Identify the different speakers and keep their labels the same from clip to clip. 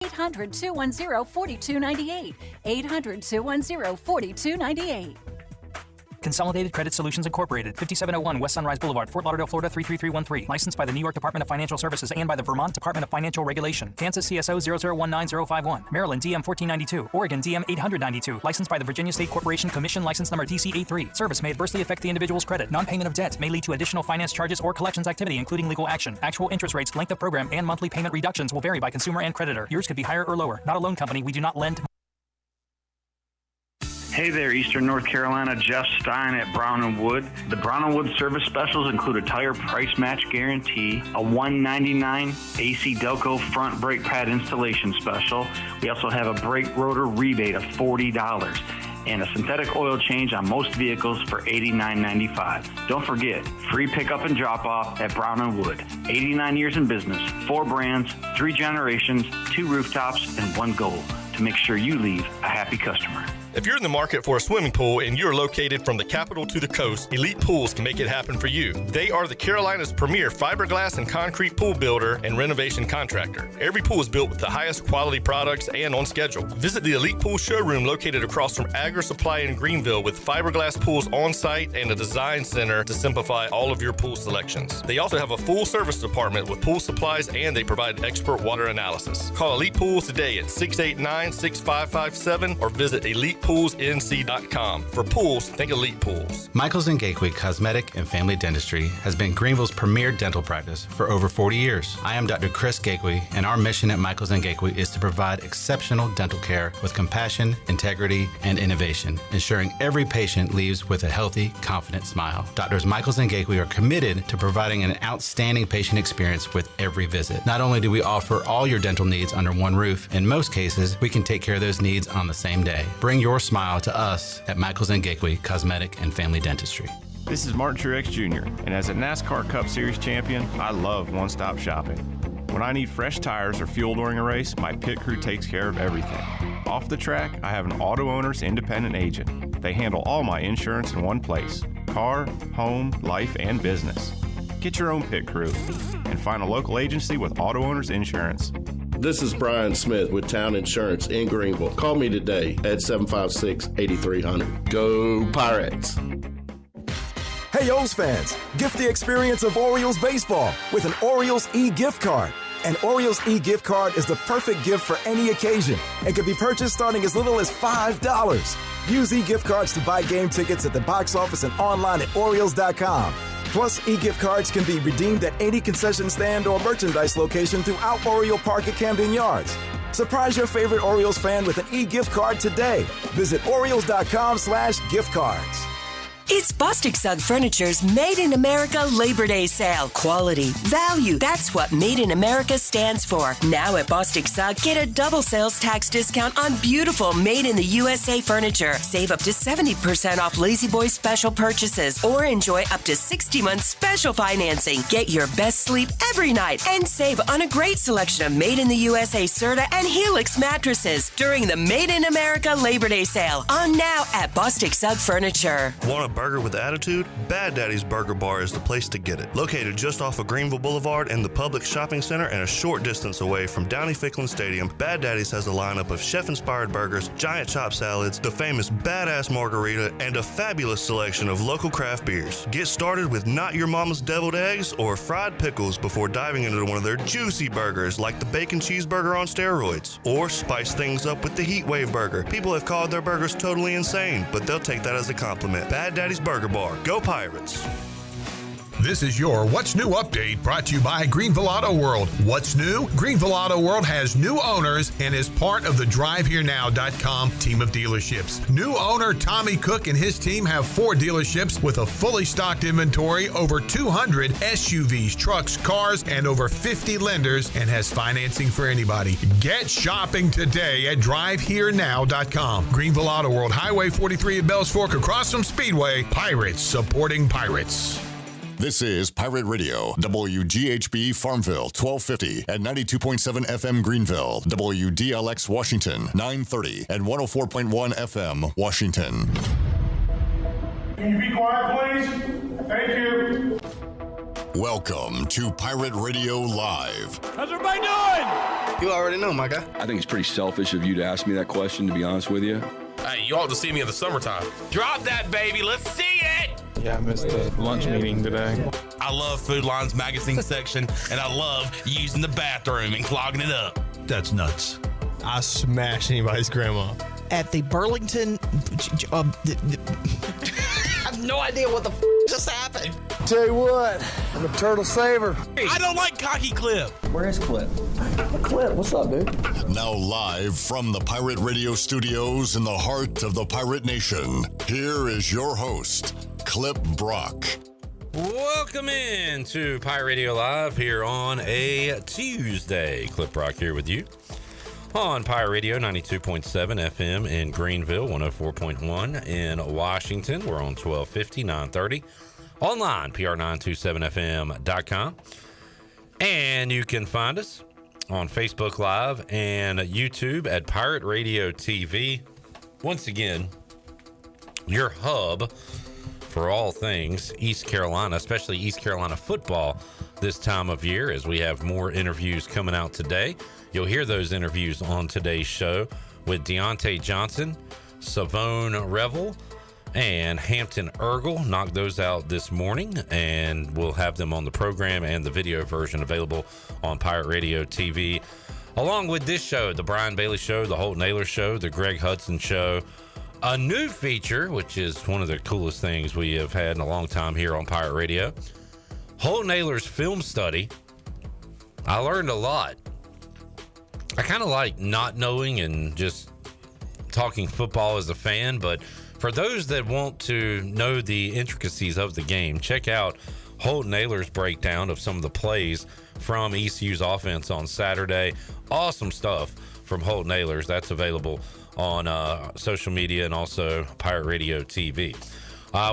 Speaker 1: 800-210-4298. 800-210-4298.
Speaker 2: Consolidated Credit Solutions Incorporated, 5701 West Sunrise Boulevard, Fort Lauderdale, Florida 33313. Licensed by the New York Department of Financial Services and by the Vermont Department of Financial Regulation. Kansas CSO 0019051. Maryland DM 1492. Oregon DM 892. Licensed by the Virginia State Corporation Commission, license number DC83. Service may adversely affect the individual's credit. Non-payment of debt may lead to additional finance charges or collections activity, including legal action. Actual interest rates, length of program, and monthly payment reductions will vary by consumer and creditor. Yours could be higher or lower. Not a loan company. We do not lend.
Speaker 3: Hey there, Eastern North Carolina, Jeff Stein at Brown & Wood. The Brown & Wood service specials include a tire price match guarantee, a $199 AC Delco front brake pad installation special. We also have a brake rotor rebate of $40 and a synthetic oil change on most vehicles for $89.95. Don't forget, free pickup and drop-off at Brown & Wood. 89 years in business, 4 brands, 3 generations, 2 rooftops, and 1 goal: to make sure you leave a happy customer.
Speaker 4: If you're in the market for a swimming pool and you're located from the capital to the coast, Elite Pools can make it happen for you. They are the Carolina's premier fiberglass and concrete pool builder and renovation contractor. Every pool is built with the highest quality products and on schedule. Visit the Elite Pool showroom located across from Agri Supply in Greenville with fiberglass pools on site and a design center to simplify all of your pool selections. They also have a full service department with pool supplies and they provide expert water analysis. Call Elite Pools today at 689-6557 or visit ElitePoolsNC.com. For pools, think Elite Pools.
Speaker 5: Michaels & Gateway Cosmetic and Family Dentistry has been Greenville's premier dental practice for over 40 years. I am Dr. Chris Gateway, and our mission at Michaels & Gateway is to provide exceptional dental care with compassion, integrity, and innovation, ensuring every patient leaves with a healthy, confident smile. Doctors Michaels & Gateway are committed to providing an outstanding patient experience with every visit. Not only do we offer all your dental needs under one roof, in most cases, we can take care of those needs on the same day. Bring your smile to us at Michaels & Gateway Cosmetic and Family Dentistry.
Speaker 6: This is Martin Truex Jr., and as a NASCAR Cup Series champion, I love one-stop shopping. When I need fresh tires or fuel during a race, my pit crew takes care of everything. Off the track, I have an auto owner's independent agent. They handle all my insurance in one place: car, home, life, and business. Get your own pit crew and find a local agency with auto owner's insurance.
Speaker 7: This is Brian Smith with Town Insurance in Greenville. Call me today at 756-8300. Go Pirates!
Speaker 8: Hey, O's fans, gift the experience of Orioles baseball with an Orioles e-gift card. An Orioles e-gift card is the perfect gift for any occasion and can be purchased starting as little as $5. Use e-gift cards to buy game tickets at the box office and online at Orioles.com. Plus, e-gift cards can be redeemed at any concession stand or merchandise location throughout Oriole Park at Camden Yards. Surprise your favorite Orioles fan with an e-gift card today. Visit Orioles.com/gift cards.
Speaker 9: It's Bostic Sugg Furniture's Made in America Labor Day sale. Quality, value, that's what Made in America stands for. Now at Bostic Sugg, get a double sales tax discount on beautiful Made in the USA furniture. Save up to 70% off Lazy Boy special purchases or enjoy up to 60 months special financing. Get your best sleep every night and save on a great selection of Made in the USA Serta and Helix mattresses during the Made in America Labor Day sale. On now at Bostic Sugg Furniture.
Speaker 10: Want a burger with attitude? Bad Daddy's Burger Bar is the place to get it. Located just off of Greenville Boulevard in the Public Shopping Center and a short distance away from Downey Ficklin Stadium, Bad Daddy's has a lineup of chef-inspired burgers, giant chop salads, the famous badass margarita, and a fabulous selection of local craft beers. Get started with Not Your Mama's Deviled Eggs or fried pickles before diving into one of their juicy burgers like the bacon cheeseburger on steroids. Or spice things up with the Heat Wave Burger. People have called their burgers totally insane, but they'll take that as a compliment. Bad Daddy's Burger Bar. Go Pirates!
Speaker 11: This is your What's New update brought to you by Greenville Auto World. What's new? Greenville Auto World has new owners and is part of the DriveHereNow.com team of dealerships. New owner Tommy Cook and his team have 4 dealerships with a fully stocked inventory, over 200 SUVs, trucks, cars, and over 50 lenders, and has financing for anybody. Get shopping today at DriveHereNow.com. Greenville Auto World, Highway 43 at Bells Fork across from Speedway. Pirates supporting Pirates.
Speaker 12: This is Pirate Radio, WGHB Farmville, 1250 and 92.7 FM Greenville, WDLX Washington, 930 and 104.1 FM Washington.
Speaker 13: Can you be quiet, please? Thank you.
Speaker 12: Welcome to Pirate Radio Live.
Speaker 13: How's everybody doing?
Speaker 14: You already know, my guy.
Speaker 15: I think it's pretty selfish of you to ask me that question, to be honest with you.
Speaker 16: Hey, you ought to see me in the summertime. Drop that, baby. Let's see it.
Speaker 17: Yeah, I missed the lunch meeting today.
Speaker 16: I love Food Line's magazine section, and I love using the bathroom and clogging it up.
Speaker 18: That's nuts. I smash anybody's grandma.
Speaker 19: At the Burlington... I have no idea what the just happened.
Speaker 20: Tell you what, I'm a turtle saver.
Speaker 16: I don't like cocky Clip.
Speaker 20: Where is Clip? Clip, what's up, dude?
Speaker 12: Now live from the Pirate Radio studios in the heart of the Pirate Nation, here is your host, Clip Brock.
Speaker 21: Welcome in to Pirate Radio Live here on a Tuesday. Clip Brock here with you on Pirate Radio 92.7 FM in Greenville, 104.1 in Washington. We're on 1250, 930. Online, pr927fm.com. And you can find us on Facebook Live and YouTube at Pirate Radio TV. Once again, your hub for all things East Carolina, especially East Carolina football this time of year, as we have more interviews coming out today. You'll hear those interviews on today's show with Deontay Johnson, Savone Revel, and Hampton Ergel. Knocked those out this morning, and we'll have them on the program and the video version available on Pirate Radio TV. Along with this show, the Brian Bailey Show, the Holt Naylor Show, the Greg Hudson Show, a new feature, which is one of the coolest things we have had in a long time here on Pirate Radio, Holt Naylor's film study. I learned a lot. I kind of like not knowing and just talking football as a fan, but for those that want to know the intricacies of the game, check out Holt Naylor's breakdown of some of the plays from ECU's offense on Saturday. Awesome stuff from Holt Naylor's. That's available on social media and also Pirate Radio TV.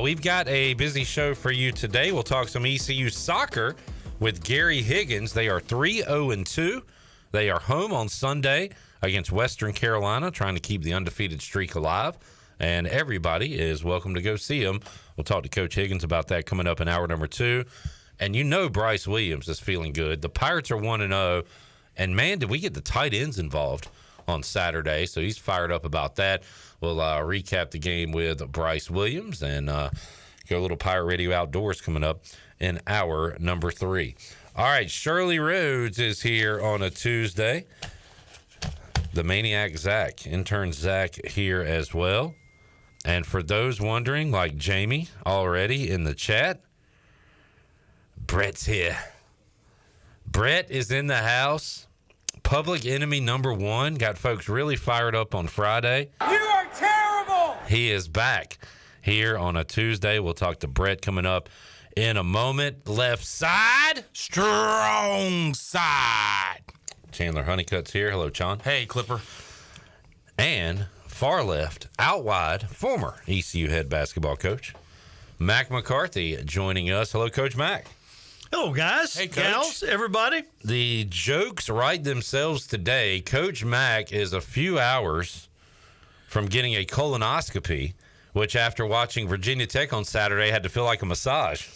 Speaker 21: We've got a busy show for you today. We'll talk some ECU soccer with Gary Higgins. They are 3-0-2. They are home on Sunday against Western Carolina, trying to keep the undefeated streak alive. And everybody is welcome to go see them. We'll talk to Coach Higgins about that coming up in hour number 2. And you know Bryce Williams is feeling good. The Pirates are 1-0. And, man, did we get the tight ends involved on Saturday. So he's fired up about that. We'll recap the game with Bryce Williams and go a little Pirate Radio Outdoors coming up in hour number 3. All right, Shirley Rhodes is here on a Tuesday. The Maniac Zach, intern Zach here as well. And for those wondering, like Jamie already in the chat, Brett's here. Brett is in the house. Public enemy number 1. Got folks really fired up on Friday.
Speaker 13: You are terrible!
Speaker 21: He is back here on a Tuesday. We'll talk to Brett coming up in a moment. Left side, strong side. Chandler Honeycutt's here. Hello, Chon.
Speaker 16: Hey, Clipper.
Speaker 21: And far left, out wide, former ECU head basketball coach, Mack McCarthy, joining us. Hello, Coach Mack.
Speaker 18: Hello, guys.
Speaker 21: Hey, Coach.
Speaker 18: Gals, everybody.
Speaker 21: The jokes write themselves today. Coach Mack is a few hours from getting a colonoscopy, which after watching Virginia Tech on Saturday had to feel like a massage.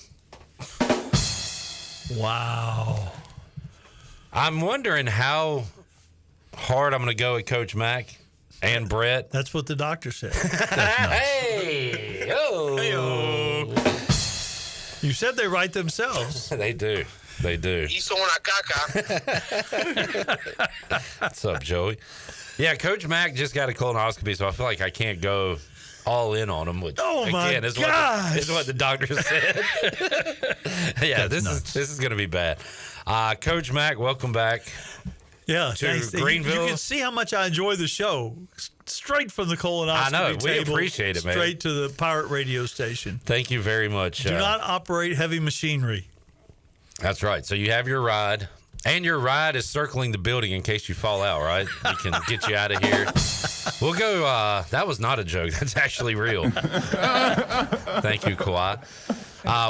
Speaker 18: Wow.
Speaker 21: I'm wondering how hard I'm going to go at Coach Mack and Brett.
Speaker 18: That's what the doctor said.
Speaker 21: Hey! Oh! Hey-o.
Speaker 18: You said they write themselves.
Speaker 21: They do. They do. What's up, Joey? Yeah, Coach Mack just got a colonoscopy, so I feel like I can't go all in on him, which again is what the doctor said. Yeah, this is going to be bad. Coach Mack, welcome back.
Speaker 18: Yeah,
Speaker 21: to
Speaker 18: thanks.
Speaker 21: Greenville.
Speaker 18: You can see how much I enjoy the show. Straight from the colonoscopy
Speaker 21: I know. We
Speaker 18: table,
Speaker 21: appreciate it, man.
Speaker 18: Straight to the pirate radio station.
Speaker 21: Thank you very much.
Speaker 18: Do not operate heavy machinery.
Speaker 21: That's right. So you have your ride, and your ride is circling the building in case you fall out, right? We can get you out of here. We'll go. That was not a joke. That's actually real. Thank you, Kawhi.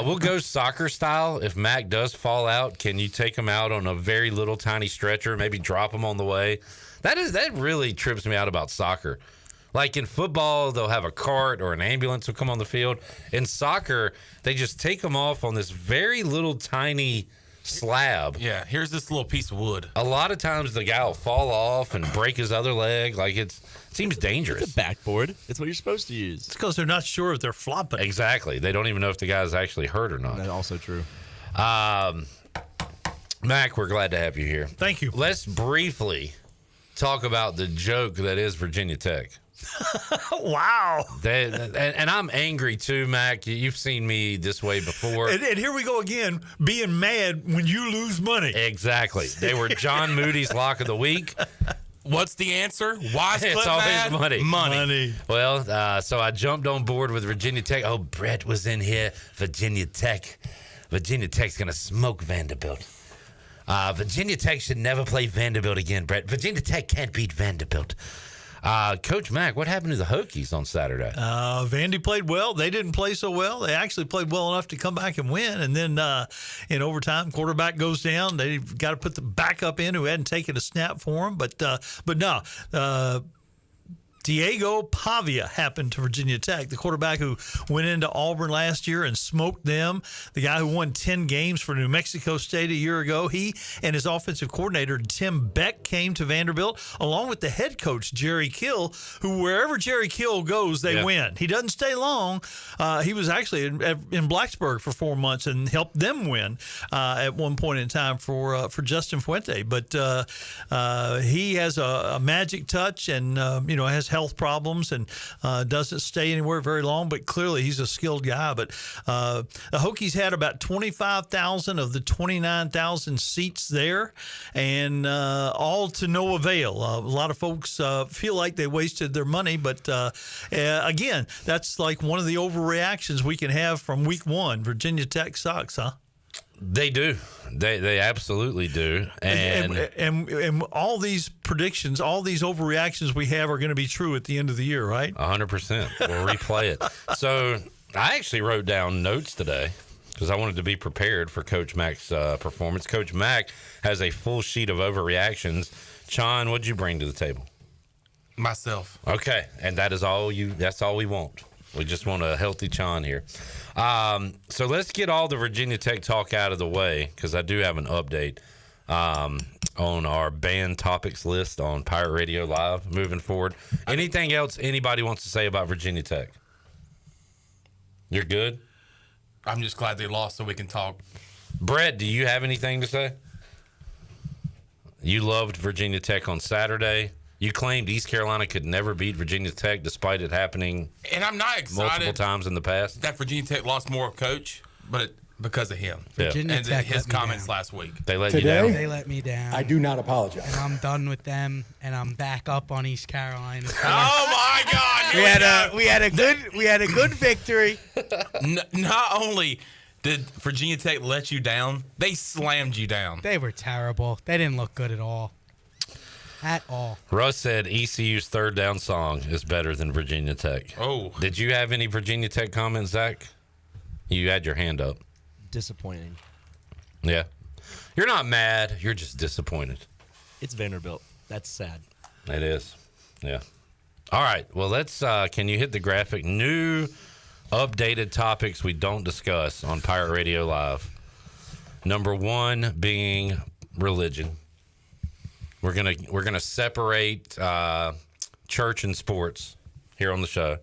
Speaker 21: We'll go soccer style. If Mac does fall out, can you take him out on a very little tiny stretcher, maybe drop him on the way? That really trips me out about soccer. Like in football, they'll have a cart or an ambulance will come on the field. In soccer, they just take them off on this very little tiny slab.
Speaker 16: Yeah, here's this little piece of wood.
Speaker 21: A lot of times the guy will fall off and break his other leg. Like it seems dangerous.
Speaker 14: It's a backboard. It's what you're supposed to use.
Speaker 18: It's because they're not sure if they're flopping.
Speaker 21: Exactly. They don't even know if the guy's actually hurt or not.
Speaker 14: That's also true.
Speaker 21: Mack, we're glad to have you here.
Speaker 18: Thank you.
Speaker 21: Let's briefly talk about the joke that is Virginia Tech.
Speaker 18: Wow.
Speaker 21: And I'm angry too, Mac. You've seen me this way before.
Speaker 18: And here we go again, being mad when you lose money.
Speaker 21: Exactly. They were John Moody's lock of the week.
Speaker 16: What's the answer? Why is
Speaker 21: It's
Speaker 16: Clip
Speaker 21: always
Speaker 16: mad?
Speaker 21: money.
Speaker 16: Money.
Speaker 21: Well, so I jumped on board with Virginia Tech. Oh, Brett was in here. Virginia Tech. Virginia Tech's going to smoke Vanderbilt. Virginia Tech should never play Vanderbilt again, Brett. Virginia Tech can't beat Vanderbilt. Coach Mack, what happened to the Hokies on Saturday?
Speaker 18: Vandy played well. They didn't play so well. They actually played well enough to come back and win. And then in overtime, quarterback goes down. They've got to put the backup in who hadn't taken a snap for him. But no. Diego Pavia happened to Virginia Tech, the quarterback who went into Auburn last year and smoked them, the guy who won 10 games for New Mexico State a year ago. He and his offensive coordinator, Tim Beck, came to Vanderbilt, along with the head coach, Jerry Kill, who wherever Jerry Kill goes, they win. He doesn't stay long. He was actually in Blacksburg for 4 months and helped them win at one point in time for Justin Fuente. But he has a magic touch and, has health problems and doesn't stay anywhere very long, but clearly he's a skilled guy. But the Hokies had about 25,000 of the 29,000 seats there, and all to no avail. A lot of folks feel like they wasted their money, but again, that's like one of the overreactions we can have from week one. Virginia Tech sucks, huh?
Speaker 21: They do. They absolutely do.
Speaker 18: And all these predictions, all these overreactions we have are going to be true at the end of the year, right?
Speaker 21: 100%. We'll replay it. So I actually wrote down notes today because I wanted to be prepared for Coach Mack's performance. Coach Mack has a full sheet of overreactions. Chon, what'd you bring to the table?
Speaker 16: Myself.
Speaker 21: Okay. And that's all we want. We just want a healthy Chon here. So let's get all the Virginia Tech talk out of the way because I do have an update on our banned topics list on Pirate Radio Live moving forward. Anything else anybody wants to say about Virginia Tech? You're good?
Speaker 16: I'm just glad they lost so we can talk.
Speaker 21: Brett, do you have anything to say? You loved Virginia Tech on Saturday. You claimed East Carolina could never beat Virginia Tech despite it happening
Speaker 16: and I'm not excited
Speaker 21: multiple times in the past.
Speaker 16: That Virginia Tech lost more coach, but because of him.
Speaker 22: Virginia
Speaker 16: and
Speaker 22: Tech
Speaker 16: his comments last week.
Speaker 21: They let you down.
Speaker 22: They let me down.
Speaker 20: I do not apologize.
Speaker 22: And I'm done with them, and I'm back up on East Carolina.
Speaker 16: Oh my God!
Speaker 22: We had a good victory.
Speaker 16: Not only did Virginia Tech let you down, they slammed you down.
Speaker 22: They were terrible. They didn't look good at all. At all.
Speaker 21: Russ said ECU's third down song is better than Virginia Tech.
Speaker 16: Oh.
Speaker 21: Did you have any Virginia Tech comments, Zach? You had your hand up.
Speaker 14: Disappointing.
Speaker 21: Yeah. You're not mad. You're just disappointed.
Speaker 14: It's Vanderbilt. That's sad.
Speaker 21: It is. Yeah. All right. Well, let's can you hit the graphic? New updated topics we don't discuss on Pirate Radio Live. Number one being religion. We're gonna separate church and sports here on the show.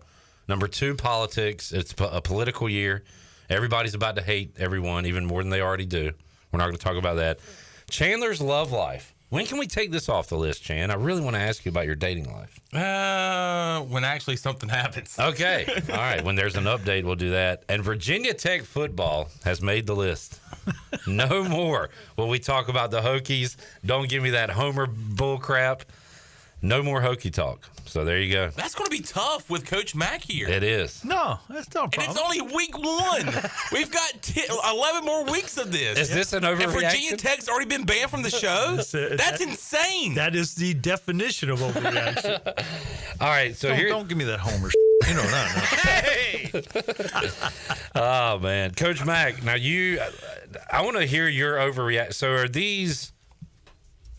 Speaker 21: Number two, politics. It's a political year. Everybody's about to hate everyone, even more than they already do. We're not going to talk about that. Chandler's love life. When can we take this off the list, Chan? I really want to ask you about your dating life.
Speaker 16: When actually something happens.
Speaker 21: Okay. All right. When there's an update, we'll do that. And Virginia Tech football has made the list. No more will we talk about the Hokies. Don't give me that Homer bull crap. No more Hokie talk. So there you go.
Speaker 16: That's going to be tough with Coach Mack here.
Speaker 21: It is.
Speaker 18: No, that's no problem.
Speaker 16: And it's only week one. We've got 11 more weeks of this.
Speaker 21: Is this an overreaction?
Speaker 16: And Virginia Tech's already been banned from the show? That's insane.
Speaker 18: That is the definition of overreaction.
Speaker 21: All right, so
Speaker 18: don't give me that Homer You know,
Speaker 16: Hey!
Speaker 21: Oh, man. Coach Mack, now I want to hear your overreaction. So are these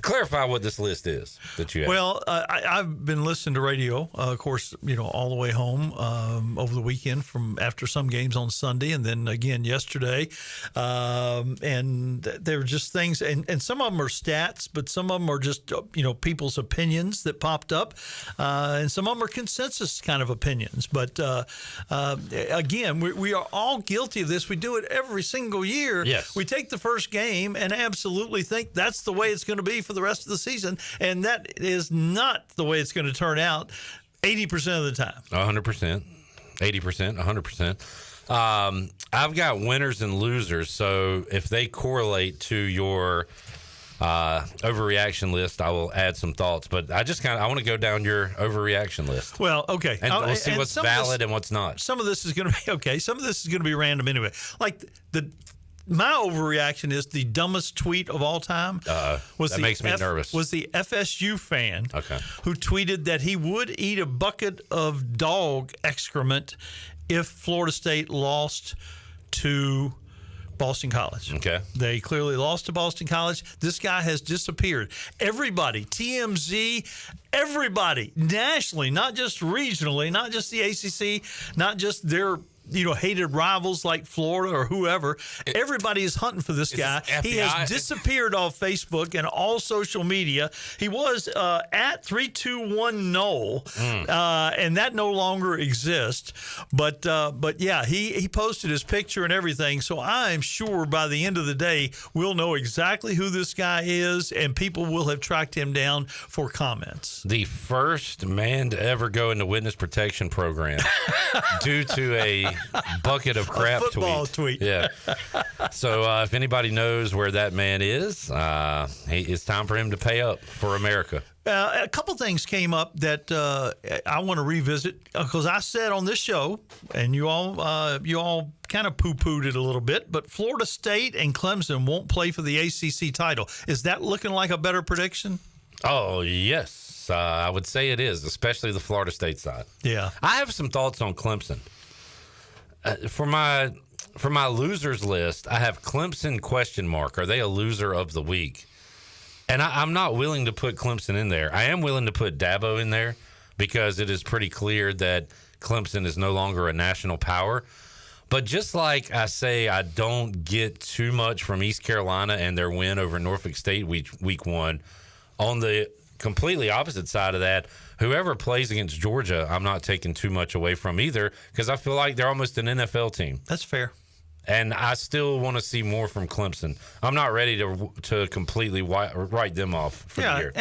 Speaker 21: Clarify what this list is that you have.
Speaker 18: Well, I've been listening to radio, of course, all the way home over the weekend from after some games on Sunday and then again yesterday. And there are just things, and some of them are stats, but some of them are just, people's opinions that popped up. And some of them are consensus kind of opinions. But again, we are all guilty of this. We do it every single year.
Speaker 21: Yes.
Speaker 18: We take the first game and absolutely think that's the way it's going to be for the rest of the season, and that is not the way it's going to turn out 80% of the time.
Speaker 21: 100%, 80%, 100%. I've got winners and losers, so if they correlate to your overreaction list, I will add some thoughts. But I want to go down your overreaction list.
Speaker 18: Well, okay.
Speaker 21: And we'll see what's valid and what's not.
Speaker 18: Some of this is going to be okay. Some of this is going to be random anyway. Like my overreaction is the dumbest tweet of all time.
Speaker 21: That makes me nervous.
Speaker 18: Was the FSU fan who tweeted that he would eat a bucket of dog excrement if Florida State lost to Boston College.
Speaker 21: Okay.
Speaker 18: They clearly lost to Boston College. This guy has disappeared. Everybody, TMZ, everybody, nationally, not just regionally, not just the ACC, not just their hated rivals like Florida or whoever. Everybody is hunting for this guy. He has disappeared off Facebook and all social media. He was at 321 Knoll, and that no longer exists. But yeah, he posted his picture and everything. So I'm sure by the end of the day, we'll know exactly who this guy is, and people will have tracked him down for comments.
Speaker 21: The first man to ever go into witness protection program due to a bucket of crap
Speaker 18: tweet.
Speaker 21: Yeah. So if anybody knows where that man is, it's time for him to pay up for America.
Speaker 18: A couple things came up that I want to revisit because I said on this show, and you all kind of poo-pooed it a little bit, but Florida State and Clemson won't play for the ACC title. Is that looking like a better prediction?
Speaker 21: Oh, yes. I would say it is, especially the Florida State side.
Speaker 18: Yeah.
Speaker 21: I have some thoughts on Clemson. For my losers list, I have Clemson question mark. Are they a loser of the week? And I'm not willing to put Clemson in there. I am willing to put Dabo in there because it is pretty clear that Clemson is no longer a national power. But just like I say, I don't get too much from East Carolina and their win over Norfolk State week one. On the completely opposite side of that, whoever plays against Georgia, I'm not taking too much away from either because I feel like they're almost an NFL team.
Speaker 18: That's fair.
Speaker 21: And I still want to see more from Clemson. I'm not ready to completely write them off for the year.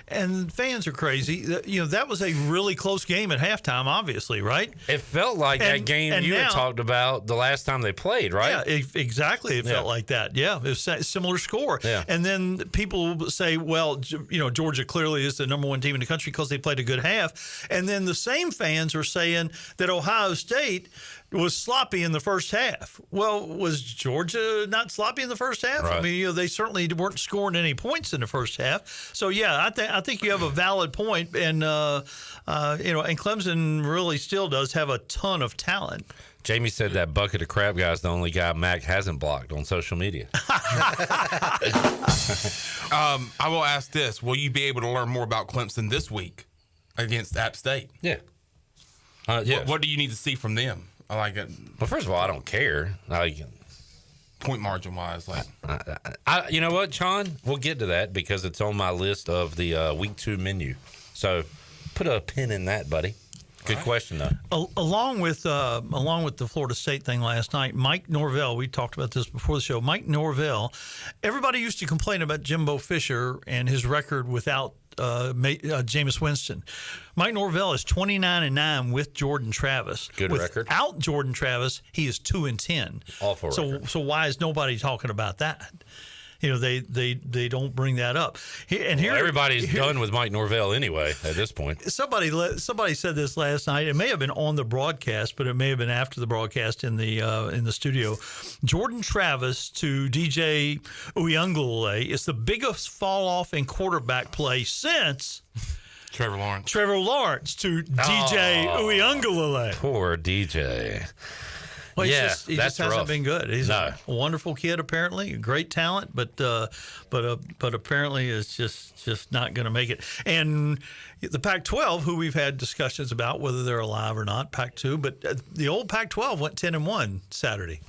Speaker 18: And fans are crazy. That was a really close game at halftime, obviously, right?
Speaker 21: It felt like that game had talked about the last time they played, right?
Speaker 18: Yeah, exactly. It felt like that. Yeah, it was a similar score.
Speaker 21: Yeah.
Speaker 18: And then people say, well, Georgia clearly is the number one team in the country because they played a good half. And then the same fans are saying that Ohio State was sloppy in the first half. Well, was Georgia not sloppy in the first half?
Speaker 21: Right.
Speaker 18: I mean, they certainly weren't scoring any points in the first half. So yeah, I think you have a valid point, and and Clemson really still does have a ton of talent.
Speaker 21: Jamie said that bucket of crap guy is the only guy Mack hasn't blocked on social media.
Speaker 1: I will ask this: will you be able to learn more about Clemson this week against App State?
Speaker 21: Yeah. Yeah.
Speaker 1: What do you need to see from them? I like it.
Speaker 21: Well, first of all, I don't care.
Speaker 1: Point margin wise,
Speaker 21: you know what, Sean? We'll get to that because it's on my list of the week 2 menu. So put a pin in that, buddy. Good question, though.
Speaker 18: Along with the Florida State thing last night, Mike Norvell, we talked about this before the show. Mike Norvell, everybody used to complain about Jimbo Fisher and his record without Jameis Winston. Mike Norvell is 29-9 with Jordan Travis.
Speaker 21: Good record.
Speaker 18: Without Jordan Travis, he is 2-10.
Speaker 21: Awful record.
Speaker 18: So why is nobody talking about that? They don't bring that up.
Speaker 21: Everybody's done with Mike Norvell anyway at this point.
Speaker 18: Somebody said this last night. It may have been on the broadcast, but it may have been after the broadcast in the studio. Jordan Travis to DJ Uiagalelei is the biggest fall off in quarterback play since
Speaker 1: Trevor Lawrence
Speaker 18: to DJ Uiagalelei.
Speaker 21: Poor DJ.
Speaker 18: Well, he just hasn't
Speaker 21: rough.
Speaker 18: been good. He's a wonderful kid, apparently, great talent, but apparently is just not going to make it. And the Pac-12, who we've had discussions about whether they're alive or not, Pac-2, but the old Pac-12 went 10-1 Saturday.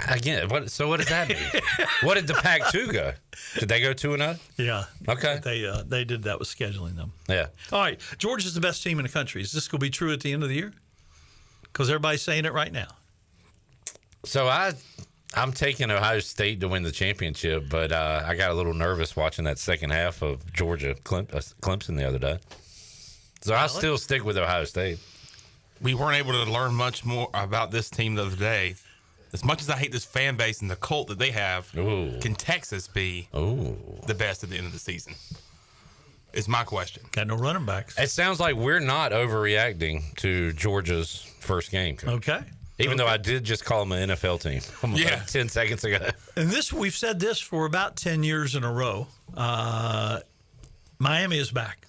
Speaker 21: Again, what does that mean? What did the Pac-2 go? Did they go 2-0?
Speaker 18: Yeah.
Speaker 21: Okay.
Speaker 18: They did that with scheduling them.
Speaker 21: Yeah.
Speaker 18: All right. Georgia's the best team in the country. Is this going to be true at the end of the year? Because everybody's saying it right now.
Speaker 21: So I'm taking Ohio State to win the championship, but I got a little nervous watching that second half of Georgia Clemson the other day. So I still stick with Ohio State.
Speaker 1: We weren't able to learn much more about this team the other day. As much as I hate this fan base and the cult that they have, can Texas be the best at the end of the season? Is my question.
Speaker 18: Got no running backs.
Speaker 21: It sounds like we're not overreacting to Georgia's first game.
Speaker 18: Okay.
Speaker 21: Even though I did just call them an NFL team 10 seconds ago.
Speaker 18: And we've said this for about 10 years in a row. Miami is back.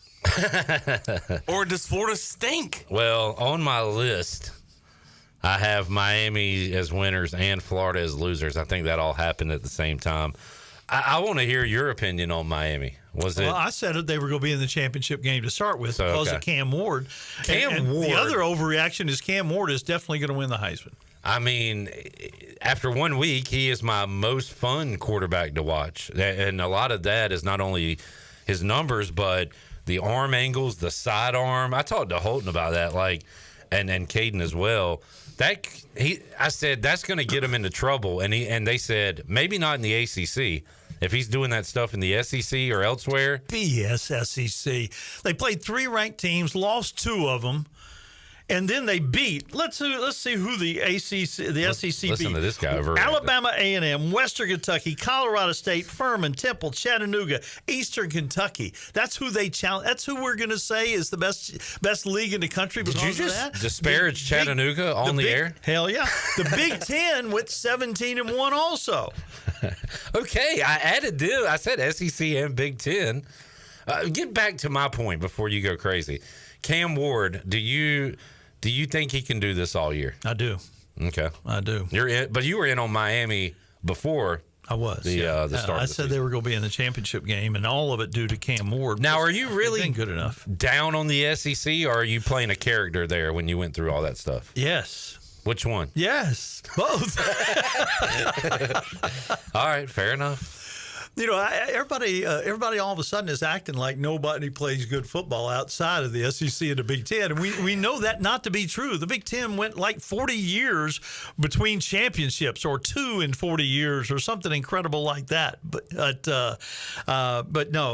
Speaker 1: Or does Florida stink?
Speaker 21: Well, on my list, I have Miami as winners and Florida as losers. I think that all happened at the same time. I want to hear your opinion on Miami.
Speaker 18: Well, I said they were going to be in the championship game to start with because of Cam Ward.
Speaker 21: Cam Ward.
Speaker 18: The other overreaction is Cam Ward is definitely going to win the Heisman.
Speaker 21: I mean, after 1 week, he is my most fun quarterback to watch. And a lot of that is not only his numbers, but the arm angles, the sidearm. I talked to Holton about that, and Caden as well. I said that's going to get him into trouble, and they said maybe not in the ACC. If he's doing that stuff in the SEC or elsewhere.
Speaker 18: BS SEC. They played 3 ranked teams, lost 2 of them, and then they beat. Let's see who the SEC beat.
Speaker 21: Listen to this guy over
Speaker 18: Alabama A&M, Western Kentucky, Colorado State, Furman, Temple, Chattanooga, Eastern Kentucky. That's who they challenge. That's who we're going to say is the best league in the country.
Speaker 21: Did you just disparage Chattanooga on the air?
Speaker 18: Hell yeah. The Big Ten went 17-1 also.
Speaker 21: Okay, I added this. I said SEC and Big Ten. Get back to my point before you go crazy. Cam Ward, do you think he can do this all year?
Speaker 18: I do.
Speaker 21: Okay,
Speaker 18: I do.
Speaker 21: You're in, but you were in on Miami before.
Speaker 18: I was.
Speaker 21: The start.
Speaker 18: I said they were going to be in the championship game, and all of it due to Cam Ward.
Speaker 21: Now, are you really
Speaker 18: good enough
Speaker 21: down on the SEC, or are you playing a character there when you went through all that stuff?
Speaker 18: Yes.
Speaker 21: Which one?
Speaker 18: Yes, both.
Speaker 21: All right, fair enough.
Speaker 18: You know, everybody all of a sudden is acting like nobody plays good football outside of the SEC and the Big Ten. And we know that not to be true. The Big Ten went like 40 years between championships, or 2 in 40 years, or something incredible like that. But no,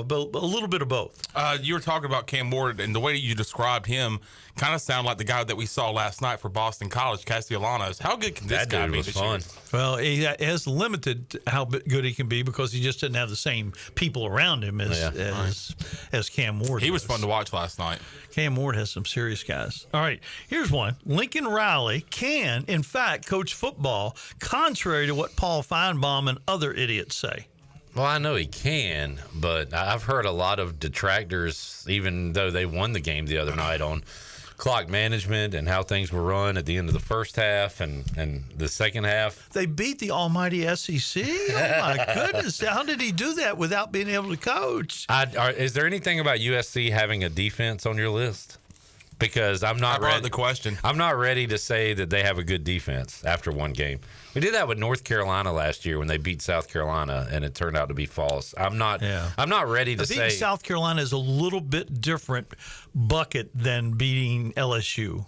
Speaker 18: but a little bit of both.
Speaker 1: You were talking about Cam Ward, and the way you described him kind of sound like the guy that we saw last night for Boston College, Castellanos. How good can this guy be this year?
Speaker 18: Well, he has limited how good he can be because he just didn't have the same people around him as Cam Ward.
Speaker 1: He was fun to watch last night.
Speaker 18: Cam Ward has some serious guys. All right, here's one. Lincoln Riley can, in fact, coach football, contrary to what Paul Feinbaum and other idiots say.
Speaker 21: Well, I know he can, but I've heard a lot of detractors, even though they won the game the other night, on clock management and how things were run at the end of the first half and the second half.
Speaker 18: They beat the almighty SEC? Oh, my goodness. How did he do that without being able to coach?
Speaker 21: Is there anything about USC having a defense on your list? Because I'm not ready.
Speaker 1: The question.
Speaker 21: I'm not ready to say that they have a good defense after one game. We did that with North Carolina last year when they beat South Carolina, and it turned out to be false. I'm not ready to say.
Speaker 18: Beating South Carolina is a little bit different bucket than beating LSU.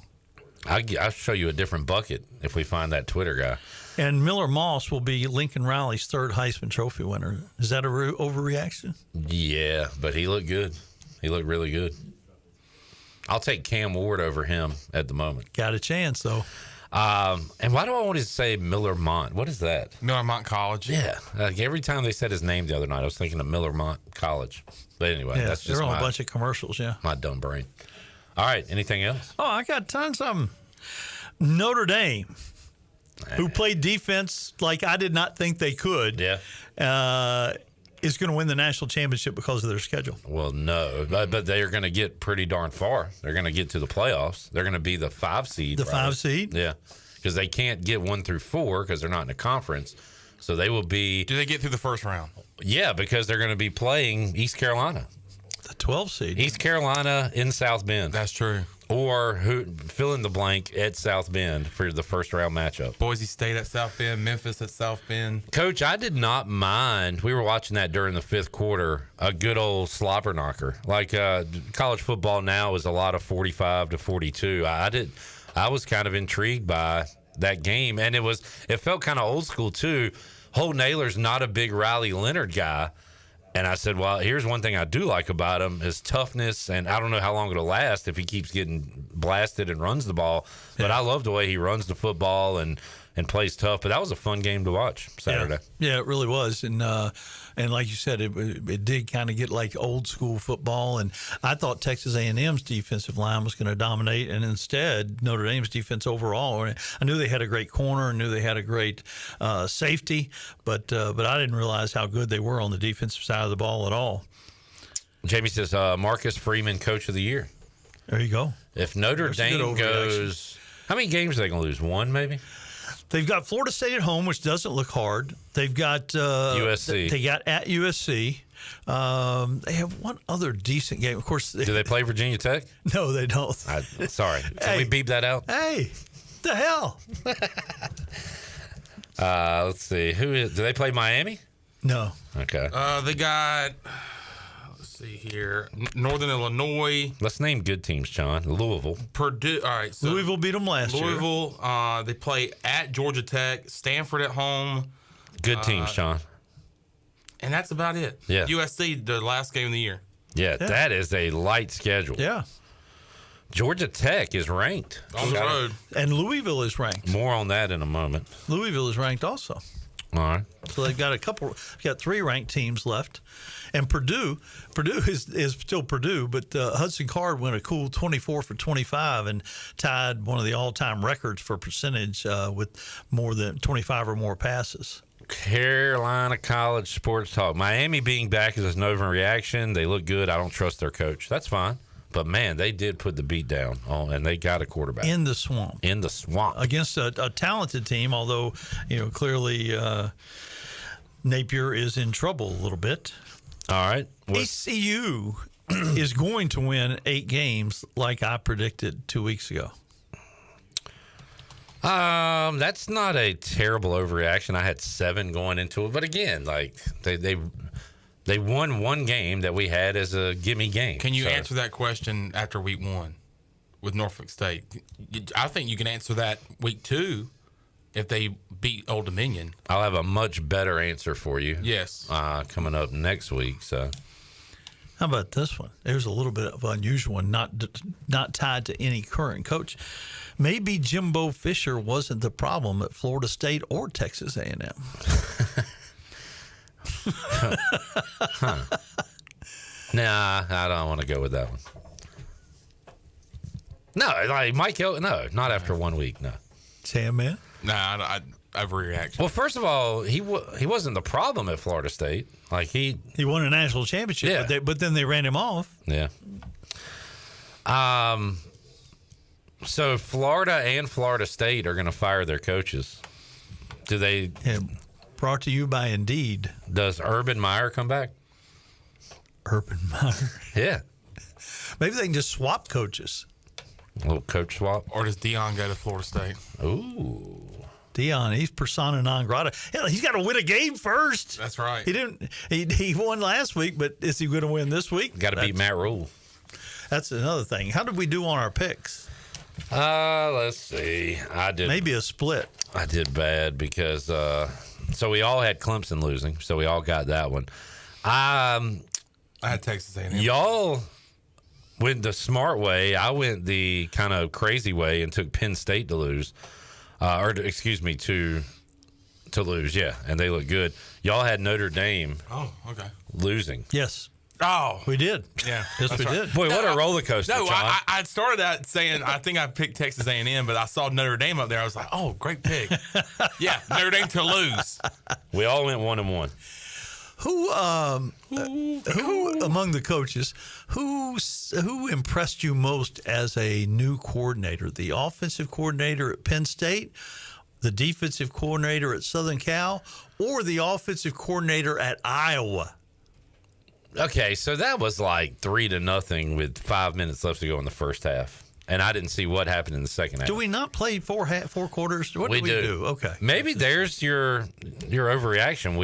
Speaker 21: I'll show you a different bucket if we find that Twitter guy.
Speaker 18: And Miller Moss will be Lincoln Riley's 3rd Heisman Trophy winner. Is that a overreaction?
Speaker 21: Yeah, but he looked good. He looked really good. I'll take Cam Ward over him at the moment.
Speaker 18: Got a chance, though.
Speaker 21: And why do I want to say Miller Mont? What is that?
Speaker 1: Miller Mont College.
Speaker 21: Yeah. Every time they said his name the other night, I was thinking of Miller Mont College. But anyway, that's just
Speaker 18: they're on a bunch of commercials,
Speaker 21: my dumb brain. All right. Anything else?
Speaker 18: Oh, I got tons of them. Notre Dame, who played defense like I did not think they could.
Speaker 21: Yeah.
Speaker 18: Is going to win the national championship because of their schedule.
Speaker 21: Well, no, but they are going to get pretty darn far. They're going to get to the playoffs. They're going to be the 5 seed.
Speaker 18: The 5 seed?
Speaker 21: Yeah. because they can't get 1 through 4 because they're not in a conference. So they will be.
Speaker 1: Do they get through the first round?
Speaker 21: Yeah, because they're going to be playing East Carolina.
Speaker 18: The 12 seed.
Speaker 21: East Carolina in South Bend.
Speaker 1: That's true.
Speaker 21: Or fill in the blank at South Bend for the first round matchup.
Speaker 1: Boise State at South Bend, Memphis at South Bend.
Speaker 21: Coach, I did not mind. We were watching that during the 5th quarter. A good old slobber knocker. Like college football now is a lot of 45 to 42. I was kind of intrigued by that game, and it felt kind of old school too. Holt Naylor's not a big Riley Leonard guy. And I said, well, here's one thing I do like about him, his toughness, and I don't know how long it'll last if he keeps getting blasted and runs the ball. But I love the way he runs the football and plays tough. But that was a fun game to watch Saturday.
Speaker 18: Yeah, it really was. And like you said, it did kind of get like old school football. And I thought Texas A&M's defensive line was going to dominate, and instead Notre Dame's defense overall. I knew they had a great corner, I knew they had a great safety, but I didn't realize how good they were on the defensive side of the ball at all.
Speaker 21: Jamie says Marcus Freeman, Coach of the Year.
Speaker 18: There you go.
Speaker 21: If Notre Dame goes, how many games are they going to lose? 1 maybe?
Speaker 18: They've got Florida State at home, which doesn't look hard. They've got
Speaker 21: USC.
Speaker 18: They got at USC. They have one other decent game. Of course.
Speaker 21: Do they play Virginia Tech?
Speaker 18: No, they don't.
Speaker 21: Sorry. Can we beep that out?
Speaker 18: Hey, the hell?
Speaker 21: Let's see. Do they play Miami?
Speaker 18: No.
Speaker 21: Okay.
Speaker 1: They got. See here, Northern Illinois.
Speaker 21: Let's name good teams, John. Louisville,
Speaker 1: Purdue. All right, so
Speaker 18: Louisville beat them last year.
Speaker 1: Louisville. They play at Georgia Tech, Stanford at home.
Speaker 21: Good teams, John.
Speaker 1: And that's about it.
Speaker 21: Yeah.
Speaker 1: USC, the last game of the year.
Speaker 21: Yeah, that is a light schedule.
Speaker 18: Yeah.
Speaker 21: Georgia Tech is ranked
Speaker 1: on the road,
Speaker 18: and Louisville is ranked.
Speaker 21: More on that in a moment.
Speaker 18: Louisville is ranked also.
Speaker 21: All right.
Speaker 18: So they've got 3 ranked teams left. And Purdue is still Purdue, but Hudson Card went a cool 24 for 25 and tied one of the all-time records for percentage with more than 25 or more passes.
Speaker 21: Carolina College Sports Talk. Miami being back is an overreaction. They look good. I don't trust their coach. That's fine. But, man, they did put the beat down on, and they got a quarterback.
Speaker 18: In the swamp. Against a talented team, although, clearly Napier is in trouble a little bit.
Speaker 21: All right.
Speaker 18: ECU is going to win 8 games like I predicted 2 weeks ago.
Speaker 21: That's not a terrible overreaction. I had 7 going into it. But, again, like they won 1 game that we had as a gimme game.
Speaker 1: Can you answer that question after week 1 with Norfolk State? I think you can answer that week 2 if they beat Old Dominion.
Speaker 21: I'll have a much better answer for you.
Speaker 1: Yes.
Speaker 21: Coming up next week. So,
Speaker 18: how about this one? There's a little bit of an unusual one, not tied to any current coach. Maybe Jimbo Fisher wasn't the problem at Florida State or Texas A&M.
Speaker 21: Huh. Nah, I don't want to go with that one. No, like Mike Hill. No, not after 1 week. No.
Speaker 18: Sam, man.
Speaker 1: Nah, I overreact.
Speaker 21: Well, first of all, he wasn't the problem at Florida State. Like he
Speaker 18: won a national championship,
Speaker 21: yeah.
Speaker 18: but then they ran him off.
Speaker 21: Yeah. So Florida and Florida State are going to fire their coaches. Do they?
Speaker 18: Yeah, brought to you by Indeed.
Speaker 21: Does Urban Meyer come back?
Speaker 18: Urban Meyer.
Speaker 21: Yeah.
Speaker 18: Maybe they can just swap coaches.
Speaker 21: A little coach swap.
Speaker 1: Or does Dion go to Florida State?
Speaker 21: Ooh.
Speaker 18: Dion, he's persona non grata. Hell, he's got to win a game first.
Speaker 1: That's right.
Speaker 18: He didn't. He won last week, but is he going to win this week?
Speaker 21: Got to beat Matt Rule.
Speaker 18: That's another thing. How did we do on our picks?
Speaker 21: Let's see. I did
Speaker 18: maybe a split.
Speaker 21: I did bad because so we all had Clemson losing, so we all got that one. I
Speaker 1: had Texas A&M.
Speaker 21: Y'all went the smart way. I went the kind of crazy way and took Penn State to lose, to lose. Yeah, and they look good. Y'all had Notre Dame.
Speaker 1: Oh, okay.
Speaker 21: Losing.
Speaker 18: Yes.
Speaker 1: Oh,
Speaker 18: we did.
Speaker 1: Yeah,
Speaker 18: yes, we did.
Speaker 21: Boy, what a roller coaster!
Speaker 1: No,
Speaker 21: John.
Speaker 1: I started out saying I think I picked Texas A&M, but I saw Notre Dame up there. I was like, oh, great pick. Yeah, Notre Dame to lose.
Speaker 21: We all went 1-1.
Speaker 18: Who among the coaches, who impressed you most as a new coordinator? The offensive coordinator at Penn State, the defensive coordinator at Southern Cal, or the offensive coordinator at Iowa?
Speaker 21: Okay, so that was like 3-0 with 5 minutes left to go in the first half. And I didn't see what happened in the second half.
Speaker 18: Do we not play four quarters? What do we do? Okay.
Speaker 21: Maybe there's your overreaction.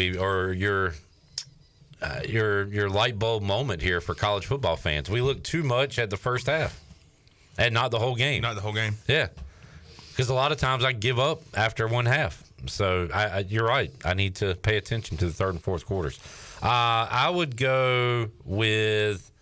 Speaker 21: Your light bulb moment here for college football fans. We look too much at the first half and not the whole game.
Speaker 1: Not the whole game.
Speaker 21: Yeah. Because a lot of times I give up after one half. So you're right. I need to pay attention to the third and fourth quarters. I would go with...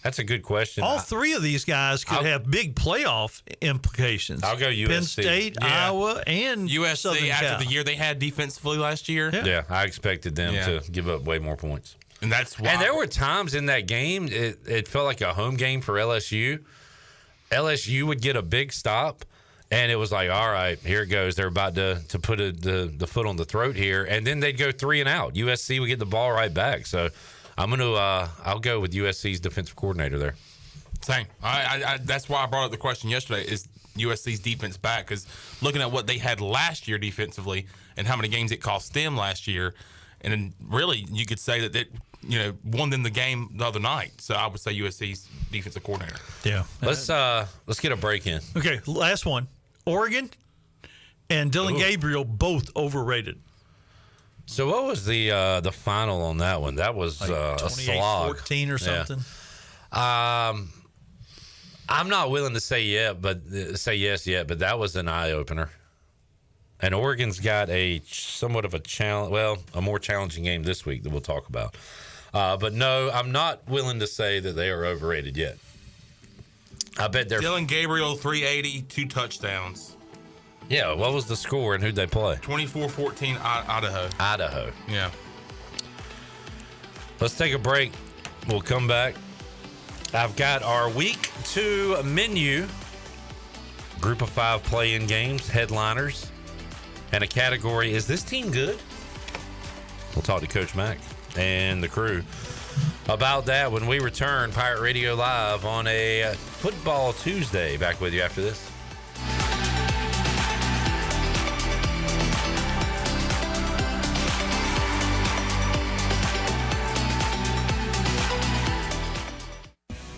Speaker 21: That's a good question.
Speaker 18: All three of these guys could have big playoff implications.
Speaker 21: I'll go USC.
Speaker 18: Penn State, Iowa, and
Speaker 1: USC
Speaker 18: Southern
Speaker 1: after
Speaker 18: Cal.
Speaker 1: the year they had defensively last year.
Speaker 21: Yeah, I expected them to give up way more points.
Speaker 1: And that's why.
Speaker 21: And there were times in that game, it felt like a home game for LSU. LSU would get a big stop, and it was like, all right, here it goes. They're about to put the foot on the throat here. And then they'd go 3 and out. USC would get the ball right back. So I'll go with USC's defensive coordinator there.
Speaker 1: Same. That's why I brought up the question yesterday, is USC's defense back? Because looking at what they had last year defensively and how many games it cost them last year, and then really you could say that it won them the game the other night. So I would say USC's defensive coordinator.
Speaker 18: Yeah.
Speaker 21: Let's get a break in.
Speaker 18: Okay, last one. Oregon and Dylan Gabriel both overrated.
Speaker 21: So what was the final on that one? That was
Speaker 18: like
Speaker 21: a slog.
Speaker 18: 28-14 or something.
Speaker 21: Yeah. I'm not willing to say yes yet, but that was an eye opener. And Oregon's got somewhat of a challenge. Well, a more challenging game this week that we'll talk about. But no, I'm not willing to say that they are overrated yet. I bet they're
Speaker 1: Dylan Gabriel 380, 2 touchdowns.
Speaker 21: Yeah, what was the score and who'd they play?
Speaker 1: 24-14 Idaho. Yeah.
Speaker 21: Let's take a break. We'll come back. I've got our week 2 menu. Group of 5 play-in games, headliners, and a category, is this team good? We'll talk to Coach Mack and the crew about that when we return. Pirate Radio Live on a Football Tuesday. Back with you after this.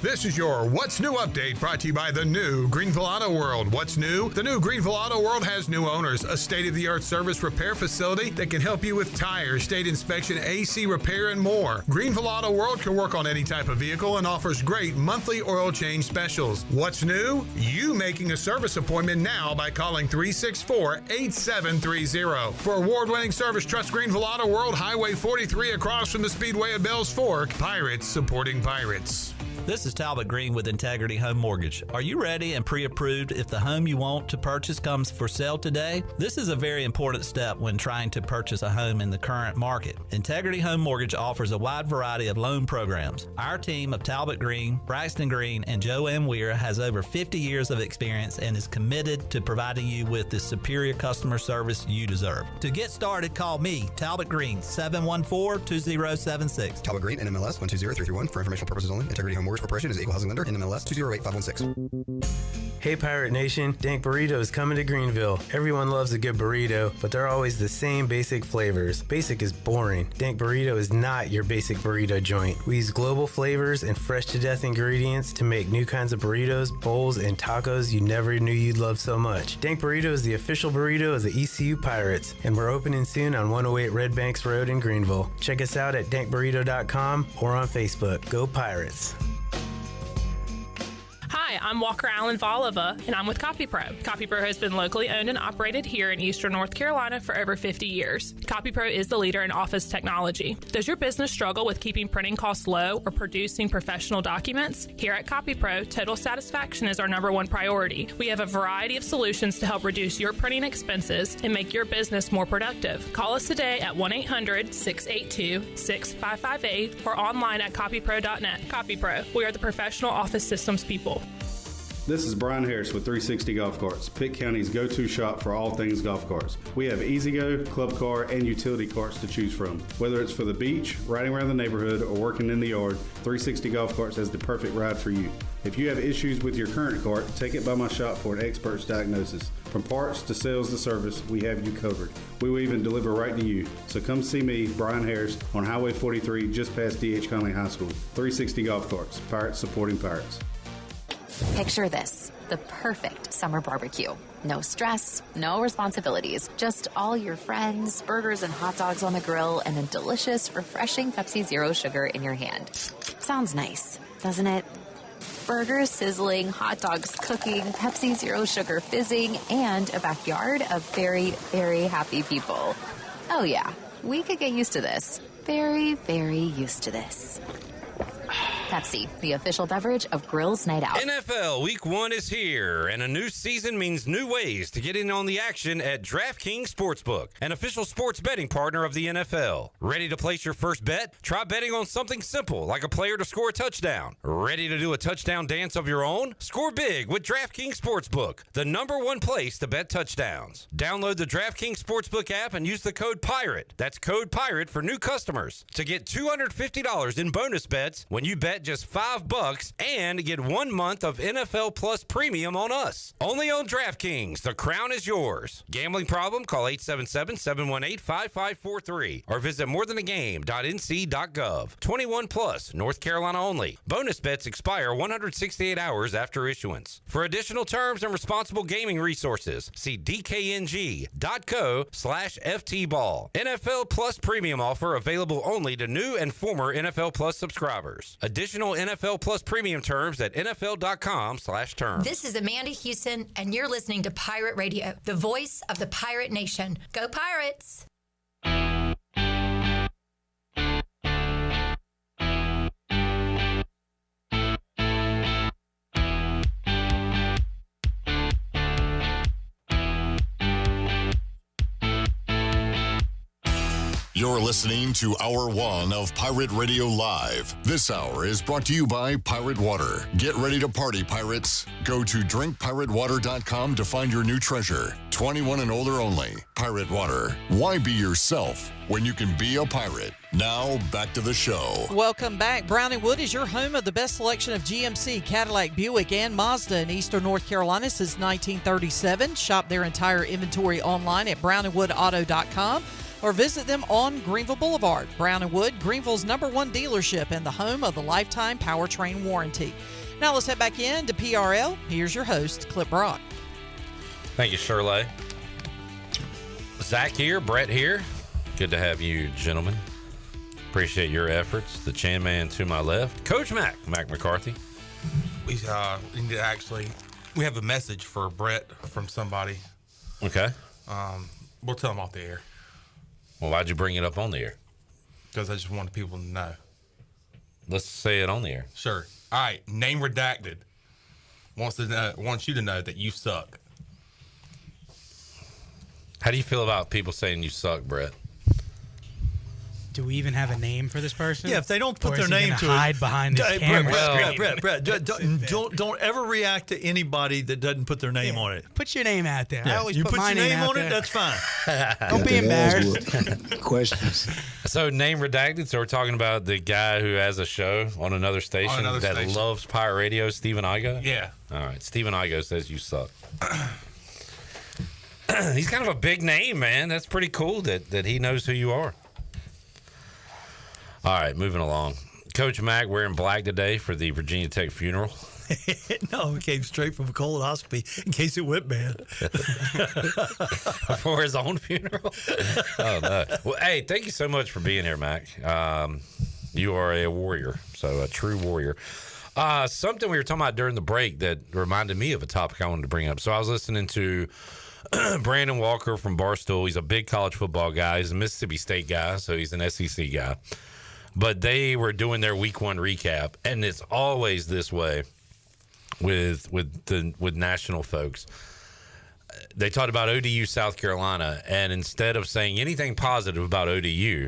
Speaker 11: This is your What's New update brought to you by the new Greenville Auto World. What's new? The new Greenville Auto World has new owners, a state-of-the-art service repair facility that can help you with tires, state inspection, AC repair, and more. Greenville Auto World can work on any type of vehicle and offers great monthly oil change specials. What's new? You making a service appointment now by calling 364-8730. For award-winning service, trust Greenville Auto World, Highway 43 across from the Speedway of Bells Fork. Pirates supporting pirates.
Speaker 2: This is Talbot Green with Integrity Home Mortgage. Are you ready and pre-approved if the home you want to purchase comes for sale today? This is a very important step when trying to purchase a home in the current market. Integrity Home Mortgage offers a wide variety of loan programs. Our team of Talbot Green, Braxton Green, and Joe M. Weir has over 50 years of experience and is committed to providing you with the superior customer service you deserve. To get started, call me, Talbot Green, 714-2076.
Speaker 3: Talbot Green, NMLS 120331. For informational purposes only. Integrity Home Mortgage Corporation is an equal housing lender. NMLS 208516.
Speaker 23: Hey Pirate Nation, Dank Burrito is coming to Greenville. Everyone loves a good burrito, but they're always the same basic flavors. Basic is boring. Dank Burrito is not your basic burrito joint. We use global flavors and fresh to death ingredients to make new kinds of burritos, bowls, and tacos you never knew you'd love so much. Dank Burrito is the official burrito of the ECU Pirates, and we're opening soon on 108 Red Banks Road in Greenville. Check us out at dankburrito.com or on Facebook. Go Pirates!
Speaker 24: Hi, I'm Walker Allen Volova, and I'm with CopyPro. CopyPro has been locally owned and operated here in Eastern North Carolina for over 50 years. CopyPro is the leader in office technology. Does your business struggle with keeping printing costs low or producing professional documents? Here at CopyPro, total satisfaction is our #1 priority. We have a variety of solutions to help reduce your printing expenses and make your business more productive. Call us today at 1-800-682-6558 or online at copypro.net. CopyPro, we are the professional office systems people.
Speaker 4: This is Brian Harris with 360 Golf Carts, Pitt County's go-to shop for all things golf carts. We have E-Z-Go, club car, and utility carts to choose from. Whether it's for the beach, riding around the neighborhood, or working in the yard, 360 Golf Carts has the perfect ride for you. If you have issues with your current cart, take it by my shop for an expert's diagnosis. From parts to sales to service, we have you covered. We will even deliver right to you. So come see me, Brian Harris, on Highway 43, just past D.H. Conley High School. 360 Golf Carts, Pirates supporting Pirates.
Speaker 5: Picture this, the perfect summer barbecue. No stress, no responsibilities, just all your friends, burgers and hot dogs on the grill, and a delicious, refreshing Pepsi Zero Sugar in your hand. Sounds nice, doesn't it? Burgers sizzling, hot dogs cooking, Pepsi Zero Sugar fizzing, and a backyard of very, very happy people. Oh yeah, we could get used to this. Very, very used to this. Pepsi, the official beverage of Grills Night Out.
Speaker 21: NFL Week 1 is here, and a new season means new ways to get in on the action at DraftKings Sportsbook, an official sports betting partner of the NFL. Ready to place your first bet? Try betting on something simple, like a player to score a touchdown. Ready to do a touchdown dance of your own? Score big with DraftKings Sportsbook, the #1 place to bet touchdowns. Download the DraftKings Sportsbook app and use the code PIRATE. That's code PIRATE for new customers to get $250 in bonus bets when you bet just $5 and get 1 month of NFL Plus Premium on us. Only on DraftKings. The crown is yours. Gambling problem? Call 877-718-5543 or visit morethanagame.nc.gov. 21 plus, North Carolina only. Bonus bets expire 168 hours after issuance. For additional terms and responsible gaming resources, see dkng.co/ftball. NFL Plus Premium offer available only to new and former NFL Plus subscribers. Additional NFL Plus Premium terms at NFL.com/terms.
Speaker 6: This is Amanda Houston, and you're listening to Pirate Radio, the voice of the Pirate Nation. Go Pirates!
Speaker 12: You're listening to Hour 1 of Pirate Radio Live. This hour is brought to you by Pirate Water. Get ready to party, pirates. Go to drinkpiratewater.com to find your new treasure. 21 and older only. Pirate Water. Why be yourself when you can be a pirate? Now, back to the show.
Speaker 19: Welcome back. Brown & Wood is your home of the best selection of GMC, Cadillac, Buick, and Mazda in Eastern North Carolina since 1937. Shop their entire inventory online at brownandwoodauto.com. or visit them on Greenville Boulevard. Brown & Wood, Greenville's #1 dealership and the home of the lifetime powertrain warranty. Now let's head back in to PRL. Here's your host, Clip Brock.
Speaker 21: Thank you, Shirley. Zach here, Brett here. Good to have you, gentlemen. Appreciate your efforts. The Chan Man to my left, Coach Mack McCarthy.
Speaker 1: We need to actually, we have a message for Brett from somebody.
Speaker 21: Okay.
Speaker 1: We'll tell him off the air.
Speaker 21: Well, why'd you bring it up on the air?
Speaker 1: Because I just wanted people to know.
Speaker 21: Let's say it on the air.
Speaker 1: Sure. All right. Name redacted. Wants you to know that you suck.
Speaker 21: How do you feel about people saying you suck, Brett?
Speaker 22: Do we even have a name for this person?
Speaker 18: Yeah, if they don't put their name to
Speaker 22: hide behind this camera.
Speaker 18: Brett, don't ever react to anybody that doesn't put their name on it.
Speaker 22: Put your name out there.
Speaker 18: Yeah.
Speaker 22: I always
Speaker 18: you
Speaker 22: put my
Speaker 18: your name
Speaker 22: out
Speaker 18: on
Speaker 22: there.
Speaker 18: it, that's fine.
Speaker 22: Don't be embarrassed.
Speaker 20: Questions.
Speaker 21: So, name redacted. So, we're talking about the guy who has a show on another station that loves Pirate Radio, Stephen Igo?
Speaker 1: Yeah.
Speaker 21: All right. Stephen Igo says you suck. He's kind of a big name, man. That's pretty cool that he knows who you are. All right, moving along. Coach Mack wearing black today for the Virginia Tech funeral.
Speaker 18: No, we came straight from a colonoscopy in case it went bad.
Speaker 21: For his own funeral? Oh, no. Well, hey, thank you so much for being here, Mac. You are a warrior, so a true warrior. Something we were talking about during the break that reminded me of a topic I wanted to bring up. So I was listening to Brandon Walker from Barstool. He's a big college football guy. He's a Mississippi State guy, so he's an SEC guy. But they were doing their week 1 recap, and it's always this way with national folks. They talked about ODU, South Carolina, and instead of saying anything positive about ODU,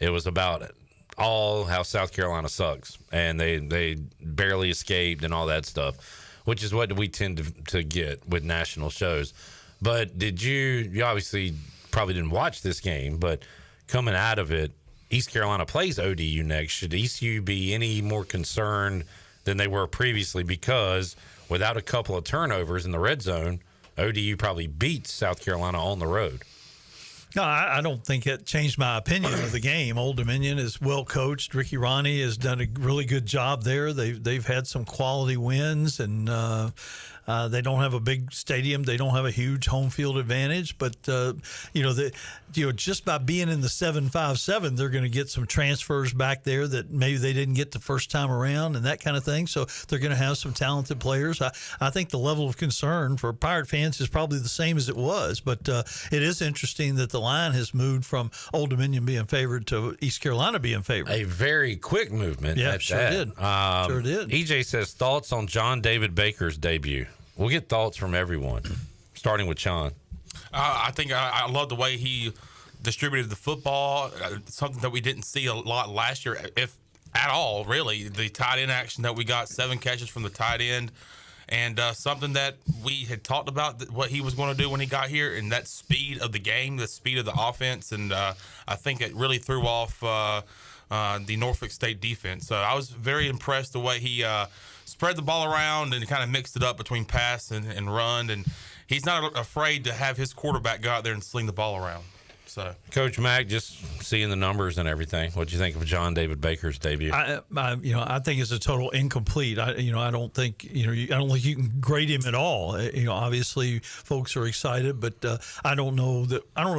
Speaker 21: it was about how South Carolina sucks, and they barely escaped and all that stuff. which is what we tend to get with national shows. But you obviously probably didn't watch this game, but coming out of it, East Carolina plays ODU next. Should ECU be any more concerned than they were previously? Because without a couple of turnovers in the red zone, ODU probably beats South Carolina on the road.
Speaker 18: No, I don't think it changed my opinion of the game. Old Dominion is well coached. Ricky Ronnie has done a really good job there. They've had some quality wins, and they don't have a big stadium. They don't have a huge home field advantage, but just by being in the 7-5-7, they're going to get some transfers back there that maybe they didn't get the first time around, and that kind of thing. So they're going to have some talented players. I think the level of concern for Pirate fans is probably the same as it was, but it is interesting that the line has moved from Old Dominion being favored to East Carolina being favored.
Speaker 21: A very quick movement.
Speaker 18: Yeah, sure did.
Speaker 21: Sure did. EJ says, thoughts on John David Baker's debut? We'll get thoughts from everyone, starting with Sean.
Speaker 1: I think I love the way he distributed the football, something that we didn't see a lot last year, if at all, really. The tight end action that we got, 7 catches from the tight end, and something that we had talked about, what he was going to do when he got here, and that speed of the game, the speed of the offense, and I think it really threw off the Norfolk State defense. So I was very impressed the way he spread the ball around and kind of mixed it up between pass and run, and he's not afraid to have his quarterback go out there and sling the ball around. So,
Speaker 21: Coach Mack, just seeing the numbers and everything, what do you think of John David Baker's debut?
Speaker 18: I think it's a total incomplete. I don't think you can grade him at all. Obviously, folks are excited, but I don't know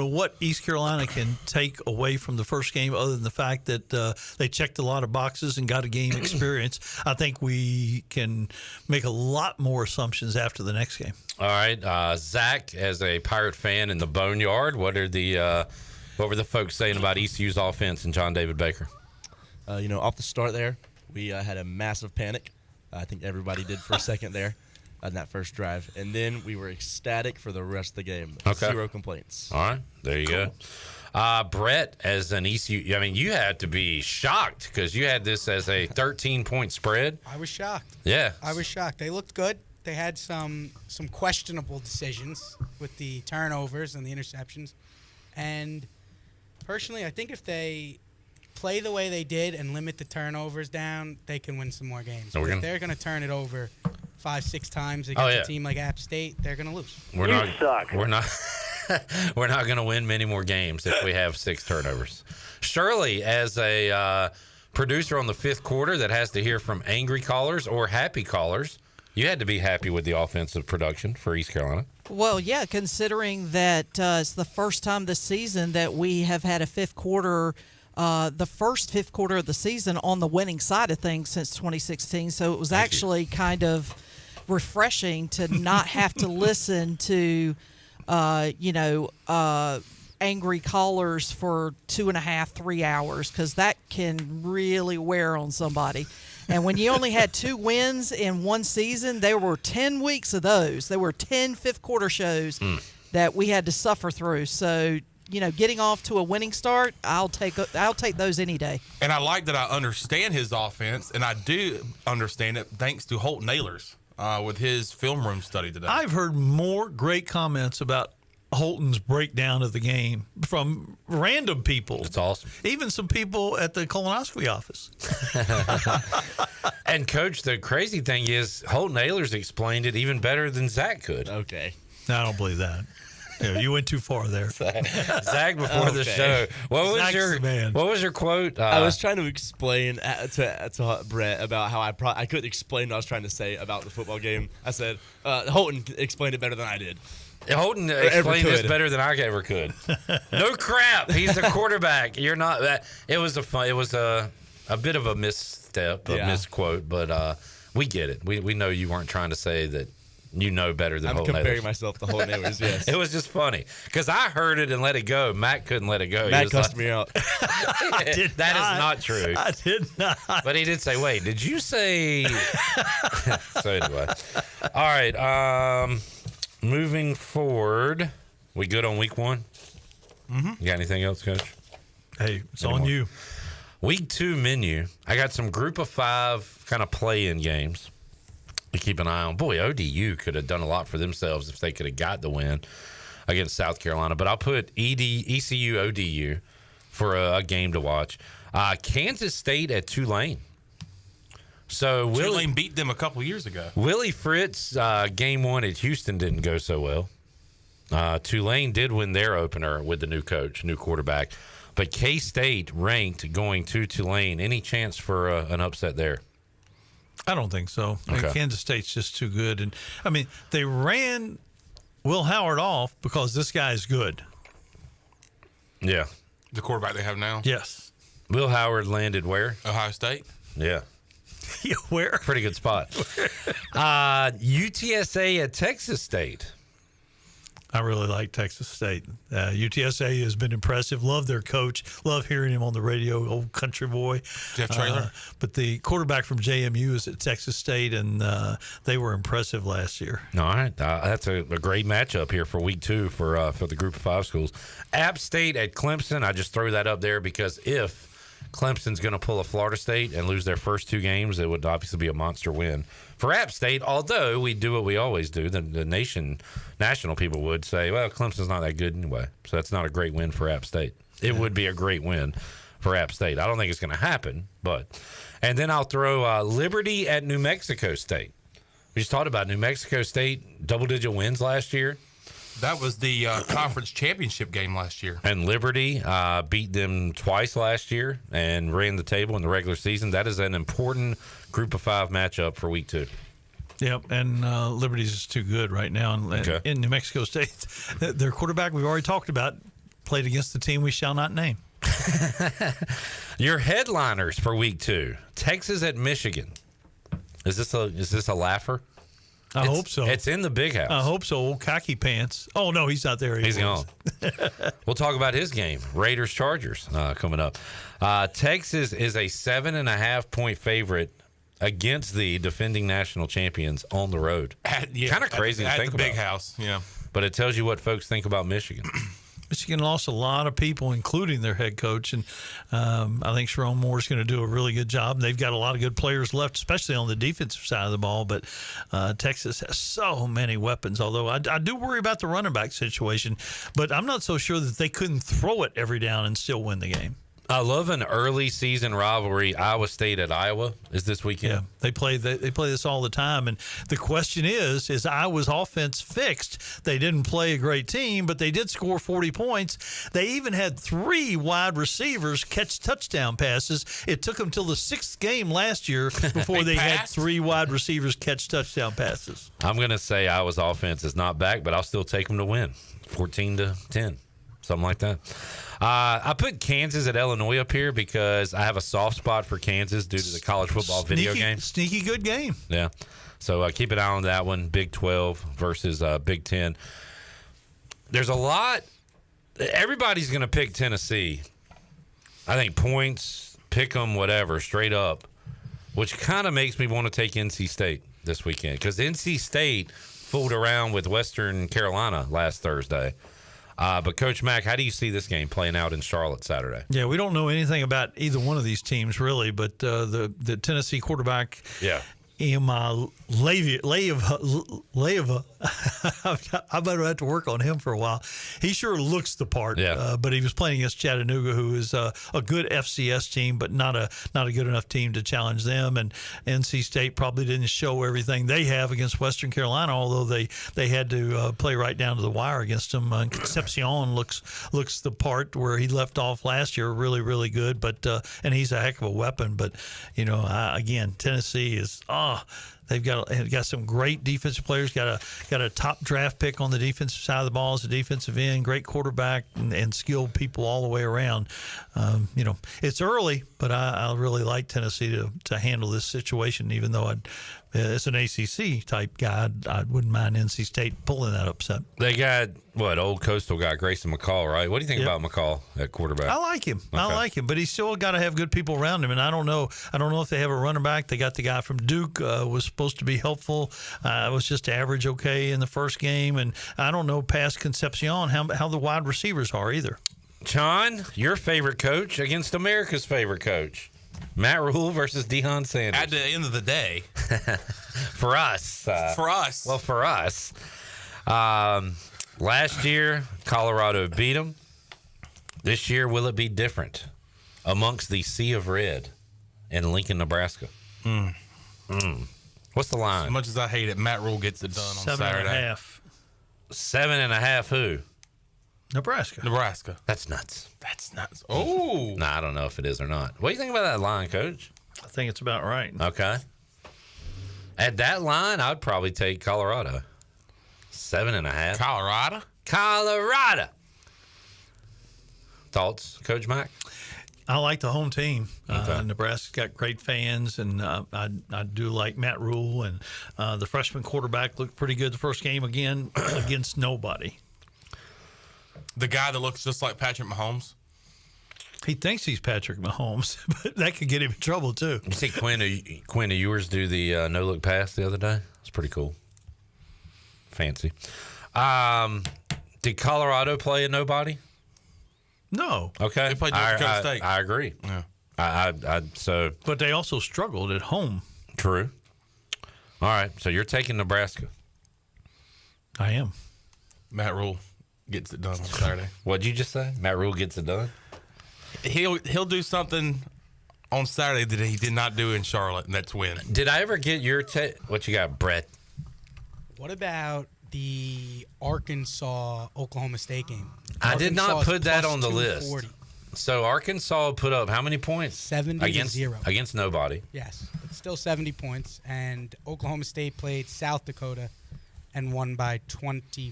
Speaker 18: what East Carolina can take away from the first game, other than the fact that they checked a lot of boxes and got a game experience. I think we can make a lot more assumptions after the next game.
Speaker 21: All right, Zach, as a Pirate fan in the Boneyard, what were the folks saying about ECU's offense and John David Baker?
Speaker 14: Off the start there, we had a massive panic. I think everybody did for a second there on that first drive. And then we were ecstatic for the rest of the game.
Speaker 21: Okay.
Speaker 14: 0 complaints.
Speaker 21: All right, there you go. Brett, as an ECU, you had to be shocked because you had this as a 13-point spread.
Speaker 22: I was shocked.
Speaker 21: Yeah.
Speaker 22: I was shocked. They looked good. They had some questionable decisions with the turnovers and the interceptions. And personally, I think if they play the way they did and limit the turnovers down, they can win some more games. But if they're going to turn it over 5-6 times against a team like App State, they're going to lose.
Speaker 21: We're not going to win many more games if we have 6 turnovers. Shirley, as a producer on the 5th quarter that has to hear from angry callers or happy callers, you had to be happy with the offensive production for East Carolina.
Speaker 19: Well, yeah, considering that it's the first time this season that we have had a 5th quarter, the first 5th quarter of the season on the winning side of things since 2016. So it was actually kind of refreshing to not have to listen to, angry callers for 2.5, 3 hours, because that can really wear on somebody. And when you only had 2 wins in one season, there were 10 weeks of those. There were 10 5th quarter shows that we had to suffer through. So, getting off to a winning start, I'll take those any day.
Speaker 1: And I like that I understand his offense, and I do understand it thanks to Holt Nailors with his film room study today.
Speaker 18: I've heard more great comments about Holton's breakdown of the game from random people.
Speaker 21: It's awesome.
Speaker 18: Even some people at the colonoscopy office.
Speaker 21: And, Coach, the crazy thing is Holt Nailors explained it even better than Zach could.
Speaker 14: Okay.
Speaker 18: No, I don't believe that. Yeah, you went too far there.
Speaker 21: Zach, before the show, what was your quote?
Speaker 14: I was trying to explain to Brett about how I couldn't explain what I was trying to say about the football game. I said, Holton explained it better than I did.
Speaker 21: Holton explained this better than I ever could. No crap. He's a quarterback. You're not that. It was a bit of a misstep, a misquote, but we get it. We know you weren't trying to say that you know better than Holt Nailors.
Speaker 14: I'm comparing myself to Holt Nailors, yes.
Speaker 21: It was just funny because I heard it and let it go. Matt couldn't let it go.
Speaker 14: Matt cussed me out.
Speaker 21: That is not true.
Speaker 18: I did not.
Speaker 21: But he did say, wait, did you say? So anyway. All right. Moving forward, we good on week 1?
Speaker 18: Mm-hmm.
Speaker 21: You got anything else, Coach?
Speaker 18: Hey, it's on you.
Speaker 21: Week 2 menu. I got some group of 5 kind of play-in games. to keep an eye on. Boy, ODU could have done a lot for themselves if they could have got the win against South Carolina. But I'll put ECU, ODU for a game to watch. Kansas State at Tulane. So
Speaker 1: Tulane beat them a couple years ago.
Speaker 21: Willie Fritz, game one at Houston didn't go so well. Tulane did win their opener with the new coach, new quarterback. But K-State ranked going to Tulane. Any chance for an upset there?
Speaker 18: I don't think so.
Speaker 21: Okay.
Speaker 18: Kansas State's just too good. And I mean, they ran Will Howard off because this guy is good.
Speaker 21: Yeah.
Speaker 1: The quarterback they have now?
Speaker 18: Yes.
Speaker 21: Will Howard landed where?
Speaker 1: Ohio State.
Speaker 21: Yeah.
Speaker 18: Yeah, where?
Speaker 21: Pretty good spot. UTSA at Texas State.
Speaker 18: I really like Texas State. UTSA has been impressive. Love their coach. Love hearing him on the radio, old country boy.
Speaker 1: Jeff Traylor.
Speaker 18: But the quarterback from JMU is at Texas State, and they were impressive last year.
Speaker 21: All right. That's a great matchup here for week 2 for the Group of 5 schools. App State at Clemson. I just throw that up there because if Clemson's going to pull a Florida State and lose their first 2 games, it would obviously be a monster win for App State, although we do what we always do. The national people would say, well, Clemson's not that good anyway, so that's not a great win for App State. It would be a great win for App State. I don't think it's going to happen, but. And then I'll throw Liberty at New Mexico State. We just talked about New Mexico State, double-digit wins last year.
Speaker 1: That was the conference championship game last year.
Speaker 21: And Liberty beat them twice last year and ran the table in the regular season. That is an important Group of 5 matchup for week 2.
Speaker 18: Yep, and Liberty's is too good right now. In New Mexico State, their quarterback we've already talked about played against the team we shall not name.
Speaker 21: Your headliners for week 2: Texas at Michigan. Is this a laugher?
Speaker 18: I hope so.
Speaker 21: It's in the big house.
Speaker 18: I hope so. Old Khaki Pants. Oh, no, he's not there.
Speaker 21: He's gone. We'll talk about his game. Raiders-Chargers coming up. Texas is a 7.5-point favorite against the defending national champions on the road. Kind of crazy to think
Speaker 1: about. At the big house, yeah.
Speaker 21: But it tells you what folks think about Michigan.
Speaker 18: Michigan lost a lot of people, including their head coach, and I think Sharon Moore's going to do a really good job. They've got a lot of good players left, especially on the defensive side of the ball, but Texas has so many weapons, although I do worry about the running back situation, but I'm not so sure that they couldn't throw it every down and still win the game.
Speaker 21: I love an early season rivalry. Iowa State at Iowa is this weekend.
Speaker 18: Yeah, they play this all the time, and the question is Iowa's offense fixed? They didn't play a great team, but they did score 40 points. They even had 3 wide receivers catch touchdown passes. It took them till the 6th game last year before they had 3 wide receivers catch touchdown passes.
Speaker 21: I'm going to say Iowa's offense is not back, but I'll still take them to win, 14-10, something like that. I put Kansas at Illinois up here because I have a soft spot for Kansas due to the college football video game.
Speaker 18: Sneaky good game.
Speaker 21: Yeah. So keep an eye on that one, Big 12 versus Big 10. There's a lot. Everybody's going to pick Tennessee. I think points, pick them, whatever, straight up, which kind of makes me want to take NC State this weekend because NC State fooled around with Western Carolina last Thursday. But Coach Mack, how do you see this game playing out in Charlotte Saturday?
Speaker 18: Yeah, we don't know anything about either one of these teams really, but the Tennessee quarterback, Leiva, I better have to work on him for a while. He sure looks the part, but he was playing against Chattanooga, who is a good FCS team, but not a good enough team to challenge them. And NC State probably didn't show everything they have against Western Carolina, although they had to play right down to the wire against them. Concepcion looks the part where he left off last year, really, really good. But and he's a heck of a weapon. But again, Tennessee is they've got some great defensive players. Got a top draft pick on the defensive side of the ball as a defensive end. Great quarterback and skilled people all the way around. It's early, but I really like Tennessee to handle this situation. Even though it's an ACC type guy, I wouldn't mind NC State pulling that upset.
Speaker 21: They got old Coastal guy Grayson McCall, right? What do you think about McCall at quarterback?
Speaker 18: I like him.
Speaker 21: Okay.
Speaker 18: I like him, but he's still got to have good people around him. And I don't know if they have a running back. They got the guy from Duke was supposed to be helpful. Was just average okay in the first game, and I don't know past Concepcion how the wide receivers are either.
Speaker 21: John, your favorite coach against America's favorite coach. Matt Rule versus Deion Sanders.
Speaker 1: At the end of the day.
Speaker 21: For us. Well, for us. Last year, Colorado beat them. This year, will it be different amongst the sea of red in Lincoln, Nebraska? What's the line?
Speaker 1: As much as I hate it, Matt Rule gets it done on Saturday.
Speaker 18: 7.5.
Speaker 21: 7.5 who?
Speaker 18: Nebraska.
Speaker 21: That's nuts.
Speaker 1: Oh.
Speaker 21: Nah, I don't know if it is or not. What do you think about that line, Coach?
Speaker 18: I think it's about right.
Speaker 21: Okay. At that line, I'd probably take Colorado. 7.5. Colorado. Thoughts, Coach Mack?
Speaker 18: I like the home team.
Speaker 21: Okay.
Speaker 18: Nebraska's got great fans, and I do like Matt Rule. And the freshman quarterback looked pretty good the first game again against nobody.
Speaker 1: The guy that looks just like Patrick Mahomes.
Speaker 18: He thinks he's Patrick Mahomes, but that could get him in trouble too.
Speaker 21: You see Quinn Ewers do the no-look pass the other day? It's pretty cool. Fancy. Did Colorado play a nobody?
Speaker 18: No.
Speaker 21: Okay.
Speaker 1: They played North Dakota State.
Speaker 21: I agree.
Speaker 1: Yeah.
Speaker 18: But they also struggled at home.
Speaker 21: True. All right. So you're taking Nebraska.
Speaker 18: I am.
Speaker 1: Matt Rule gets it done on Saturday.
Speaker 21: What'd you just say? Matt Rule gets it done?
Speaker 1: He'll do something on Saturday that he did not do in Charlotte, and that's win.
Speaker 21: Did I ever get your what you got, Brett?
Speaker 22: What about the Arkansas-Oklahoma State game?
Speaker 21: I did not put that
Speaker 22: plus
Speaker 21: on the list.
Speaker 22: 240.
Speaker 21: So Arkansas put up how many points?
Speaker 22: 70-0.
Speaker 21: Against nobody.
Speaker 22: Yes, it's still 70 points. And Oklahoma State played South Dakota and won by 24.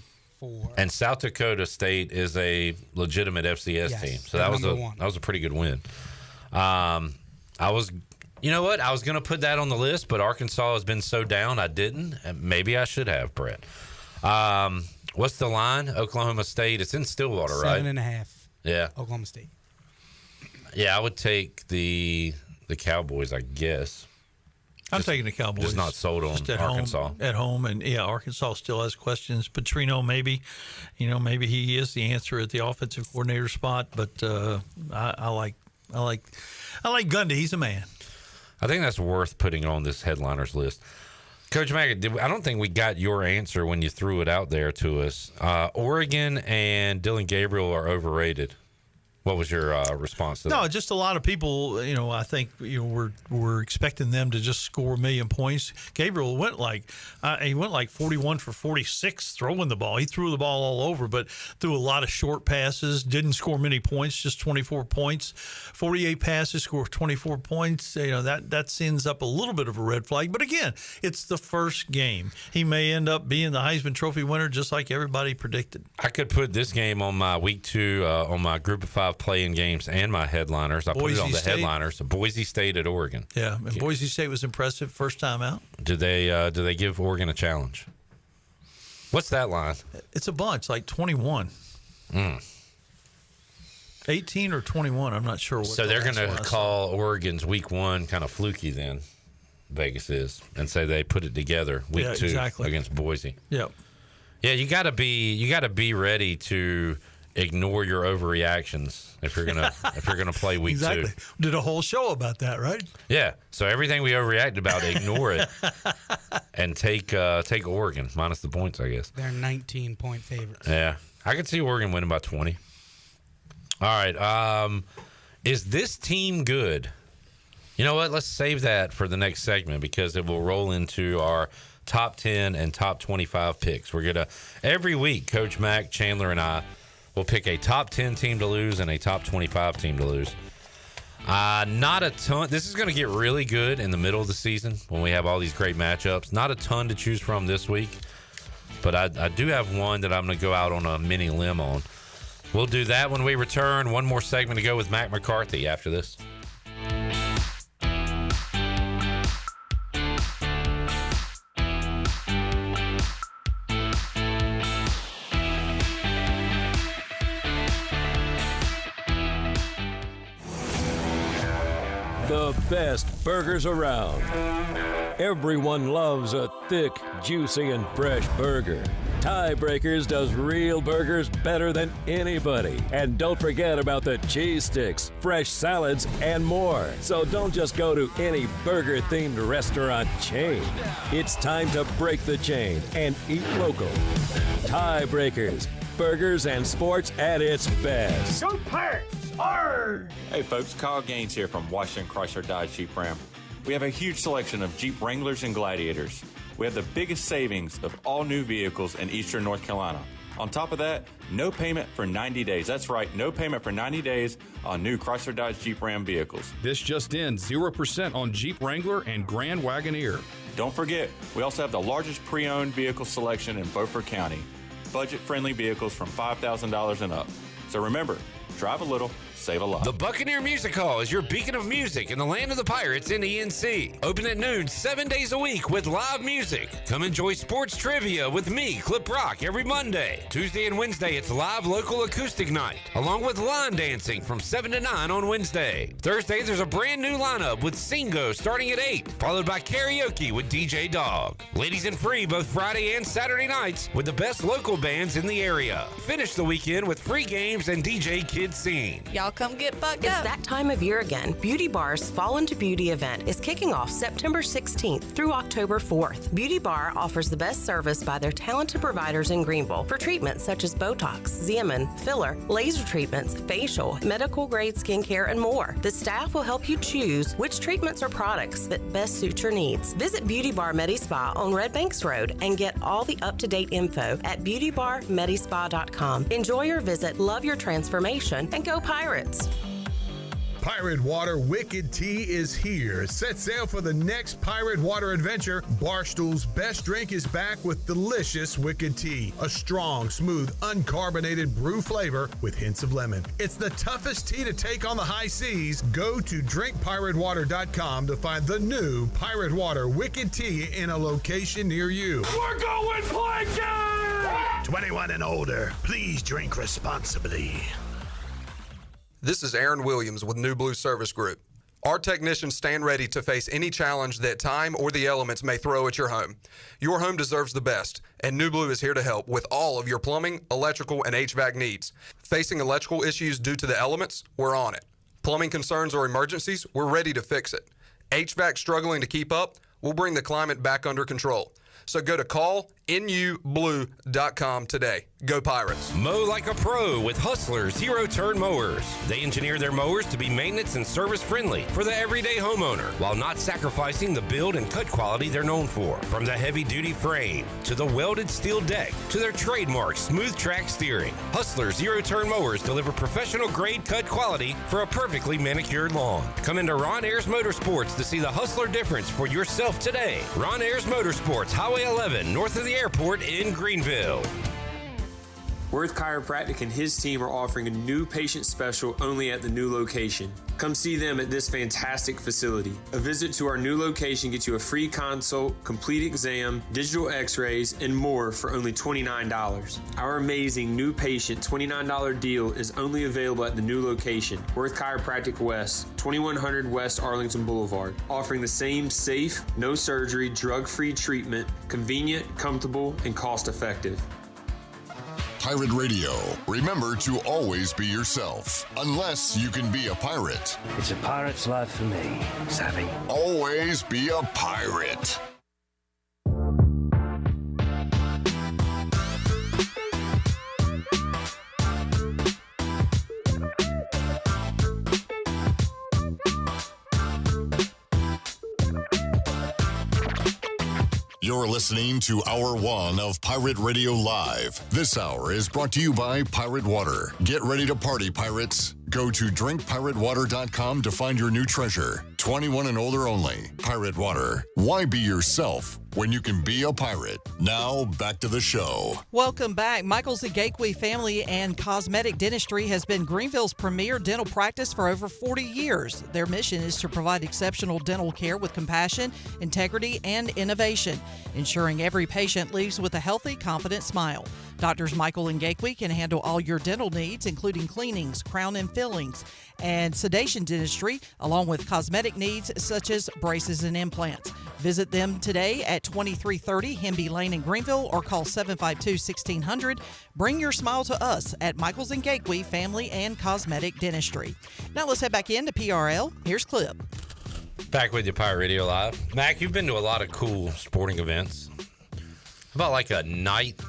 Speaker 21: And South Dakota State is a legitimate FCS team, so that was a pretty good win. You know what? I was going to put that on the list, but Arkansas has been so down, I didn't. And maybe I should have, Brett. What's the line? Oklahoma State. It's in Stillwater, right?
Speaker 22: 7.5.
Speaker 21: Yeah.
Speaker 22: Oklahoma State.
Speaker 21: Yeah, I would take the Cowboys, I guess.
Speaker 18: I'm taking the Cowboys.
Speaker 21: Just not sold on Arkansas.
Speaker 18: At home, and Arkansas still has questions. Petrino, maybe he is the answer at the offensive coordinator spot, but I like Gundy. He's a man.
Speaker 21: I think that's worth putting on this headliners list. Coach Mack, I don't think we got your answer when you threw it out there to us. Oregon and Dylan Gabriel are overrated. What was your response to that?
Speaker 18: No, just a lot of people, I think, we're expecting them to just score 1 million points. Gabriel went like 41 for 46 throwing the ball. He threw the ball all over, but threw a lot of short passes, didn't score many points, just 24 points. 48 passes, scored 24 points. That sends up a little bit of a red flag. But again, it's the first game. He may end up being the Heisman Trophy winner just like everybody predicted.
Speaker 21: I could put this game on my week 2 on my Group of 5 playing games and my headliners. I put it on the headliners. Boise State at Oregon.
Speaker 18: Yeah, and Boise State was impressive first time out.
Speaker 21: Do they give Oregon a challenge? What's that line?
Speaker 18: It's a bunch, like 21. 18 or 21, I'm not sure.
Speaker 21: So they're going to call Oregon's week 1 kind of fluky then, Vegas is, and say they put it together week 2 against Boise.
Speaker 18: Yep.
Speaker 21: Yeah, you got to be ready to ignore your overreactions if you're gonna play week 2.
Speaker 18: Did a whole show about that, right?
Speaker 21: Yeah. So everything we overreacted about, ignore it and take Oregon minus the points, I guess.
Speaker 22: They're 19-point favorites.
Speaker 21: Yeah, I could see Oregon winning by 20. All right. Is this team good? You know what? Let's save that for the next segment because it will roll into our top 10 and top 25 picks. We're gonna every week, Coach Mack, Chandler, and I. We'll pick a top 10 team to lose and a top 25 team to lose. Not a ton. This is going to get really good in the middle of the season when we have all these great matchups. Not a ton to choose from this week, but I do have one that I'm going to go out on a mini limb on. We'll do that when we return. One more segment to go with Mac McCarthy after this.
Speaker 7: The best burgers around. Everyone loves a thick, juicy, and fresh burger. Tiebreakers does real burgers better than anybody. And don't forget about the cheese sticks, fresh salads, and more. So don't just go to any burger-themed restaurant chain. It's time to break the chain and eat local. Tiebreakers, burgers and sports at its best.
Speaker 13: Go Pirates! Arr!
Speaker 8: Hey folks, Kyle Gaines here from Washington Chrysler Dodge Jeep Ram. We have a huge selection of Jeep Wranglers and Gladiators. We have the biggest savings of all new vehicles in Eastern North Carolina. On top of that, no payment for 90 days. That's right, no payment for 90 days on new Chrysler Dodge Jeep Ram vehicles.
Speaker 9: This just in, 0% on Jeep Wrangler and Grand Wagoneer.
Speaker 8: Don't forget, we also have the largest pre-owned vehicle selection in Beaufort County. Budget-friendly vehicles from $5,000 and up. So remember, drive a little, save a lot.
Speaker 21: The Buccaneer Music Hall is your beacon of music in the land of the Pirates in ENC. Open at noon 7 days a week with live music. Come enjoy sports trivia with me, Clip Rock, every Monday. Tuesday and Wednesday, it's live local acoustic night, along with line dancing from 7 to 9 on Wednesday. Thursday, there's a brand new lineup with Singo starting at 8, followed by karaoke with DJ Dog. Ladies and free both Friday and Saturday nights with the best local bands in the area. Finish the weekend with free games and DJ Kid Scene.
Speaker 10: Y'all come get bucked up. It's that time of year again. Beauty Bar's Fall into Beauty event is kicking off September 16th through October 4th. Beauty Bar offers the best service by their talented providers in Greenville for treatments such as Botox, Xeomin, filler, laser treatments, facial, medical grade skincare, and more. The staff will help you choose which treatments or products that best suit your needs. Visit Beauty Bar Medi-Spa on Red Banks Road and get all the up-to-date info at beautybarmedispa.com. Enjoy your visit, love your transformation, and go Pirates!
Speaker 11: Pirate Water Wicked Tea is here. Set sail for the next Pirate Water adventure. Barstool's best drink is back with delicious Wicked Tea. A strong, smooth, uncarbonated brew flavor with hints of lemon. It's the toughest tea to take on the high seas. Go to drinkpiratewater.com to find the new Pirate Water Wicked Tea in a location near you.
Speaker 13: We're going plankton!
Speaker 15: 21 and older, please drink responsibly.
Speaker 25: This is Aaron Williams with New Blue Service Group. Our technicians stand ready to face any challenge that time or the elements may throw at your home. Your home deserves the best, and New Blue is here to help with all of your plumbing, electrical, and HVAC needs. Facing electrical issues due to the elements? We're on it. Plumbing concerns or emergencies? We're ready to fix it. HVAC struggling to keep up? We'll bring the climate back under control. So go to callnublue.com today. Go Pirates.
Speaker 21: Mow like a pro with Hustler zero-turn mowers. They engineer their mowers to be maintenance and service friendly for the everyday homeowner while not sacrificing the build and cut quality they're known for. From the heavy-duty frame to the welded steel deck to their trademark smooth track steering, Hustler zero-turn mowers deliver professional grade cut quality for a perfectly manicured lawn. Come into Ron Ayers Motorsports to see the Hustler difference for yourself today. Ron Ayers Motorsports, Highway 11, north of the airport in Greenville.
Speaker 26: Worth Chiropractic and his team are offering a new patient special only at the new location. Come see them at this fantastic facility. A visit to our new location gets you a free consult, complete exam, digital x-rays, and more for only $29. Our amazing new patient $29 deal is only available at the new location, Worth Chiropractic West, 2100 West Arlington Boulevard, offering the same safe, no surgery, drug-free treatment, convenient, comfortable, and cost-effective.
Speaker 12: Pirate Radio. Remember to always be yourself, unless you can be a pirate.
Speaker 20: It's a pirate's life for me, savvy.
Speaker 12: Always be a pirate. You're listening to Hour 1 of Pirate Radio Live. This hour is brought to you by Pirate Water. Get ready to party, pirates. Go to drinkpiratewater.com to find your new treasure. 21 and older only. Pirate Water. Why be yourself when you can be a pirate? Now, back to the show.
Speaker 19: Welcome back. Michael's Igakwe Family and Cosmetic Dentistry has been Greenville's premier dental practice for over 40 years. Their mission is to provide exceptional dental care with compassion, integrity, and innovation, ensuring every patient leaves with a healthy, confident smile. Doctors Michael and Gakwe can handle all your dental needs, including cleanings, crown and fillings, and sedation dentistry, along with cosmetic needs such as braces and implants. Visit them today at 2330 Hemby Lane in Greenville or call 752-1600. Bring your smile to us at Michaels and Gakwe Family and Cosmetic Dentistry. Now let's head back into PRL. Here's Clip.
Speaker 21: Back with you, Pirate Radio Live. Mac, you've been to a lot of cool sporting events. How about like a night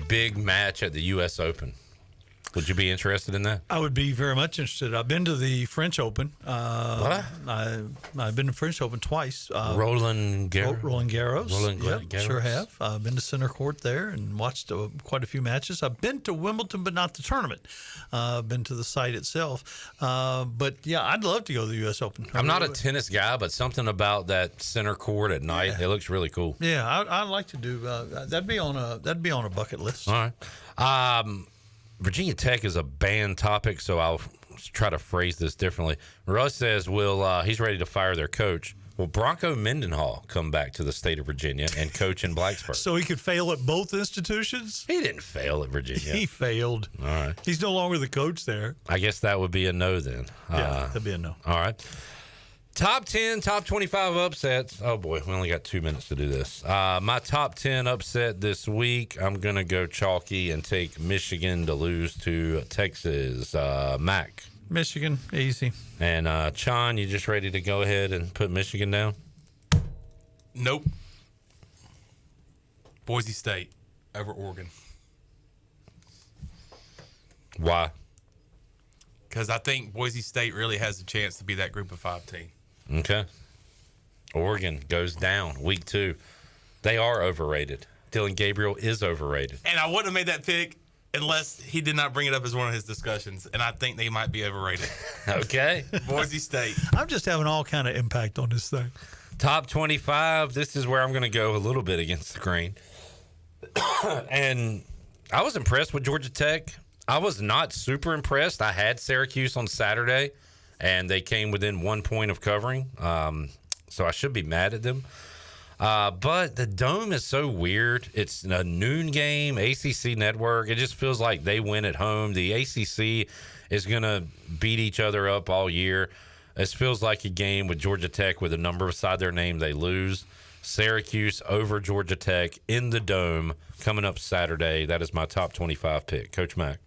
Speaker 21: big match at the U.S. Open? Would you be interested in that?
Speaker 18: I would be very much interested. I've been to the French Open.
Speaker 21: What?
Speaker 18: I've been to French Open twice.
Speaker 21: Roland Garros.
Speaker 18: Roland Garros.
Speaker 21: Garros.
Speaker 18: Sure have. I've been to center court there and watched quite a few matches. I've been to Wimbledon, but not the tournament. I've been to the site itself. But yeah, I'd love to go to the U.S. Open.
Speaker 21: I'm not a tennis guy, but something about that center court at night, it looks really cool.
Speaker 18: Yeah, I'd like to do. That'd be on a bucket list.
Speaker 21: All right. Virginia Tech is a banned topic, so I'll try to phrase this differently. Russ says, he's ready to fire their coach. Will Bronco Mendenhall come back to the state of Virginia and coach in Blacksburg?
Speaker 18: So he could fail at both institutions?
Speaker 21: He didn't fail at Virginia.
Speaker 18: He failed.
Speaker 21: All right.
Speaker 18: He's no longer the coach there.
Speaker 21: I guess that would be a no then.
Speaker 18: Yeah, that'd be a no.
Speaker 21: All right. Top 10, top 25 upsets. Oh, boy, we only got 2 minutes to do this. My top 10 upset this week, I'm going to go chalky and take Michigan to lose to Texas. Mack.
Speaker 18: Michigan, easy.
Speaker 21: And Chon, you just ready to go ahead and put Michigan down?
Speaker 1: Nope. Boise State over Oregon.
Speaker 21: Why?
Speaker 1: Because I think Boise State really has a chance to be that group of 5 team.
Speaker 21: Okay. Oregon goes down week 2. They are overrated. Dylan Gabriel is overrated.
Speaker 1: And I wouldn't have made that pick unless he did not bring it up as one of his discussions. And I think they might be overrated.
Speaker 21: Okay.
Speaker 1: Boise State.
Speaker 18: I'm just having all kind of impact on this thing.
Speaker 21: Top 25. This is where I'm going to go a little bit against the grain. And I was impressed with Georgia Tech. I was not super impressed. I had Syracuse on Saturday, and they came within 1 point of covering. So I should be mad at them. But the Dome is so weird. It's a noon game, ACC network. It just feels like they win at home. The ACC is going to beat each other up all year. This feels like a game with Georgia Tech with a number beside their name. They lose. Syracuse over Georgia Tech in the Dome coming up Saturday. That is my top 25 pick. Coach Mack.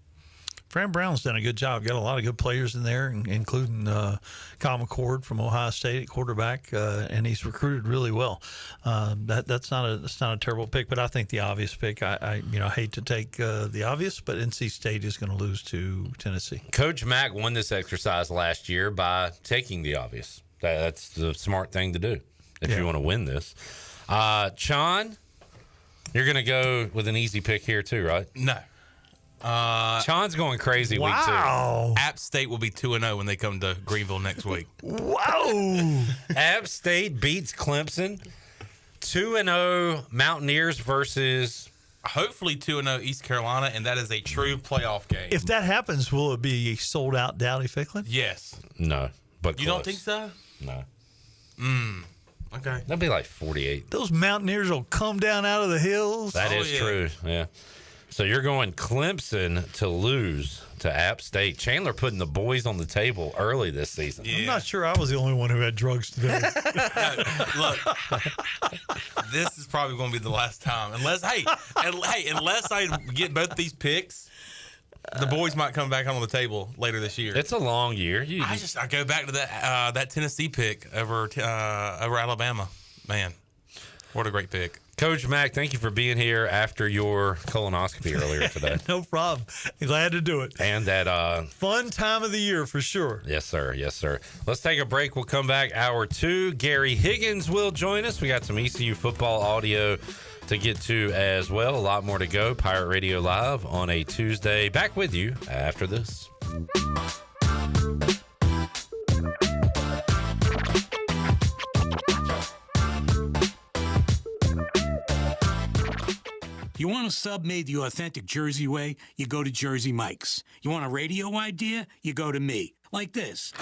Speaker 18: Fran Brown's done a good job. Got a lot of good players in there, including Kyle McCord from Ohio State at quarterback, and he's recruited really well. That's not a terrible pick, but I think the obvious pick. I hate to take the obvious, but NC State is going to lose to Tennessee.
Speaker 21: Coach Mack won this exercise last year by taking the obvious. That's the smart thing to do if you want to win this. Chon, you're going to go with an easy pick here too, right?
Speaker 1: No.
Speaker 21: Chon's going crazy week 2.
Speaker 1: App State will be 2-0 when they come to Greenville next week.
Speaker 18: Wow.
Speaker 21: App State beats Clemson. 2-0 Mountaineers versus
Speaker 1: hopefully 2-0 East Carolina, and that is a true playoff game.
Speaker 18: If that happens, will it be a sold out Dowdy-Ficklin?
Speaker 1: Yes.
Speaker 21: No, but
Speaker 1: you don't think so?
Speaker 21: No.
Speaker 1: Okay.
Speaker 21: That'd be like 48.
Speaker 18: Those Mountaineers will come down out of the hills.
Speaker 21: That is true. Yeah. So you're going Clemson to lose to App State. Chandler putting the boys on the table early this season.
Speaker 18: Yeah. I'm not sure I was the only one who had drugs today.
Speaker 1: Look, this is probably going to be the last time. Unless I get both these picks, the boys might come back on the table later this year.
Speaker 21: It's a long year.
Speaker 1: I go back to that Tennessee pick over Alabama. Man, what a great pick.
Speaker 21: Coach Mack, thank you for being here after your colonoscopy earlier today.
Speaker 18: No problem. Glad to do it.
Speaker 21: And that
Speaker 18: fun time of the year for sure.
Speaker 21: Yes, sir. Yes, sir. Let's take a break. We'll come back hour 2. Gary Higgins will join us. We got some ECU football audio to get to as well. A lot more to go. Pirate Radio Live on a Tuesday. Back with you after this.
Speaker 2: You want a sub made the authentic Jersey way? You go to Jersey Mike's. You want a radio idea? You go to me. Like this.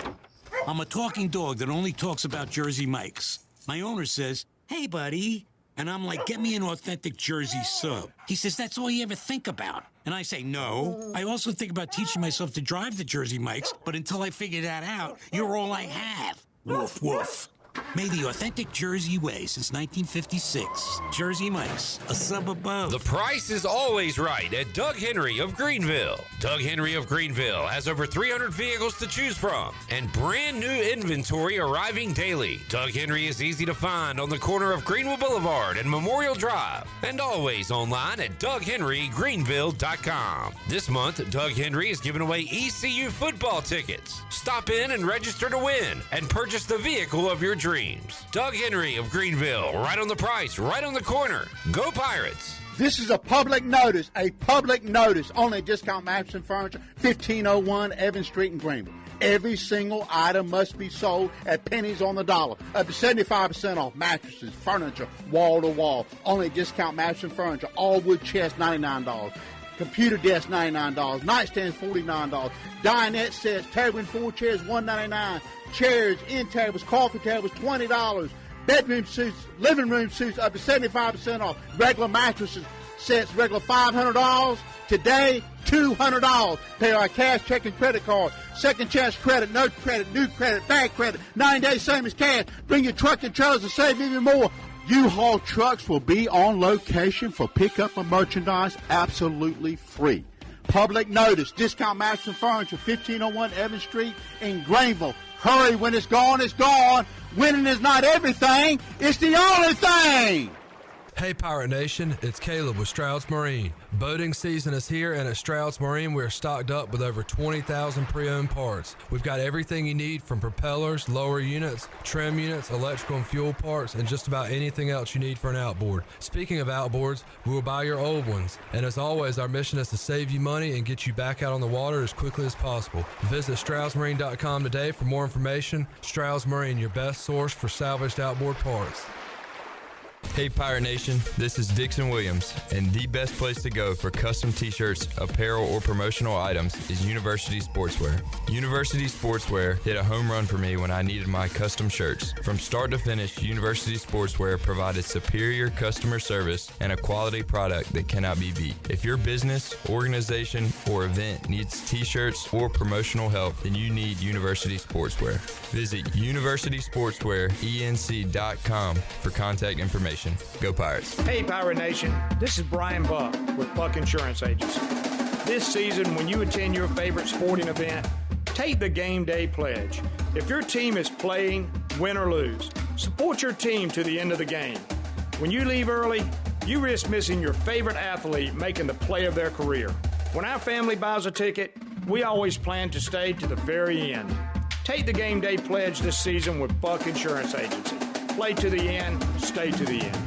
Speaker 2: I'm a talking dog that only talks about Jersey Mike's. My owner says, "Hey, buddy." And I'm like, get me an authentic Jersey sub. He says, that's all you ever think about. And I say, no. I also think about teaching myself to drive the Jersey Mikes, but until I figure that out, you're all I have. Woof, woof. Made the authentic Jersey way since 1956. Jersey Mikes, a sub above.
Speaker 21: The price is always right at Doug Henry of Greenville. Doug Henry of Greenville has over 300 vehicles to choose from and brand new inventory arriving daily. Doug Henry is easy to find on the corner of Greenville Boulevard and Memorial Drive, and always online at DougHenryGreenville.com. This month, Doug Henry is giving away ECU football tickets. Stop in and register to win and purchase the vehicle of your dreams. Doug Henry of Greenville, right on the price, right on the corner. Go Pirates!
Speaker 3: This is a public notice, only at Discount Mattress and Furniture, 1501 Evans Street in Greenville. Every single item must be sold at pennies on the dollar, up to 75% off mattresses, furniture, wall to wall. Only at Discount Mattress and Furniture. All wood chest, $99. Computer desk, $99. Nightstands, $49. Dinette sets, table and 4 chairs, $199. Chairs, end tables, coffee tables, $20. Bedroom suits, living room suits, up to 75% off. Regular mattresses sets, regular $500. Today, $200. Pay our cash, check, and credit card. Second chance credit, no credit, new credit, bad credit. 9 days, same as cash. Bring your truck and trailers to save even more. U-Haul trucks will be on location for pickup of merchandise absolutely free. Public notice, Discount Mattress and Furniture, 1501 Evans Street in Greenville. Hurry, when it's gone, it's gone. Winning is not everything, it's the only thing.
Speaker 4: Hey Pirate Nation, it's Caleb with Stroud's Marine. Boating season is here, and at Stroud's Marine we're stocked up with over 20,000 pre-owned parts. We've got everything you need from propellers, lower units, trim units, electrical and fuel parts, and just about anything else you need for an outboard. Speaking of outboards, we will buy your old ones. And as always, our mission is to save you money and get you back out on the water as quickly as possible. Visit StroudsMarine.com today for more information. Stroud's Marine, your best source for salvaged outboard parts.
Speaker 16: Hey Pirate Nation, this is Dixon Williams, and the best place to go for custom t-shirts, apparel, or promotional items is University Sportswear. University Sportswear hit a home run for me when I needed my custom shirts. From start to finish, University Sportswear provided superior customer service and a quality product that cannot be beat. If your business, organization, or event needs t-shirts or promotional help, then you need University Sportswear. Visit universitysportswearenc.com for contact information. Go Pirates.
Speaker 17: Hey Pirate Nation, this is Brian Buck with Buck Insurance Agency. This season, when you attend your favorite sporting event, take the game day pledge. If your team is playing, win or lose, support your team to the end of the game. When you leave early, you risk missing your favorite athlete making the play of their career. When our family buys a ticket, we always plan to stay to the very end. Take the game day pledge this season with Buck Insurance Agency. Play to the end, stay to the end.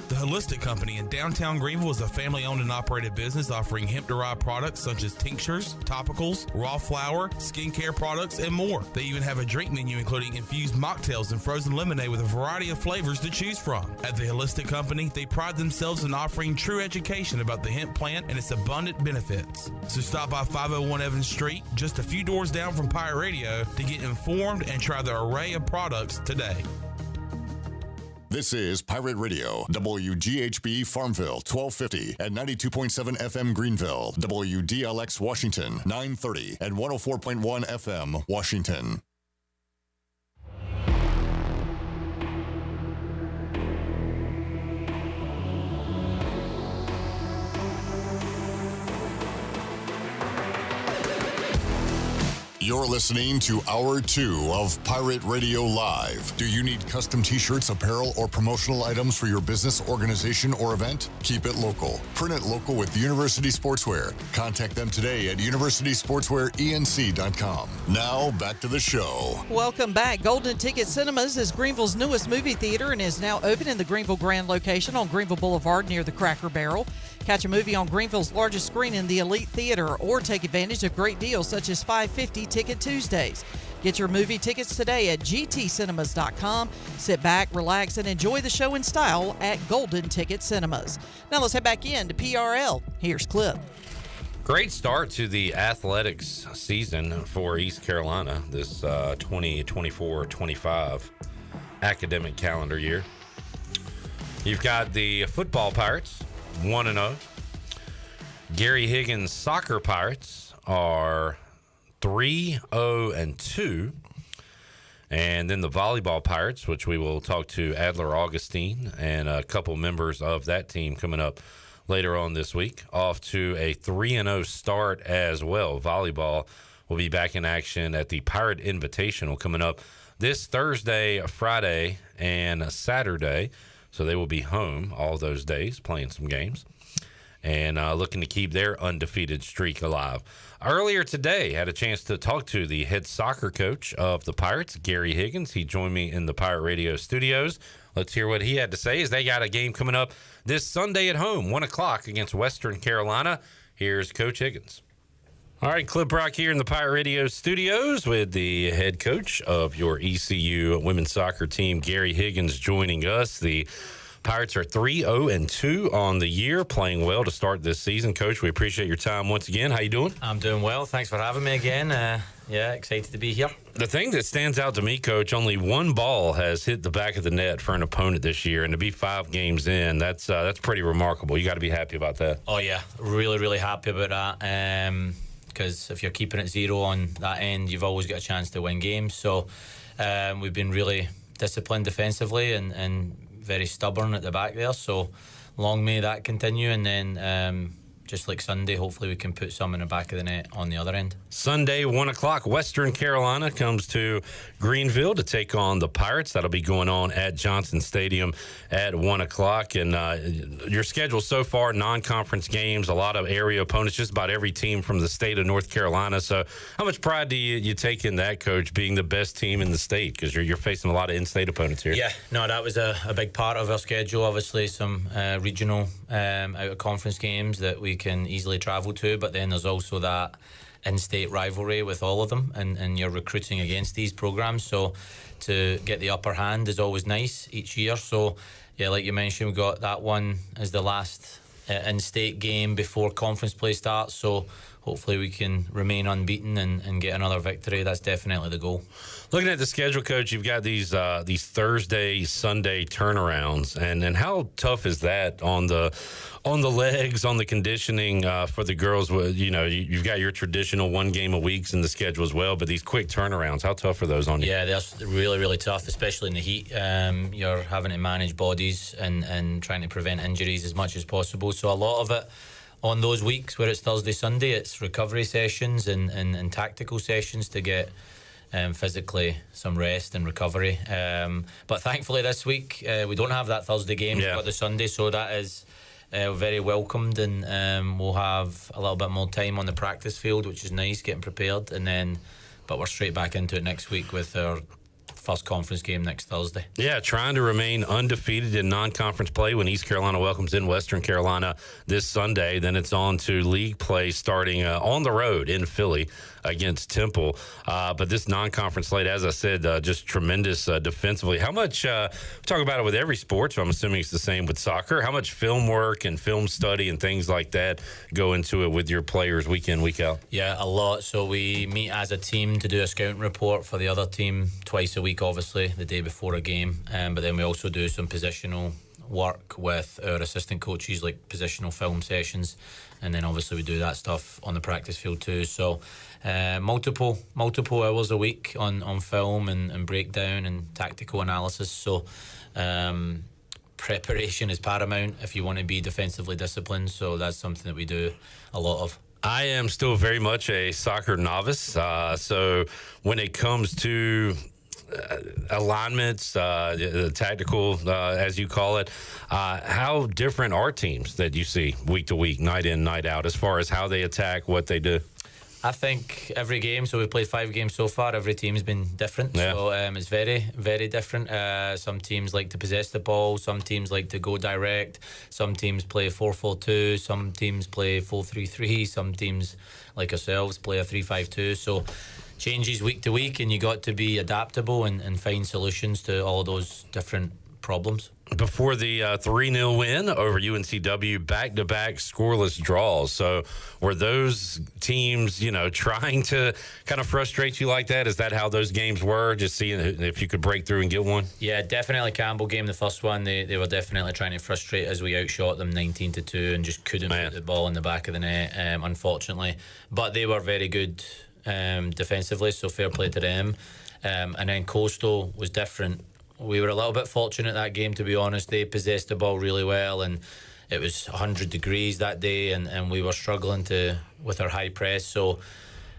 Speaker 1: The Holistic Company in downtown Greenville is a family-owned and operated business offering hemp-derived products such as tinctures, topicals, raw flour, skincare products, and more. They even have a drink menu including infused mocktails and frozen lemonade with a variety of flavors to choose from. At the Holistic Company, they pride themselves in offering true education about the hemp plant and its abundant benefits. So stop by 501 Evans Street, just a few doors down from Pirate Radio, to get informed and try their array of products today.
Speaker 12: This is Pirate Radio, WGHB Farmville, 1250 at 92.7 FM Greenville, WDLX Washington, 930 and 104.1 FM Washington. You're listening to Hour 2 of Pirate Radio Live. Do you need custom t-shirts, apparel, or promotional items for your business, organization, or event? Keep it local. Print it local with University Sportswear. Contact them today at universitysportswearenc.com. Now, back to the show.
Speaker 19: Welcome back. Golden Ticket Cinemas is Greenville's newest movie theater and is now open in the Greenville Grand location on Greenville Boulevard near the Cracker Barrel. Catch a movie on Greenville's largest screen in the Elite Theater or take advantage of great deals such as $5.50 Ticket Tuesdays. Get your movie tickets today at gtcinemas.com. Sit back, relax, and enjoy the show in style at Golden Ticket Cinemas. Now let's head back in to PRL. Here's Clip.
Speaker 21: Great start to the athletics season for East Carolina this 2024-25 academic calendar year. You've got the football Pirates, 1-0. Gary Higgins soccer Pirates are 3-0-2. And then the volleyball Pirates, which we will talk to Adler Augustine and a couple members of that team coming up later on this week, off to a 3-0 start as well. Volleyball will be back in action at the Pirate Invitational coming up this Thursday, Friday, and Saturday. So they will be home all those days playing some games and looking to keep their undefeated streak alive. Earlier today, had a chance to talk to the head soccer coach of the Pirates, Gary Higgins. He joined me in the Pirate Radio studios. Let's hear what he had to say as they got a game coming up this Sunday at home, 1 o'clock against Western Carolina. Here's Coach Higgins. All right, Clip Rock here in the Pirate Radio studios with the head coach of your ECU women's soccer team, Gary Higgins, joining us. The Pirates are 3-0-2 on the year, playing well to start this season. Coach, we appreciate your time once again. How you doing?
Speaker 5: I'm doing well. Thanks for having me again. Excited to be here.
Speaker 21: The thing that stands out to me, Coach, only one ball has hit the back of the net for an opponent this year, and to be 5 games in, that's pretty remarkable. You got to be happy about that.
Speaker 5: Oh, yeah. Really, really happy about that. Because if you're keeping it 0 on that end, you've always got a chance to win games. So we've been really disciplined defensively and very stubborn at the back there. So long may that continue. And then just like Sunday, hopefully we can put some in the back of the net on the other end.
Speaker 21: Sunday, 1 o'clock, Western Carolina comes to Greenville to take on the Pirates. That'll be going on at Johnson Stadium at 1 o'clock. And your schedule so far, non-conference games, a lot of area opponents, just about every team from the state of North Carolina. So how much pride do you take in that, Coach, being the best team in the state? Because you're facing a lot of in-state opponents here.
Speaker 5: Yeah, no, that was a big part of our schedule. Obviously, some regional out-of-conference games that we can easily travel to, but then there's also that in-state rivalry with all of them, and you're recruiting against these programs, so to get the upper hand is always nice each year. So yeah, like you mentioned, we got that one as the last in-state game before conference play starts, so hopefully we can remain unbeaten and get another victory. That's definitely the goal.
Speaker 21: Looking at the schedule, Coach, you've got these Thursday, Sunday turnarounds, and how tough is that on the legs, on the conditioning for the girls? You know, you've got your traditional 1 game a week in the schedule as well, but these quick turnarounds, how tough are those on you?
Speaker 5: Yeah, that's really, really tough, especially in the heat. You're having to manage bodies and trying to prevent injuries as much as possible. So a lot of it on those weeks where it's Thursday, Sunday, it's recovery sessions and tactical sessions to get physically some rest and recovery. But thankfully this week we don't have that Thursday game. We've got the Sunday, so that is very welcomed, and we'll have a little bit more time on the practice field, which is nice, getting prepared. But we're straight back into it next week with our first conference game next Thursday.
Speaker 21: Yeah, trying to remain undefeated in non-conference play when East Carolina welcomes in Western Carolina this Sunday. Then it's on to league play starting on the road in Philly against Temple. But this non-conference slate, as I said, just tremendous defensively. How much, we talk about it with every sport, so I'm assuming it's the same with soccer. How much film work and film study and things like that go into it with your players week in, week out?
Speaker 5: Yeah, a lot. So we meet as a team to do a scouting report for the other team twice a week, obviously, the day before a game. But then we also do some positional work with our assistant coaches, like positional film sessions. And then obviously we do that stuff on the practice field too. So multiple hours a week on film and breakdown and tactical analysis. So preparation is paramount if you want to be defensively disciplined. So that's something that we do a lot of.
Speaker 21: I am still very much a soccer novice. So when it comes to alignments, the tactical, as you call it, how different are teams that you see week to week, night in, night out, as far as how they attack, what they do?
Speaker 5: I think every game, so we've played 5 games so far, every team's been different. Yeah. So it's very, very different. Some teams like to possess the ball, some teams like to go direct, some teams play 4-4-2, some teams play 4-3-3, some teams like ourselves play a 3-5-2. So changes week to week, and you got to be adaptable and find solutions to all those different problems.
Speaker 21: before the 3-0 win over UNCW, back-to-back scoreless draws. So were those teams, trying to kind of frustrate you like that? Is that how those games were, just seeing if you could break through and get one?
Speaker 5: Yeah, definitely Campbell game, the first one. They were definitely trying to frustrate us. We outshot them 19-2 and just couldn't put the ball in the back of the net, unfortunately. But they were very good defensively, so fair play to them. And then Coastal was different. We were a little bit fortunate that game, to be honest. They possessed the ball really well, and it was 100 degrees that day, and we were struggling with our high press. So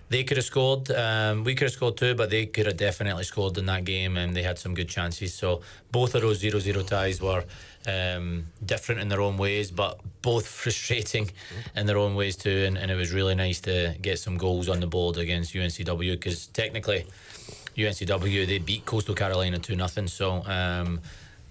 Speaker 5: they could have scored. We could have scored too, but they could have definitely scored in that game, and they had some good chances. So both of those 0-0 ties were different in their own ways, but both frustrating in their own ways too. And it was really nice to get some goals on the board against UNCW, because technically UNCW, they beat Coastal Carolina 2-0, so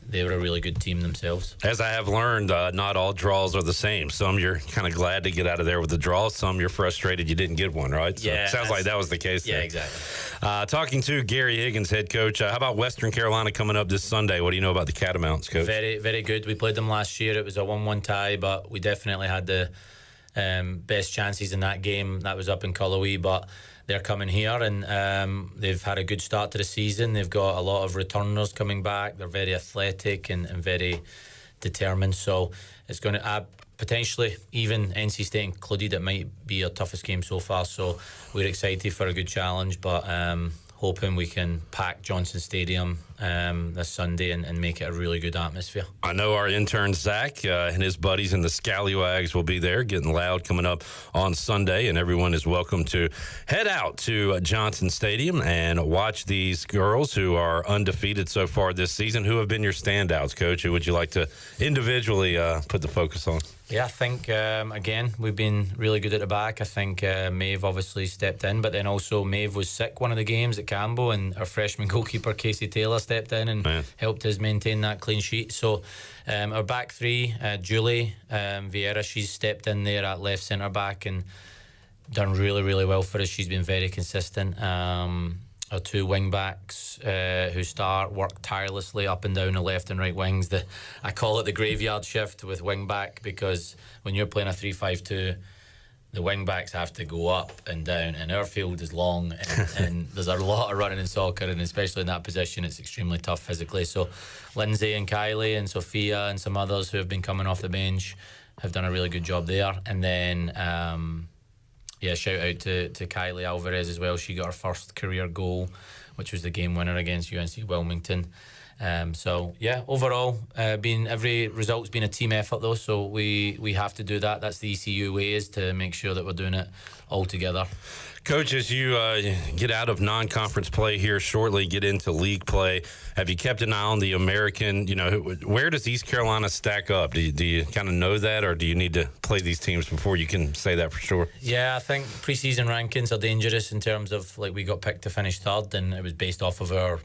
Speaker 5: they were a really good team themselves.
Speaker 21: As I have learned, not all draws are the same. Some you're kind of glad to get out of there with the draw. Some you're frustrated you didn't get one, right? So
Speaker 5: yeah,
Speaker 21: it sounds like that was the case there.
Speaker 5: Yeah, exactly.
Speaker 21: Talking to Gary Higgins, head coach, how about Western Carolina coming up this Sunday? What do you know about the Catamounts, coach?
Speaker 5: Very, very good. We played them last year. It was a 1-1 tie, but we definitely had the best chances in that game. That was up in Cullowhee, but they're coming here, and they've had a good start to the season. They've got a lot of returners coming back. They're very athletic and very determined. So it's going to add, potentially, even NC State included, it might be our toughest game so far. So we're excited for a good challenge, but hoping we can pack Johnson Stadium this Sunday and make it a really good atmosphere.
Speaker 21: I know our intern Zach and his buddies in the Scallywags will be there, getting loud coming up on Sunday, and everyone is welcome to head out to Johnson Stadium and watch these girls who are undefeated so far this season. Who have been your standouts, Coach? Who would you like to individually put the focus on?
Speaker 5: Yeah, I think, again, we've been really good at the back. I think Maeve obviously stepped in, but then also Maeve was sick one of the games at Campbell, and our freshman goalkeeper, Casey Taylor, stepped in and helped us maintain that clean sheet. So our back three, Julie Vieira, she's stepped in there at left centre-back and done really, really well for us. She's been very consistent. Our two wing-backs who work tirelessly up and down the left and right wings. I call it the graveyard shift with wing-back, because when you're playing a 3-5-2, the wing-backs have to go up and down, and our field is long, and there's a lot of running in soccer, and especially in that position, it's extremely tough physically. So Lindsay and Kylie and Sophia and some others who have been coming off the bench have done a really good job there. And then shout out to Kylie Alvarez as well. She got her first career goal, which was the game winner against UNC Wilmington. Overall, every result's been a team effort though, so we have to do that. That's the ECU way, is to make sure that we're doing it all together.
Speaker 21: Coach, as you get out of non-conference play here shortly, get into league play, have you kept an eye on the American? Where does East Carolina stack up? Do you kind of know that, or do you need to play these teams before you can say that for sure?
Speaker 5: Yeah, I think preseason rankings are dangerous in terms of, we got picked to finish third, and it was based off of our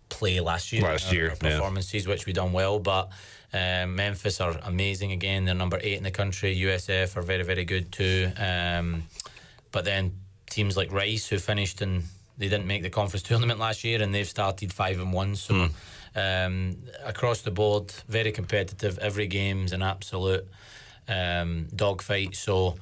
Speaker 5: play last year, our performances, which we done well. But Memphis are amazing again. They're number 8 in the country. USF are very, very good too. But then teams like Rice, who finished and they didn't make the conference tournament last year, and they've started 5-1. So across the board, very competitive. Every game's an absolute dogfight. So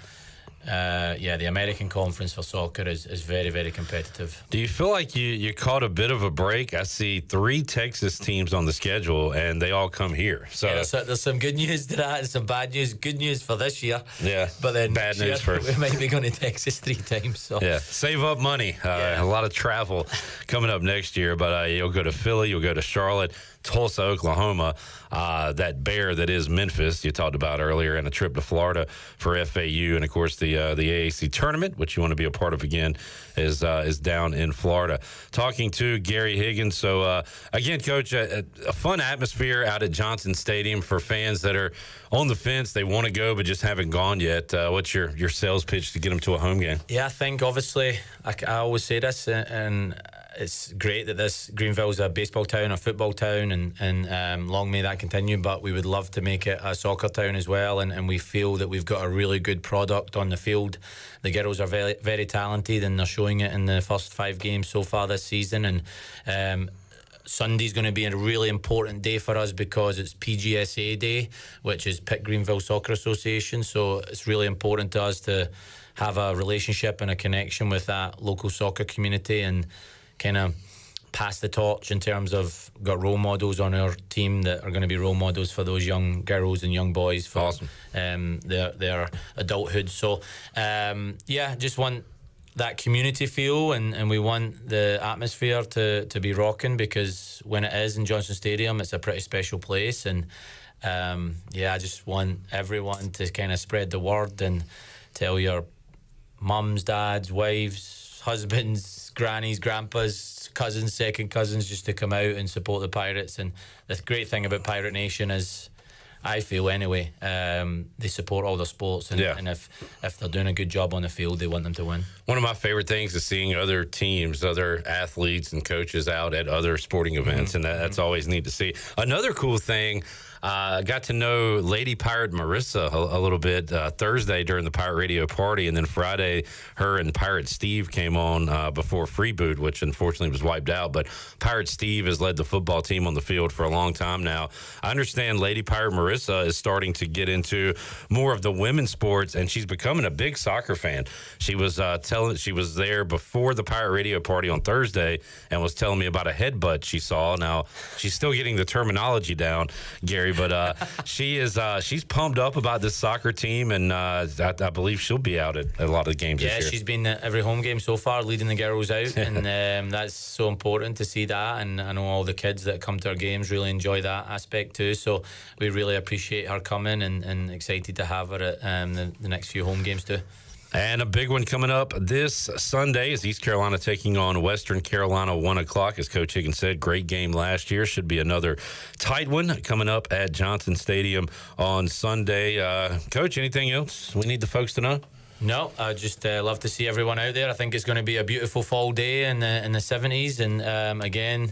Speaker 5: the American Conference for soccer is very, very competitive.
Speaker 21: Do you feel like you caught a bit of a break? I see 3 Texas teams on the schedule, and they all come here. So
Speaker 5: there's some good news to that and some bad news. Good news for this year.
Speaker 21: Yeah,
Speaker 5: but then
Speaker 21: bad news first.
Speaker 5: We might be going to Texas 3 times. So
Speaker 21: save up money. A lot of travel coming up next year, but you'll go to Philly, you'll go to Charlotte, Tulsa, Oklahoma, that bear that is Memphis you talked about earlier, and a trip to Florida for FAU, and of course the AAC tournament, which you want to be a part of again, is down in Florida. Talking to Gary Higgins. So again, Coach, a fun atmosphere out at Johnson Stadium for fans that are on the fence. They want to go but just haven't gone yet. What's your sales pitch to get them to a home game?
Speaker 5: Yeah, I think obviously I always say this, and it's great that this Greenville's a baseball town, a football town, and long may that continue, but we would love to make it a soccer town as well, and we feel that we've got a really good product on the field. The girls are very, very talented, and they're showing it in the first 5 games so far this season, and Sunday's going to be a really important day for us because it's PGSA Day, which is Pitt Greenville Soccer Association. So it's really important to us to have a relationship and a connection with that local soccer community and kind of pass the torch in terms of got role models on our team that are going to be role models for those young girls and young boys for their adulthood. So just want that community feel and we want the atmosphere to be rocking, because when it is in Johnson Stadium, it's a pretty special place. And I just want everyone to kind of spread the word and tell your mums, dads, wives, husbands, grannies, grandpas, cousins, second cousins, just to come out and support the Pirates. And the great thing about Pirate Nation is, I feel anyway, they support all the sports, and if they're doing a good job on the field, they want them to win.
Speaker 21: One of my favorite things is seeing other teams, other athletes and coaches out at other sporting events, and that's always neat to see. Another cool thing, got to know Lady Pirate Marissa a little bit Thursday during the Pirate Radio party, and then Friday, her and Pirate Steve came on before Freeboot, which unfortunately was wiped out. But Pirate Steve has led the football team on the field for a long time now. I understand Lady Pirate Marissa is starting to get into more of the women's sports, and she's becoming a big soccer fan. She was she was there before the Pirate Radio party on Thursday and was telling me about a headbutt she saw. Now, she's still getting the terminology down, Gary, but she's pumped up about this soccer team, and I believe she'll be out at a lot of the games this year.
Speaker 5: Yeah, she's been at every home game so far, leading the girls out, and that's so important to see that. And I know all the kids that come to our games really enjoy that aspect too. So we really appreciate her coming and excited to have her at the next few home games too.
Speaker 21: And a big one coming up this Sunday is East Carolina taking on Western Carolina, 1 o'clock. As Coach Higgins said, great game last year. Should be another tight one coming up at Johnson Stadium on Sunday. Coach, anything else we need the folks to know?
Speaker 5: No, I just love to see everyone out there. I think it's going to be a beautiful fall day in the 70s. And again,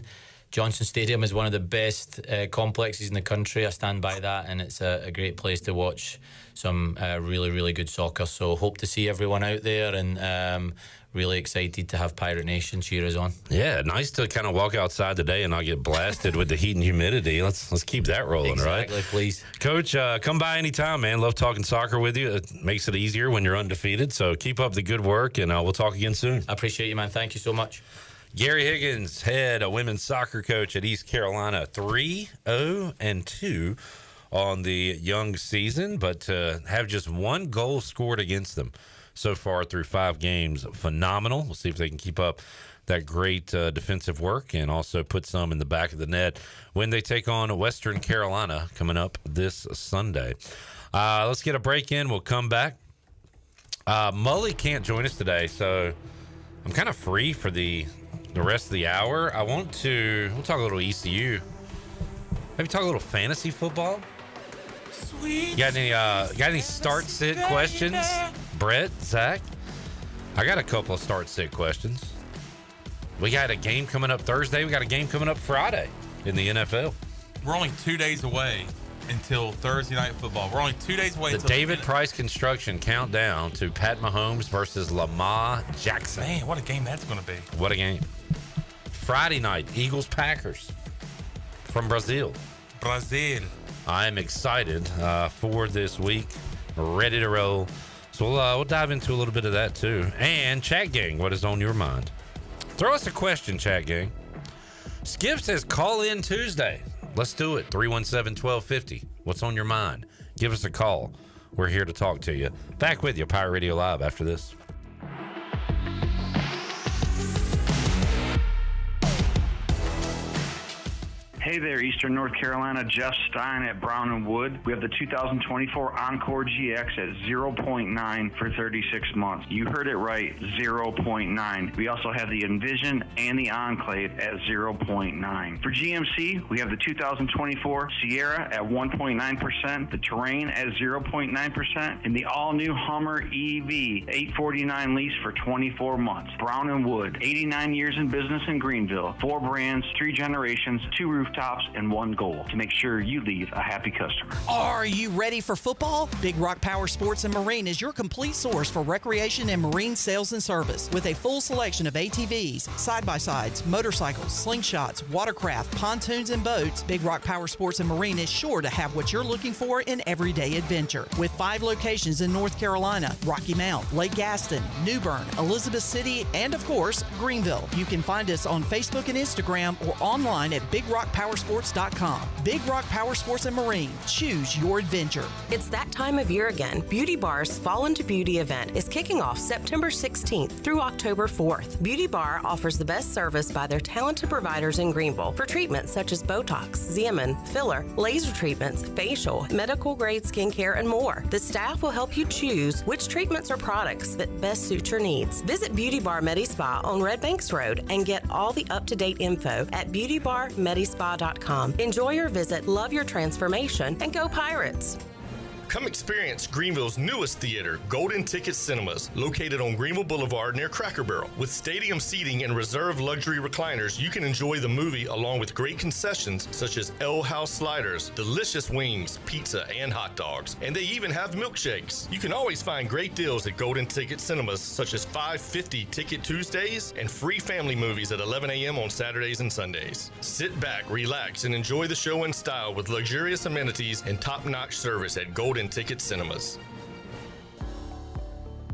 Speaker 5: Johnson Stadium is one of the best complexes in the country. I stand by that, and it's a great place to watch some really, really good soccer. So hope to see everyone out there, and really excited to have Pirate Nation cheer us on.
Speaker 21: Yeah, nice to kind of walk outside today and not get blasted with the heat and humidity. Let's keep that rolling,
Speaker 5: exactly,
Speaker 21: right?
Speaker 5: Please.
Speaker 21: Coach, come by anytime, man. Love talking soccer with you. It makes it easier when you're undefeated. So keep up the good work, and we'll talk again soon.
Speaker 5: I appreciate you, man. Thank you so much.
Speaker 21: Gary Higgins, head women's soccer coach at East Carolina, 3-0-2 on the young season, but have just one goal scored against them so far through 5 games. Phenomenal. We'll see if they can keep up that great defensive work and also put some in the back of the net when they take on Western Carolina coming up this Sunday. Let's get a break in. We'll come back. Mully can't join us today, so I'm kind of free for the rest of the hour. We'll talk a little ECU. Maybe talk a little fantasy football. Sweet. Got any start sit questions? Brett, Zach? I got a couple of start sit questions. We got a game coming up Thursday. We got a game coming up Friday in the NFL.
Speaker 1: We're only 2 days away until Thursday night football. We're only 2 days away.
Speaker 21: The David Price Construction countdown to Pat Mahomes versus Lamar Jackson.
Speaker 1: Man, what a game that's going to be.
Speaker 21: What a game. Friday night, Eagles-Packers from Brazil. I am excited for this week. Ready to roll. So we'll dive into a little bit of that too. And chat gang, what is on your mind? Throw us a question, chat gang. Skip says call in Tuesday. Let's do it. 317-1250. What's on your mind? Give us a call. We're here to talk to you. Back with you, Pirate Radio Live, after this.
Speaker 6: Hey there, Eastern North Carolina. Jeff Stein at Brown and Wood. We have the 2024 Encore GX at 0.9 for 36 months. You heard it right, 0.9. We also have the Envision and the Enclave at 0.9. For GMC, we have the 2024 Sierra at 1.9%, the Terrain at 0.9%, and the all-new Hummer EV 849 lease for 24 months. Brown and Wood, 89 years in business in Greenville. 4 brands, 3 generations, 2 rooftops, stops and one goal, to make sure you leave a happy customer.
Speaker 19: Are you ready for football? Big Rock Power Sports and Marine is your complete source for recreation and marine sales and service. With a full selection of ATVs, side-by-sides, motorcycles, slingshots, watercraft, pontoons, and boats, Big Rock Power Sports and Marine is sure to have what you're looking for in everyday adventure. With 5 locations in North Carolina, Rocky Mount, Lake Gaston, New Bern, Elizabeth City, and of course, Greenville. You can find us on Facebook and Instagram or online at BigRockPowersports.com. Big Rock Power Sports and Marine. Choose your adventure.
Speaker 10: It's that time of year again. Beauty Bar's Fall into Beauty event is kicking off September 16th through October 4th. Beauty Bar offers the best service by their talented providers in Greenville for treatments such as Botox, Xeomin, filler, laser treatments, facial, medical grade skincare, and more. The staff will help you choose which treatments or products that best suit your needs. Visit Beauty Bar Medi-Spa on Red Banks Road and get all the up-to-date info at beautybarmedispa.com. Enjoy your visit, love your transformation, and go Pirates!
Speaker 7: Come experience Greenville's newest theater, Golden Ticket Cinemas, located on Greenville Boulevard near Cracker Barrel. With stadium seating and reserved luxury recliners, you can enjoy the movie along with great concessions such as L House sliders, delicious wings, pizza, and hot dogs. And they even have milkshakes. You can always find great deals at Golden Ticket Cinemas, such as $5.50 Ticket Tuesdays and free family movies at 11 a.m. on Saturdays and Sundays. Sit back, relax, and enjoy the show in style with luxurious amenities and top-notch service at Golden Ticket Cinemas.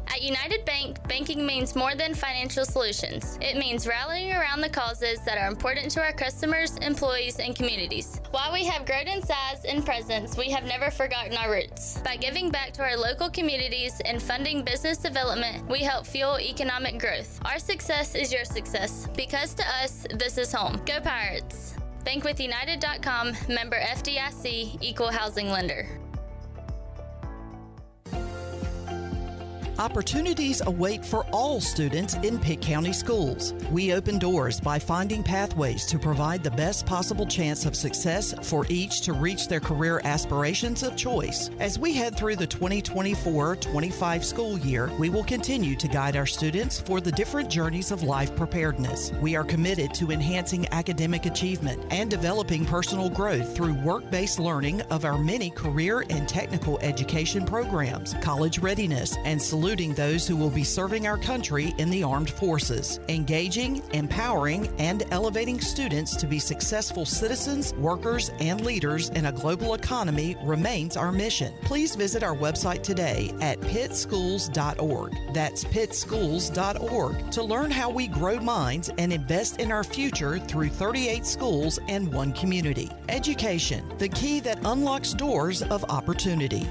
Speaker 9: At United Bank, banking means more than financial solutions. It means rallying around the causes that are important to our customers, employees, and communities. While we have grown in size and presence, we have never forgotten our roots. By giving back to our local communities and funding business development, we help fuel economic growth. Our success is your success, because to us, this is home. Go Pirates! Bankwithunited.com, member FDIC, equal housing lender.
Speaker 19: Opportunities await for all students in Pitt County schools. We open doors by finding pathways to provide the best possible chance of success for each to reach their career aspirations of choice. As we head through the 2024-25 school year, we will continue to guide our students for the different journeys of life preparedness. We are committed to enhancing academic achievement and developing personal growth through work-based learning of our many career and technical education programs, college readiness, and solutions those who will be serving our country in the armed forces. Engaging, empowering, and elevating students to be successful citizens, workers, and leaders in a global economy remains our mission. Please visit our website today at pittschools.org. That's pittschools.org to learn how we grow minds and invest in our future through 38 schools and 1 community. Education, the key that unlocks doors of opportunity.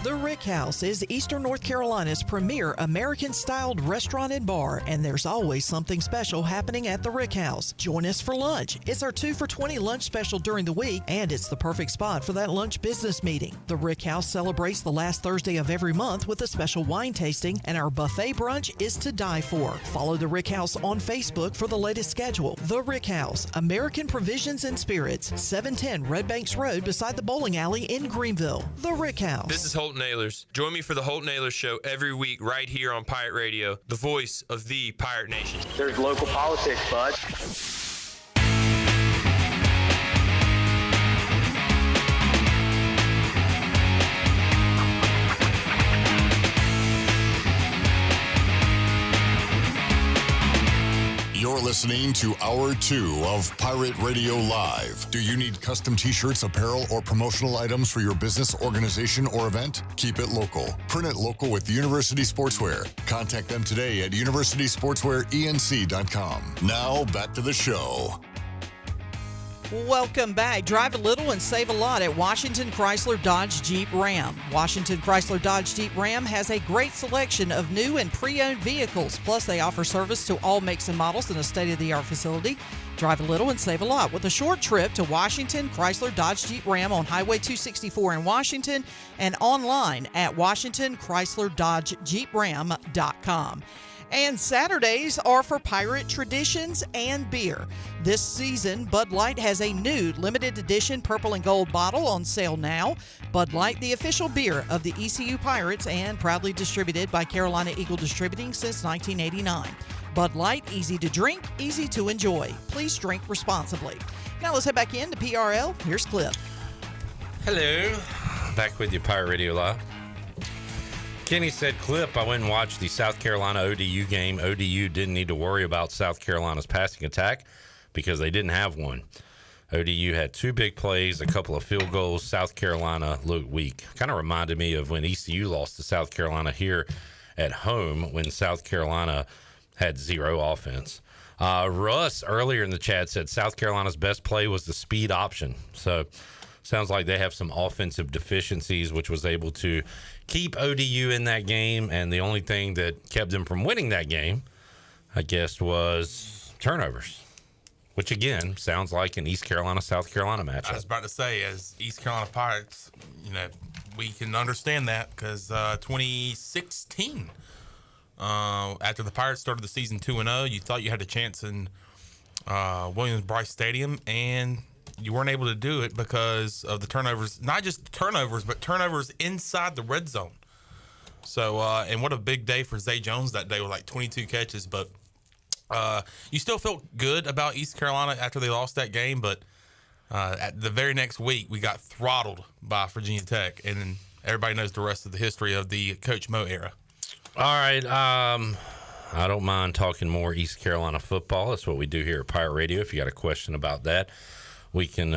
Speaker 19: The Rick House is Eastern North Carolina's premier American-styled restaurant and bar, and there's always something special happening at the Rick House. Join us for lunch. It's our 2 for $20 lunch special during the week, and it's the perfect spot for that lunch business meeting. The Rick House celebrates the last Thursday of every month with a special wine tasting, and our buffet brunch is to die for. Follow the Rick House on Facebook for the latest schedule. The Rick House, American Provisions and Spirits, 710 Red Banks Road beside the bowling alley in Greenville. The Rick House.
Speaker 14: This is Holt Nailers. Join me for the Holt Nailers Show every week right here on Pirate Radio, the voice of the Pirate Nation.
Speaker 22: There's local politics, bud.
Speaker 12: You're listening to Hour 2 of Pirate Radio Live. Do you need custom t-shirts, apparel, or promotional items for your business, organization, or event? Keep it local. Print it local with University Sportswear. Contact them today at universitysportswearenc.com. Now, back to the show.
Speaker 19: Welcome back. Drive a little and save a lot at Washington Chrysler Dodge Jeep Ram. Washington Chrysler Dodge Jeep Ram has a great selection of new and pre-owned vehicles. Plus, they offer service to all makes and models in a state-of-the-art facility. Drive a little and save a lot with a short trip to Washington Chrysler Dodge Jeep Ram on Highway 264 in Washington and online at WashingtonChryslerDodgeJeepRam.com. And Saturdays are for pirate traditions and beer. This season, Bud Light has a new limited edition purple and gold bottle on sale now. Bud Light, the official beer of the ECU Pirates and proudly distributed by Carolina Eagle Distributing since 1989. Bud Light, easy to drink, easy to enjoy. Please drink responsibly. Now let's head back into PRL. Here's Clip.
Speaker 21: Hello. Back with you, Pirate Radio Live. Kenny said, Clip, I went and watched the South Carolina ODU game. ODU didn't need to worry about South Carolina's passing attack because they didn't have one. ODU had 2 big plays, a couple of field goals. South Carolina looked weak. Kind of reminded me of when ECU lost to South Carolina here at home when South Carolina had 0 offense. Russ earlier in the chat said South Carolina's best play was the speed option. So sounds like they have some offensive deficiencies, which was able to keep ODU in that game. And the only thing that kept them from winning that game, I guess, was turnovers. Which, again, sounds like an East Carolina-South Carolina matchup.
Speaker 1: I was about to say, as East Carolina Pirates, we can understand that because 2016, after the Pirates started the season 2-0, you thought you had a chance in Williams-Bryce Stadium, and you weren't able to do it because of the turnovers. Not just turnovers, but turnovers inside the red zone. So, and what a big day for Zay Jones that day with like 22 catches, but you still felt good about East Carolina after they lost that game, but at the very next week, we got throttled by Virginia Tech, and then everybody knows the rest of the history of the Coach Mo era.
Speaker 21: All right. I don't mind talking more East Carolina football. That's what we do here at Pirate Radio. If you got a question about that, we can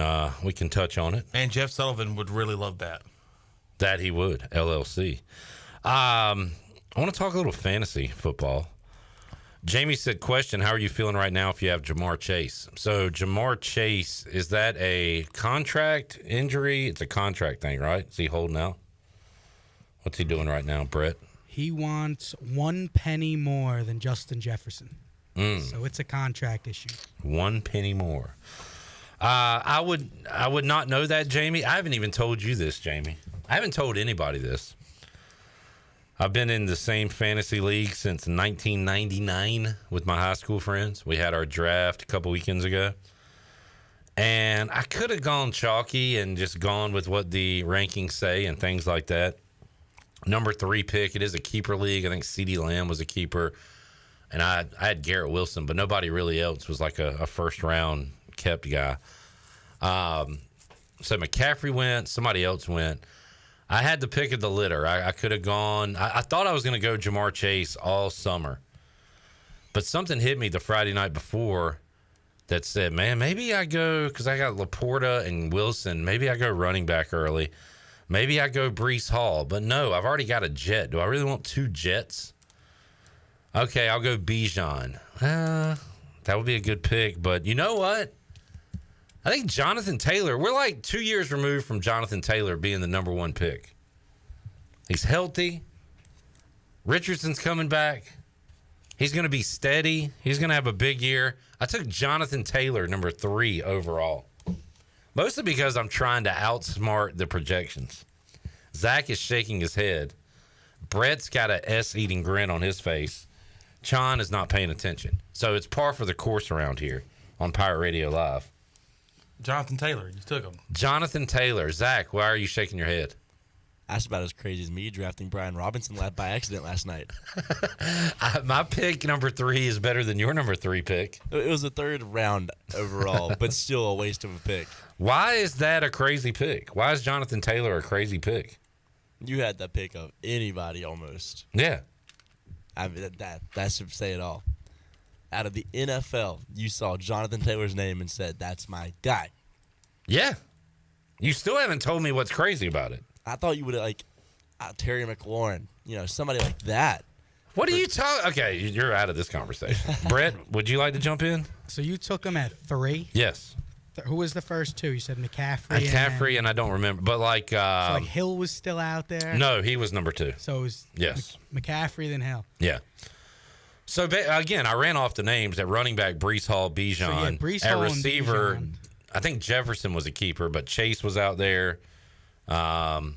Speaker 21: touch on it.
Speaker 1: And Jeff Sullivan would really love that.
Speaker 21: That he would, LLC. I want to talk a little fantasy football. Jamie said, question, how are you feeling right now if you have Jamar Chase? So Jamar Chase, is that a contract injury? It's a contract thing, right? Is he holding out? What's he doing right now, Brett?
Speaker 8: He wants 1 penny more than Justin Jefferson. So it's a contract issue.
Speaker 21: 1 penny more. I would not know that, Jamie. I haven't even told you this, Jamie. I haven't told anybody this. I've been in the same fantasy league since 1999 with my high school friends. We had our draft a couple weekends ago. And I could have gone chalky and just gone with what the rankings say and things like that. Number 3 pick, it is a keeper league. I think CeeDee Lamb was a keeper. And I had Garrett Wilson, but nobody really else was like a first-round kept guy. So McCaffrey went. Somebody else went. I had the pick of the litter. I could have gone. I thought I was going to go Jamar Chase all summer. But something hit me the Friday night before that said, man, maybe I go, because I got Laporta and Wilson, maybe I go running back early. Maybe I go Breece Hall. But no, I've already got a Jet. Do I really want 2 Jets? Okay, I'll go Bijan. That would be a good pick. But you know what? I think Jonathan Taylor, we're like 2 years removed from Jonathan Taylor being the number 1 pick. He's healthy. Richardson's coming back. He's going to be steady. He's going to have a big year. I took Jonathan Taylor, number 3 overall. Mostly because I'm trying to outsmart the projections. Zach is shaking his head. Brett's got a S-eating grin on his face. Chon is not paying attention. So it's par for the course around here on Pirate Radio Live.
Speaker 1: Jonathan Taylor, you took him.
Speaker 21: Jonathan Taylor. Zach, why are you shaking your head?
Speaker 11: That's about as crazy as me drafting Brian Robinson by accident last night.
Speaker 21: My pick, number 3, is better than your number 3 pick.
Speaker 11: It was the 3rd round overall, but still a waste of a pick.
Speaker 21: Why is that a crazy pick? Why is Jonathan Taylor a crazy pick?
Speaker 11: You had that pick of anybody almost.
Speaker 21: Yeah.
Speaker 11: I mean, that should say it all. Out of the NFL, you saw Jonathan Taylor's name and said, that's my guy.
Speaker 21: Yeah. You still haven't told me what's crazy about it.
Speaker 11: I thought you would have, Terry McLaurin, somebody like that.
Speaker 21: What are you talking? Okay, you're out of this conversation. Brett, would you like to jump in?
Speaker 8: So you took him at 3?
Speaker 21: Yes.
Speaker 8: Who was the first 2? You said McCaffrey.
Speaker 21: McCaffrey, and I don't remember, but
Speaker 8: so Hill was still out there?
Speaker 21: No, he was number 2.
Speaker 8: So it was McCaffrey, then Hill.
Speaker 21: Yeah. So, again, I ran off the names at running back, Breece Hall, Bijan.
Speaker 8: Breece
Speaker 21: at
Speaker 8: Hall
Speaker 21: receiver,
Speaker 8: and Bijan.
Speaker 21: I think Jefferson was a keeper, but Chase was out there, and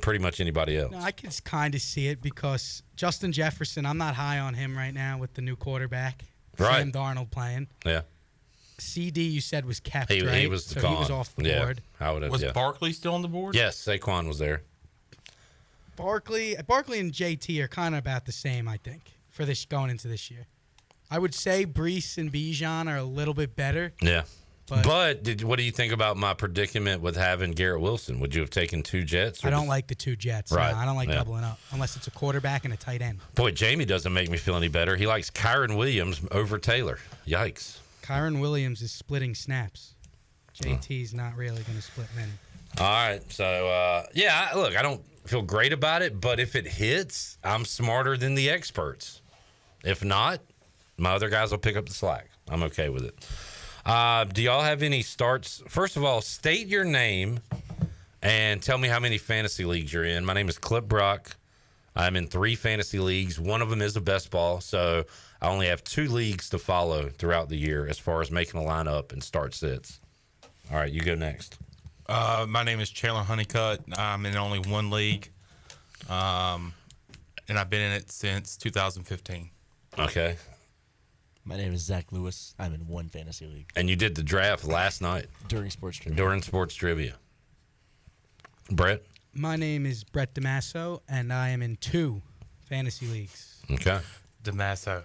Speaker 21: pretty much anybody else.
Speaker 8: No, I can kind of see it because Justin Jefferson, I'm not high on him right now with the new quarterback.
Speaker 21: Right.
Speaker 8: Sam Darnold playing.
Speaker 21: Yeah.
Speaker 8: CD, you said, was kept, right?
Speaker 21: He was
Speaker 8: so
Speaker 21: gone.
Speaker 8: He was off the board.
Speaker 1: Was Barkley still on the board?
Speaker 21: Yes, Saquon was there.
Speaker 8: Barkley and JT are kind of about the same, I think, for this going into this year. I would say Breece and Bijan are a little bit better.
Speaker 21: Yeah. But what do you think about my predicament with having Garrett Wilson? Would you have taken 2 Jets?
Speaker 8: I don't like the 2 Jets.
Speaker 21: Right.
Speaker 8: No, I don't like doubling up unless it's a quarterback and a tight end.
Speaker 21: Boy, Jamie doesn't make me feel any better. He likes Kyron Williams over Taylor. Yikes.
Speaker 8: Kyron Williams is splitting snaps. JT's not really going to split many.
Speaker 21: All right. So, look, I don't feel great about it, but if it hits, I'm smarter than the experts. If not, my other guys will pick up the slack. I'm okay with it. Do y'all have any starts? First of all, state your name and tell me how many fantasy leagues you're in. My name is Clip Brock. I'm in 3 fantasy leagues. One of them is a best ball, so I only have 2 leagues to follow throughout the year as far as making a lineup and start sits. All right, you go next.
Speaker 1: My name is Chandler Honeycutt. I'm in only 1 league, and I've been in it since 2015.
Speaker 21: Okay.
Speaker 11: My name is Zach Lewis. I'm in 1 fantasy league.
Speaker 21: And you did the draft last night.
Speaker 11: During sports trivia.
Speaker 21: Brett?
Speaker 8: My name is Brett Damaso, and I am in 2 fantasy leagues.
Speaker 21: Okay.
Speaker 1: Damaso.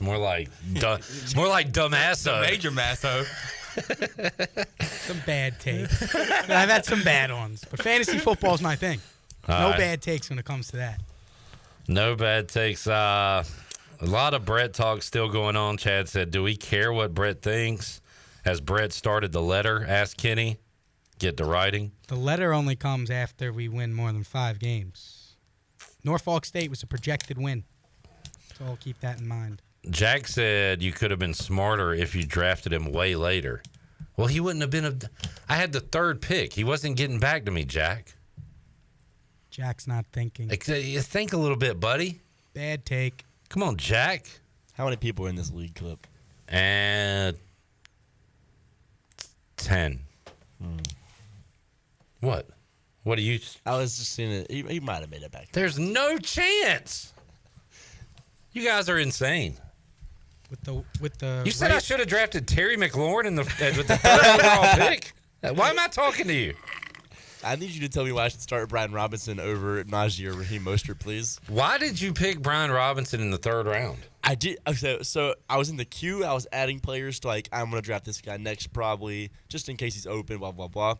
Speaker 21: More like Damaso.
Speaker 1: Major Masso.
Speaker 8: Some bad takes. I've had some bad ones, but fantasy football is my thing. No bad takes when it comes to that.
Speaker 21: No bad takes. A lot of Brett talk still going on. Chad said, do we care what Brett thinks? Has Brett started the letter? Ask Kenny. Get to writing.
Speaker 8: The letter only comes after we win more than 5 games. Norfolk State was a projected win. So I'll keep that in mind.
Speaker 21: Jack said you could have been smarter if you drafted him way later. Well, he wouldn't have been I had the 3rd pick. He wasn't getting back to me, Jack.
Speaker 8: Jack's not thinking.
Speaker 21: Think a little bit, buddy.
Speaker 8: Bad take.
Speaker 21: Come on, Jack.
Speaker 11: How many people are in this league, Clip?
Speaker 21: And 10. What? What do you?
Speaker 11: I was just seeing it. He might have made it back.
Speaker 21: There's no chance. You guys are insane.
Speaker 8: With the.
Speaker 21: You said I should have drafted Terry McLaurin with the 3rd overall pick. Why am I talking to you?
Speaker 11: I need you to tell me why I should start Brian Robinson over Najee or Raheem Mostert, please.
Speaker 21: Why did you pick Brian Robinson in the 3rd round?
Speaker 11: I did. So I was in the queue. I was adding players to I'm going to draft this guy next probably, just in case he's open, blah, blah, blah.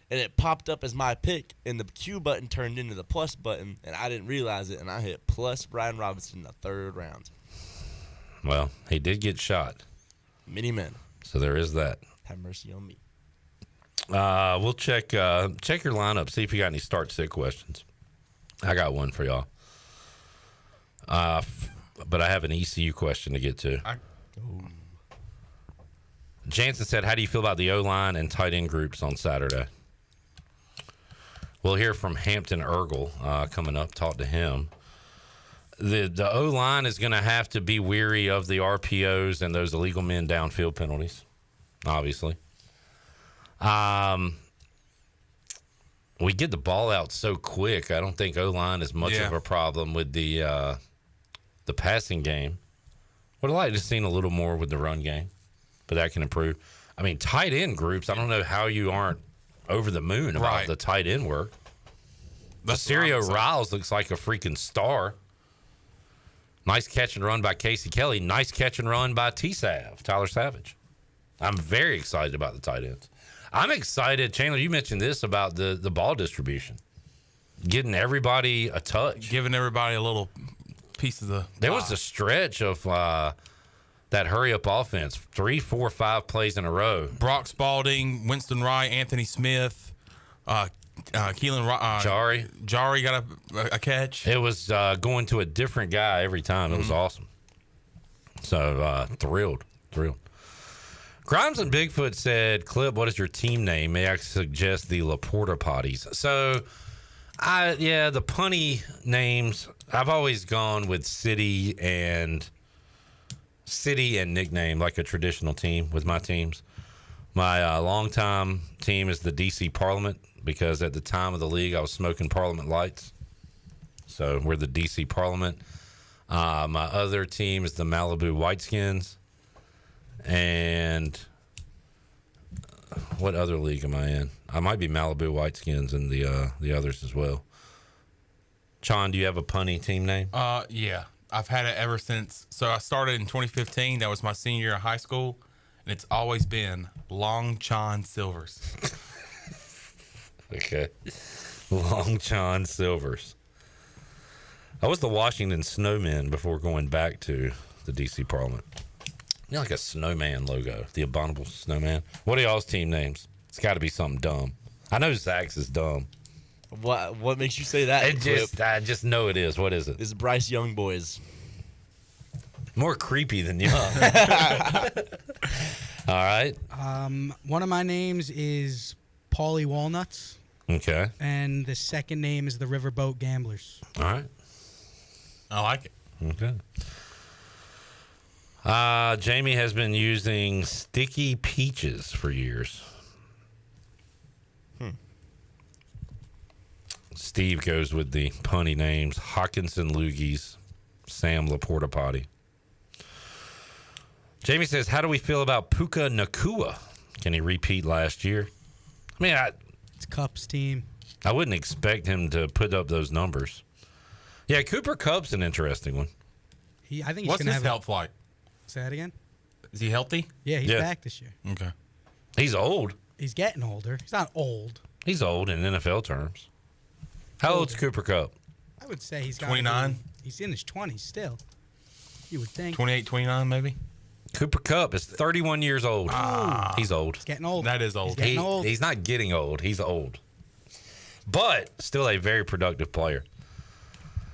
Speaker 11: And it popped up as my pick, and the Q button turned into the plus button, and I didn't realize it, and I hit plus Brian Robinson in the 3rd round.
Speaker 21: Well, he did get shot.
Speaker 11: Many men.
Speaker 21: So there is that.
Speaker 11: Have mercy on me.
Speaker 21: We'll check your lineup, see if you got any start-sit questions. I got one for y'all. But I have an ECU question to get to. Jansen said, how do you feel about the O-line and tight end groups on Saturday? We'll hear from Hampton Ergel coming up. Talk to him. The O-line is going to have to be weary of the RPOs and those illegal men downfield penalties, obviously. We get the ball out so quick. I don't think O-line is much of a problem with the passing game. Would have liked to seen a little more with the run game, but that can improve. I mean, tight end groups, I don't know how you aren't over the moon about the tight end work. Serio Riles looks like a freaking star. Nice catch and run by Casey Kelly. Nice catch and run by Tyler Savage. I'm very excited about the tight ends. I'm excited. Chandler, you mentioned this about the ball distribution. Getting everybody a touch.
Speaker 1: Giving everybody a little piece of the
Speaker 21: There was a stretch of that hurry-up offense. 3, 4, 5 plays in a row.
Speaker 1: Brock Spalding, Winston Wright, Anthony Smith, Keelan Jari got a catch.
Speaker 21: It was going to a different guy every time. It was awesome. So, thrilled. Grimes and Bigfoot said, Clip, what is your team name? May I suggest the Laporta Potties? So, the punny names, I've always gone with city and nickname, like a traditional team with my teams. My longtime team is the DC Parliament, because at the time of the league, I was smoking Parliament lights. So we're the DC Parliament. My other team is the Malibu Whiteskins. And what other league am I in? I might be Malibu Whiteskins and the others as well. Chon, do you have a punny team name?
Speaker 1: Yeah. I've had it ever since. So I started in 2015. That was my senior year of high school. and it's always been Long John Silvers.
Speaker 21: Okay. Long John Silvers. I was the Washington Snowmen before going back to the D.C. Parliament. You know, like a snowman logo, the abominable snowman. What are y'all's team names? It's got to be something dumb. I know Zach's is dumb.
Speaker 11: What makes you say that?
Speaker 21: I just know it is. What is it?
Speaker 11: It's Bryce Young Boys.
Speaker 21: More creepy than young. All right.
Speaker 8: One of my names is Paulie Walnuts.
Speaker 21: Okay.
Speaker 8: And the second name is the Riverboat Gamblers.
Speaker 21: All right.
Speaker 1: I like it.
Speaker 21: Okay. Jamie has been using Sticky Peaches for years. Steve goes with the punny names Hawkinson Loogies, Sam Laporta Potty. Jamie says, how do we feel about Puka Nakua? Can he repeat last year? I mean,
Speaker 8: it's Cup's team.
Speaker 21: I wouldn't expect him to put up those numbers. Yeah, Cooper Kupp's an interesting one.
Speaker 8: I think he's
Speaker 1: What's
Speaker 8: gonna
Speaker 1: his health like?
Speaker 8: Say that again?
Speaker 1: Is he healthy?
Speaker 8: Yeah, he's back this year.
Speaker 1: Okay.
Speaker 21: He's old.
Speaker 8: He's getting older. He's not old.
Speaker 21: He's old in NFL terms. How old's Cooper Kupp?
Speaker 8: I would say he's got
Speaker 1: 29.
Speaker 8: He's in his 20s still. You would think.
Speaker 1: 28, 29 maybe?
Speaker 21: Cooper Kupp is 31 years old. He's old.
Speaker 8: He's getting old.
Speaker 1: That is old.
Speaker 8: He's getting old.
Speaker 21: He's not getting old. He's old. But still a very productive player.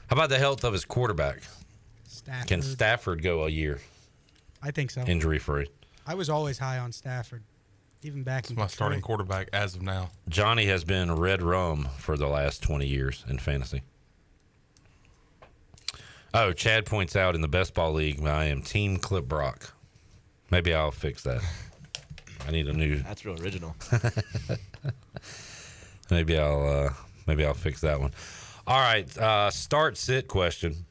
Speaker 21: How about the health of his quarterback?
Speaker 8: Stafford.
Speaker 21: Can Stafford go a year?
Speaker 8: I think so.
Speaker 21: Injury-free.
Speaker 8: I was always high on Stafford, even back in
Speaker 1: my
Speaker 8: Detroit.
Speaker 1: starting quarterback as of now.
Speaker 21: Johnny has been red rum for the last 20 years in fantasy. Oh, Chad points out in the best ball league, I am Team Clip Brock. Maybe I'll fix that. I need a new.
Speaker 11: That's real original.
Speaker 21: Maybe I'll fix that one. All right, start sit question.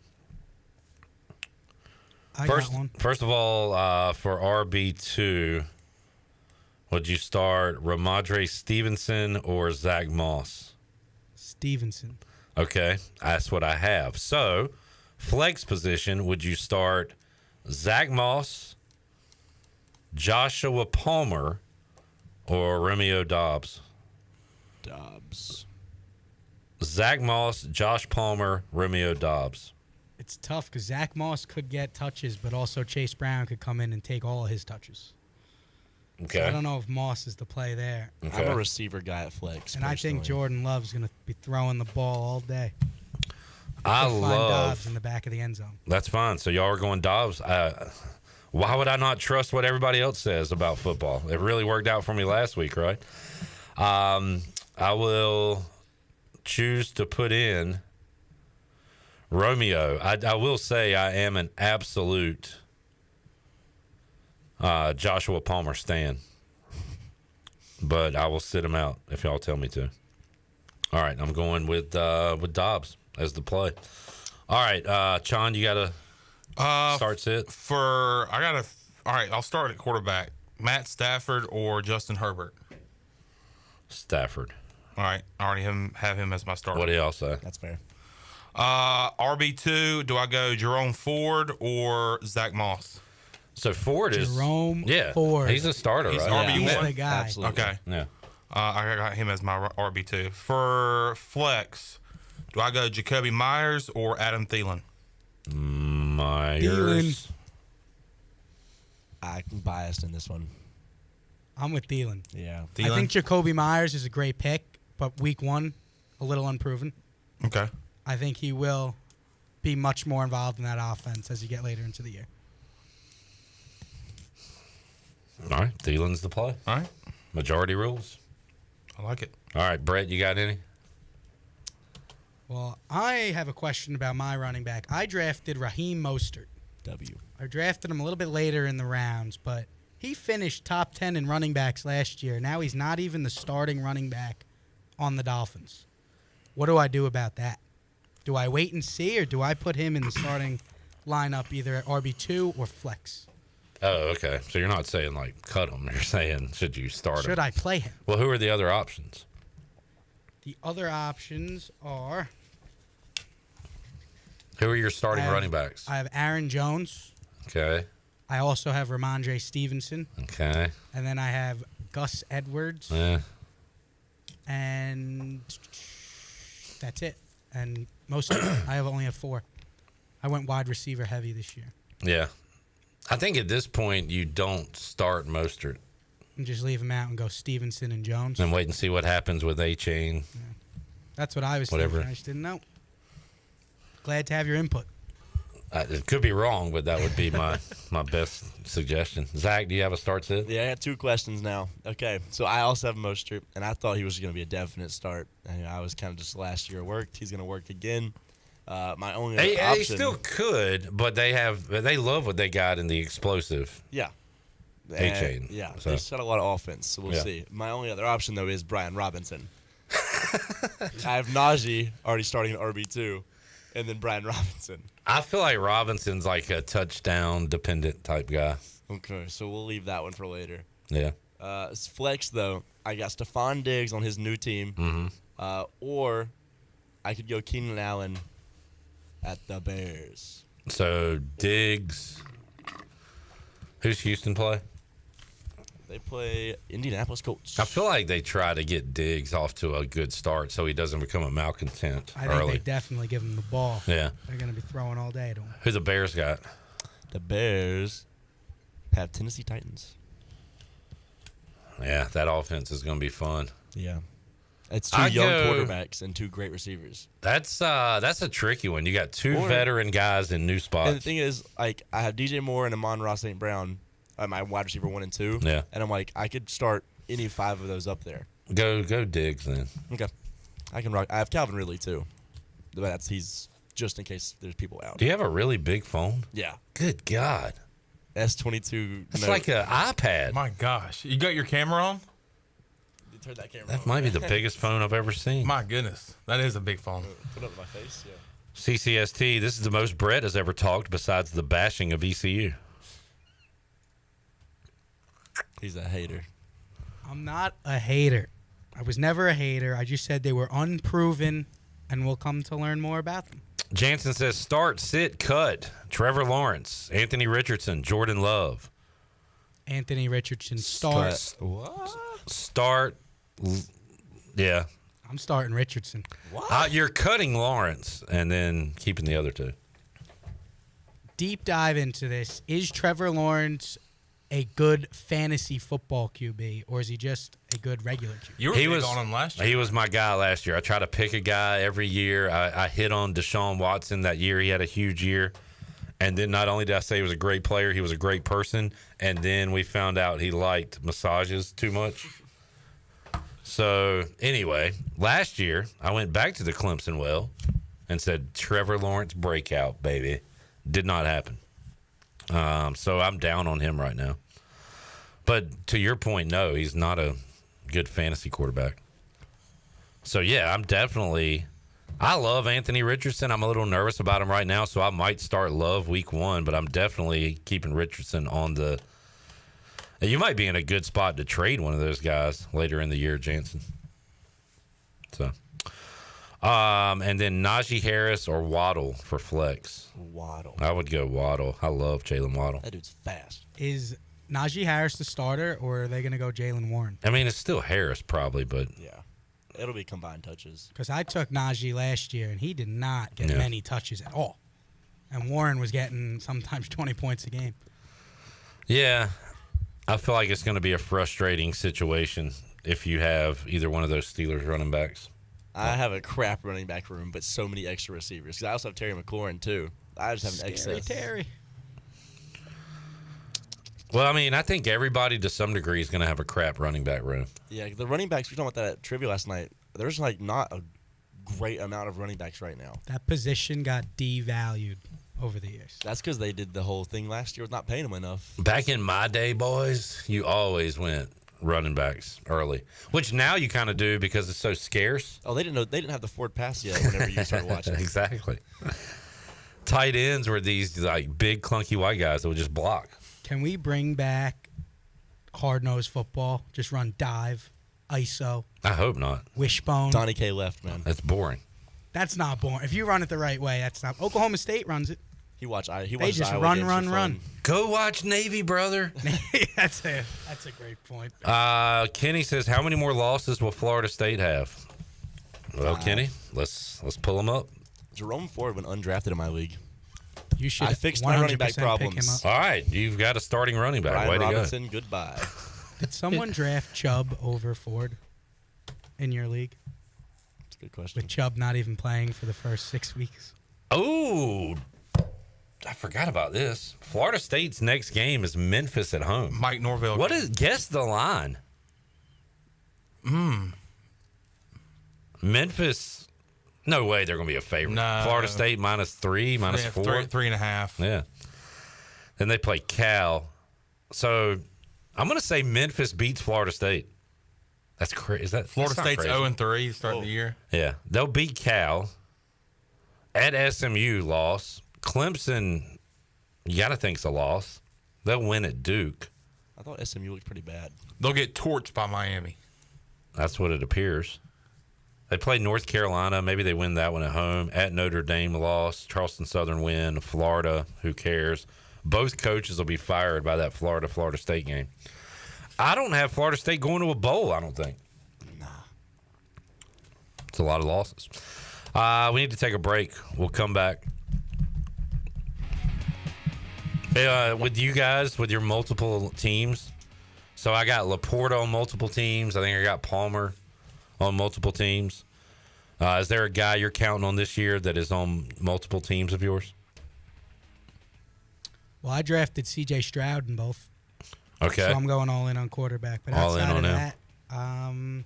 Speaker 8: I got one.
Speaker 21: First of all, for RB2, would you start Ramondre Stevenson or Zach Moss?
Speaker 8: Stevenson.
Speaker 21: Okay, that's what I have. So, flex position, would you start Zach Moss, Joshua Palmer, or Romeo Dobbs?
Speaker 11: Dobbs.
Speaker 21: Zach Moss, Josh Palmer, Romeo Dobbs.
Speaker 8: It's tough because Zach Moss could get touches, but also Chase Brown could come in and take all of his touches.
Speaker 21: Okay.
Speaker 8: So I don't know if Moss is the play there.
Speaker 21: Okay.
Speaker 11: I'm a receiver guy at flex.
Speaker 8: And I think Jordan Love's going to be throwing the ball all day.
Speaker 21: I
Speaker 8: Find
Speaker 21: love
Speaker 8: Dobbs in the back of the end zone.
Speaker 21: That's fine. So y'all are going Dobbs. Why would I not trust what everybody else says about football? It really worked out for me last week, right? I will choose to put in Romeo. I will say I am an absolute Joshua Palmer stan, but I will sit him out if y'all tell me to. All right, I'm going with Dobbs as the play. All right, Chon, you got to start sit?
Speaker 1: All right, I'll start at quarterback. Matt Stafford or Justin Herbert?
Speaker 21: Stafford.
Speaker 1: All right, I already have him as my starter.
Speaker 21: What do y'all say?
Speaker 11: That's fair.
Speaker 1: RB2, do I go Jerome Ford or Zach Moss?
Speaker 21: So Ford is
Speaker 8: Jerome
Speaker 21: yeah,
Speaker 8: Ford.
Speaker 21: He's a starter,
Speaker 1: He's
Speaker 21: right?
Speaker 1: RB1.
Speaker 8: He's the guy.
Speaker 11: Absolutely.
Speaker 1: Okay.
Speaker 21: Yeah.
Speaker 1: I got him as my RB2. For flex, do I go Jacoby Myers or Adam Thielen?
Speaker 21: Myers.
Speaker 8: Thielen.
Speaker 11: I'm biased in this one.
Speaker 8: I'm with Thielen.
Speaker 11: Yeah.
Speaker 1: Thielen?
Speaker 8: I think Jacoby Myers is a great pick, but week one, a little unproven.
Speaker 1: Okay.
Speaker 8: I think he will be much more involved in that offense as you get later into the year.
Speaker 21: All right, Thielen's the play.
Speaker 1: All right.
Speaker 21: Majority rules.
Speaker 1: I like it.
Speaker 21: All right, Brett, you got any?
Speaker 8: Well, I have a question about my running back. I drafted Raheem Mostert. I drafted him a little bit later in the rounds, but he finished top 10 in running backs last year. Now he's not even the starting running back on the Dolphins. What do I do about that? Do I wait and see, or do I put him in the starting lineup either at RB2 or flex?
Speaker 21: Oh, okay. So you're not saying, like, cut him. You're saying, should you start him?
Speaker 8: Should I play him?
Speaker 21: Well, who are the other options?
Speaker 8: The other options are...
Speaker 21: Who are your starting running backs?
Speaker 8: I have Aaron Jones.
Speaker 21: Okay.
Speaker 8: I also have Ramondre Stevenson.
Speaker 21: Okay.
Speaker 8: And then I have Gus Edwards.
Speaker 21: Yeah.
Speaker 8: And that's it. And I only have 4. I went wide receiver heavy this year.
Speaker 21: Yeah. I think at this point you don't start Mostert.
Speaker 8: And just leave him out and go Stevenson and Jones.
Speaker 21: And wait and see what happens with A-Chain.
Speaker 8: Yeah. That's what I was
Speaker 21: Whatever.
Speaker 8: thinking. I just didn't know. Glad to have your input.
Speaker 21: It could be wrong, but that would be my best suggestion. Zach, do you have a start sit?
Speaker 11: Yeah, I got 2 questions now. Okay, so I also have Mostert, and I thought he was going to be a definite start. And I was kind of just last year worked. He's going to work again. My only other option.
Speaker 21: They still could, but they love what they got in the explosive.
Speaker 11: Yeah.
Speaker 21: A-Chain.
Speaker 11: Yeah,
Speaker 21: So.
Speaker 11: they shot a lot of offense, so we'll
Speaker 21: Yeah.
Speaker 11: see. My only other option, though, is Brian Robinson. I have Najee already starting at RB2, and then Brian Robinson.
Speaker 21: I feel like Robinson's like a touchdown-dependent type guy.
Speaker 11: Okay, so we'll leave that one for later.
Speaker 21: Yeah.
Speaker 11: Flex, though, I got Stephon Diggs on his new team, or I could go Keenan Allen at the Bears.
Speaker 21: So, Diggs. Who's Houston play?
Speaker 11: They play Indianapolis Colts.
Speaker 21: I feel like they try to get Diggs off to a good start so he doesn't become a malcontent
Speaker 8: I think
Speaker 21: early.
Speaker 8: they definitely give him the ball.
Speaker 21: Yeah.
Speaker 8: They're going to be throwing all day to him.
Speaker 21: Who the Bears got?
Speaker 11: The Bears have Tennessee Titans.
Speaker 21: Yeah, that offense is going to be fun.
Speaker 11: Yeah. It's 2 young quarterbacks and 2 great receivers.
Speaker 21: That's a tricky one. You got 2 veteran guys in new spots.
Speaker 11: And the thing is, like, I have DJ Moore and Amon-Ra St. Brown, my wide receiver 1 and 2.
Speaker 21: Yeah.
Speaker 11: And I'm like, I could start any 5 of those up there.
Speaker 21: Go Diggs then.
Speaker 11: Okay. I can rock. I have Calvin Ridley too. But he's just in case there's people out.
Speaker 21: Do you have a really big phone?
Speaker 11: Yeah.
Speaker 21: Good God.
Speaker 11: S22.
Speaker 21: It's like an iPad.
Speaker 1: My gosh. You got your camera on?
Speaker 11: Turn that camera
Speaker 21: That
Speaker 11: on.
Speaker 21: might be the biggest phone I've ever seen.
Speaker 1: My goodness. That is a big phone.
Speaker 11: Put it up in my face, yeah.
Speaker 21: CCST, this is the most Brett has ever talked besides the bashing of ECU.
Speaker 11: He's a hater.
Speaker 8: I'm not a hater. I was never a hater. I just said they were unproven, and we'll come to learn more about them.
Speaker 21: Jansen says start, sit, cut. Trevor Lawrence, Anthony Richardson, Jordan Love.
Speaker 8: Anthony Richardson start.
Speaker 11: What?
Speaker 21: Start. Yeah.
Speaker 8: I'm starting Richardson.
Speaker 21: You're cutting Lawrence and then keeping the other 2.
Speaker 8: Deep dive into this. Is Trevor Lawrence a good fantasy football QB, or is he just a good regular QB?
Speaker 1: You were big on him last year.
Speaker 21: He was my guy last year. I try to pick a guy every year. I hit on Deshaun Watson that year. He had a huge year. And then not only did I say he was a great player, he was a great person. And then we found out he liked massages too much. So, anyway, last year, I went back to the Clemson well and said, Trevor Lawrence breakout, baby. Did not happen. So I'm down on him right now. But to your point, no, he's not a good fantasy quarterback. So, yeah, I love Anthony Richardson. I'm a little nervous about him right now, so I might start Love week 1, but I'm definitely keeping Richardson on the – you might be in a good spot to trade one of those guys later in the year, Jansen. So, and then Najee Harris or Waddle for flex.
Speaker 11: Waddle.
Speaker 21: I would go Waddle. I love Jalen Waddle.
Speaker 11: That dude's fast.
Speaker 8: Is Najee Harris the starter, or are they going to go Jalen Warren?
Speaker 21: I mean, it's still Harris probably, but
Speaker 11: Yeah. It'll be combined touches.
Speaker 8: Because I took Najee last year, and he did not get many touches at all. And Warren was getting sometimes 20 points a game.
Speaker 21: yeah, I feel like it's going to be a frustrating situation if you have either one of those Steelers running backs.
Speaker 11: I have a crap running back room, but so many extra receivers. 'Cause I also have Terry McLaurin, too. I just have an
Speaker 8: Scary
Speaker 11: excess.
Speaker 8: Terry.
Speaker 21: Well, I mean, I think everybody to some degree is going to have a crap running back room.
Speaker 11: Yeah, the running backs, we were talking about that at trivia last night. There's, like, not a great amount of running backs right now.
Speaker 8: That position got devalued over the years.
Speaker 11: That's because they did the whole thing last year with not paying them enough.
Speaker 21: Back in my day, boys, you always went running backs early, which now you kind of do because it's so scarce.
Speaker 11: Oh, they didn't have the forward pass yet whenever you started watching.
Speaker 21: Exactly. Tight ends were these like big clunky white guys that would just block.
Speaker 8: Can we bring back hard-nosed football? Just run dive, ISO,
Speaker 21: I hope not.
Speaker 8: wishbone.
Speaker 11: Donnie K left, man.
Speaker 21: That's boring.
Speaker 8: That's not boring. If you run it the right way, that's not. Oklahoma State runs it.
Speaker 11: He watches
Speaker 8: just
Speaker 11: Iowa
Speaker 8: run,
Speaker 11: games
Speaker 8: run,
Speaker 11: for
Speaker 8: run.
Speaker 11: fun.
Speaker 21: Go watch Navy, brother.
Speaker 8: That's a great point.
Speaker 21: Kenny says, how many more losses will Florida State have? Well, Kenny, let's pull them up.
Speaker 11: Jerome Ford went undrafted in my league.
Speaker 8: You should.
Speaker 11: I fixed my running back
Speaker 8: 100% pick him
Speaker 11: problems.
Speaker 8: up.
Speaker 21: All right, you've got a starting running back.
Speaker 11: Brian
Speaker 21: Way to
Speaker 11: Robinson, goodbye.
Speaker 8: Did someone draft Chubb over Ford in your league?
Speaker 11: That's a good question.
Speaker 8: With Chubb not even playing for the first 6 weeks.
Speaker 21: Oh, I forgot about this. Florida State's next game is Memphis at home.
Speaker 1: Mike Norvell.
Speaker 21: Guess the line? Memphis. No way they're going to be a favorite.
Speaker 1: No.
Speaker 21: Florida State -3, -4.
Speaker 1: 3.5.
Speaker 21: Yeah. Then they play Cal. So I'm going to say Memphis beats Florida State. That's crazy. Is that
Speaker 1: Florida
Speaker 21: that's not
Speaker 1: State's
Speaker 21: crazy.
Speaker 1: 0-3 starting the year.
Speaker 21: Yeah. They'll beat Cal. At SMU, loss. Clemson, you got to think it's a loss. They'll win at Duke.
Speaker 11: I thought SMU looked pretty bad.
Speaker 1: They'll get torched by Miami.
Speaker 21: That's what it appears. They play North Carolina. Maybe they win that one at home. At Notre Dame, loss. Charleston Southern win. Florida, who cares? Both coaches will be fired by that Florida State game. I don't have Florida State going to a bowl, I don't think.
Speaker 11: Nah.
Speaker 21: It's a lot of losses. We need to take a break. We'll come back. With you guys, with your multiple teams. So I got Laporta on multiple teams. I think I got Palmer on multiple teams. Is there a guy you're counting on this year that is on multiple teams of yours?
Speaker 8: Well, I drafted C.J. Stroud in both.
Speaker 21: Okay.
Speaker 8: So I'm going all in on quarterback. But
Speaker 21: All in
Speaker 8: outside
Speaker 21: on
Speaker 8: of
Speaker 21: him.
Speaker 8: that, I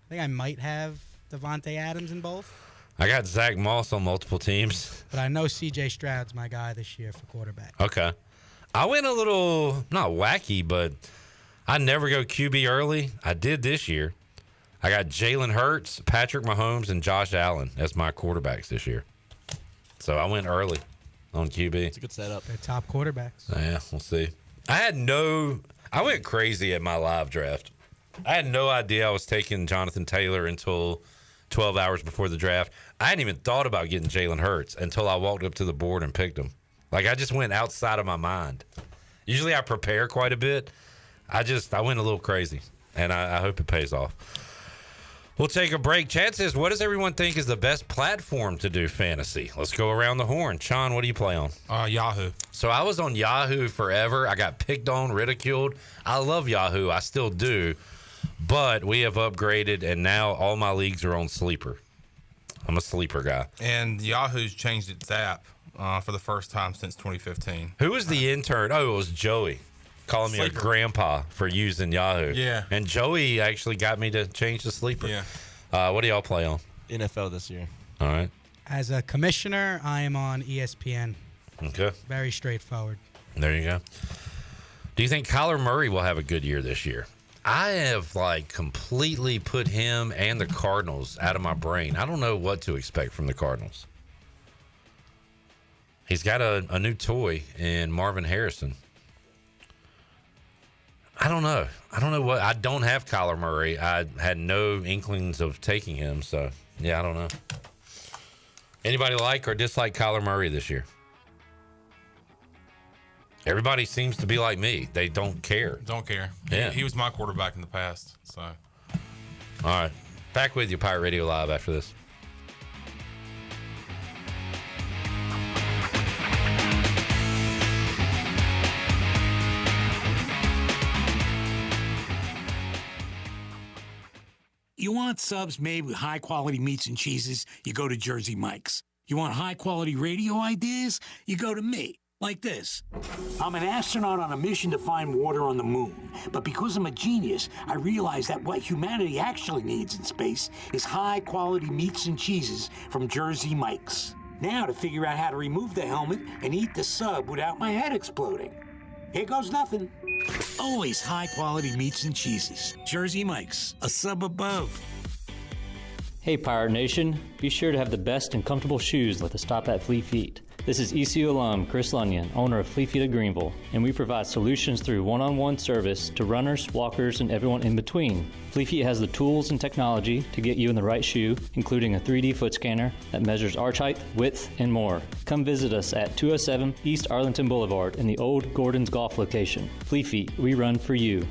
Speaker 8: think I might have Devontae Adams in both.
Speaker 21: I got Zach Moss on multiple teams.
Speaker 8: But I know C.J. Stroud's my guy this year for quarterback.
Speaker 21: Okay. I went a little, not wacky, but I never go QB early. I did this year. I got Jalen Hurts, Patrick Mahomes, and Josh Allen as my quarterbacks this year. So I went early on QB.
Speaker 11: It's a good setup.
Speaker 8: They're top quarterbacks.
Speaker 21: Yeah, we'll see. I went crazy at my live draft. I had no idea I was taking Jonathan Taylor until 12 hours before the draft. I hadn't even thought about getting Jalen Hurts until I walked up to the board and picked him. Like, I just went outside of my mind. Usually I prepare quite a bit. I went a little crazy, and I hope it pays off. We'll take a break. Chad says, what does everyone think is the best platform to do fantasy? Let's go around the horn. Sean, what do you play on?
Speaker 1: Yahoo.
Speaker 21: So I was on Yahoo forever. I got picked on, ridiculed. I love Yahoo. I still do. But we have upgraded, and now all my leagues are on Sleeper. I'm a Sleeper guy.
Speaker 1: And Yahoo's changed its app for the first time since 2015.
Speaker 21: Who was the intern? Oh, it was Joey. Calling me a
Speaker 1: Sleeper.
Speaker 21: grandpa for using Yahoo.
Speaker 1: Yeah.
Speaker 21: And Joey actually got me to change the Sleeper.
Speaker 1: Yeah.
Speaker 21: What do y'all play on?
Speaker 11: NFL this year.
Speaker 21: All right.
Speaker 8: As a commissioner, I am on ESPN.
Speaker 21: Okay.
Speaker 8: Very straightforward.
Speaker 21: There you go. Do you think Kyler Murray will have a good year this year? I have completely put him and the Cardinals out of my brain. I don't know what to expect from the Cardinals. He's got a new toy in Marvin Harrison. I don't know. I don't have Kyler Murray. I had no inklings of taking him. So, yeah, I don't know. Anybody like or dislike Kyler Murray this year? Everybody seems to be like me. They don't care.
Speaker 1: Don't care.
Speaker 21: Yeah.
Speaker 1: He was my quarterback in the past. So,
Speaker 21: all right. Back with you, Pirate Radio Live, after this.
Speaker 2: You want subs made with high-quality meats and cheeses, you go to Jersey Mike's. You want high-quality radio ideas, you go to me, like this. I'm an astronaut on a mission to find water on the moon. But because I'm a genius, I realize that what humanity actually needs in space is high-quality meats and cheeses from Jersey Mike's. Now to figure out how to remove the helmet and eat the sub without my head exploding. Here goes nothing. Always high-quality meats and cheeses. Jersey Mike's, a sub above.
Speaker 13: Hey Pirate Nation, be sure to have the best and comfortable shoes with the Stop at Fleet Feet. This is ECU alum Chris Lunyon, owner of Fleet Feet of Greenville, and we provide solutions through one-on-one service to runners, walkers, and everyone in between. Fleet Feet has the tools and technology to get you in the right shoe, including a 3D foot scanner that measures arch height, width, and more. Come visit us at 207 East Arlington Boulevard in the old Gordon's Golf location. Fleet Feet, we run for you.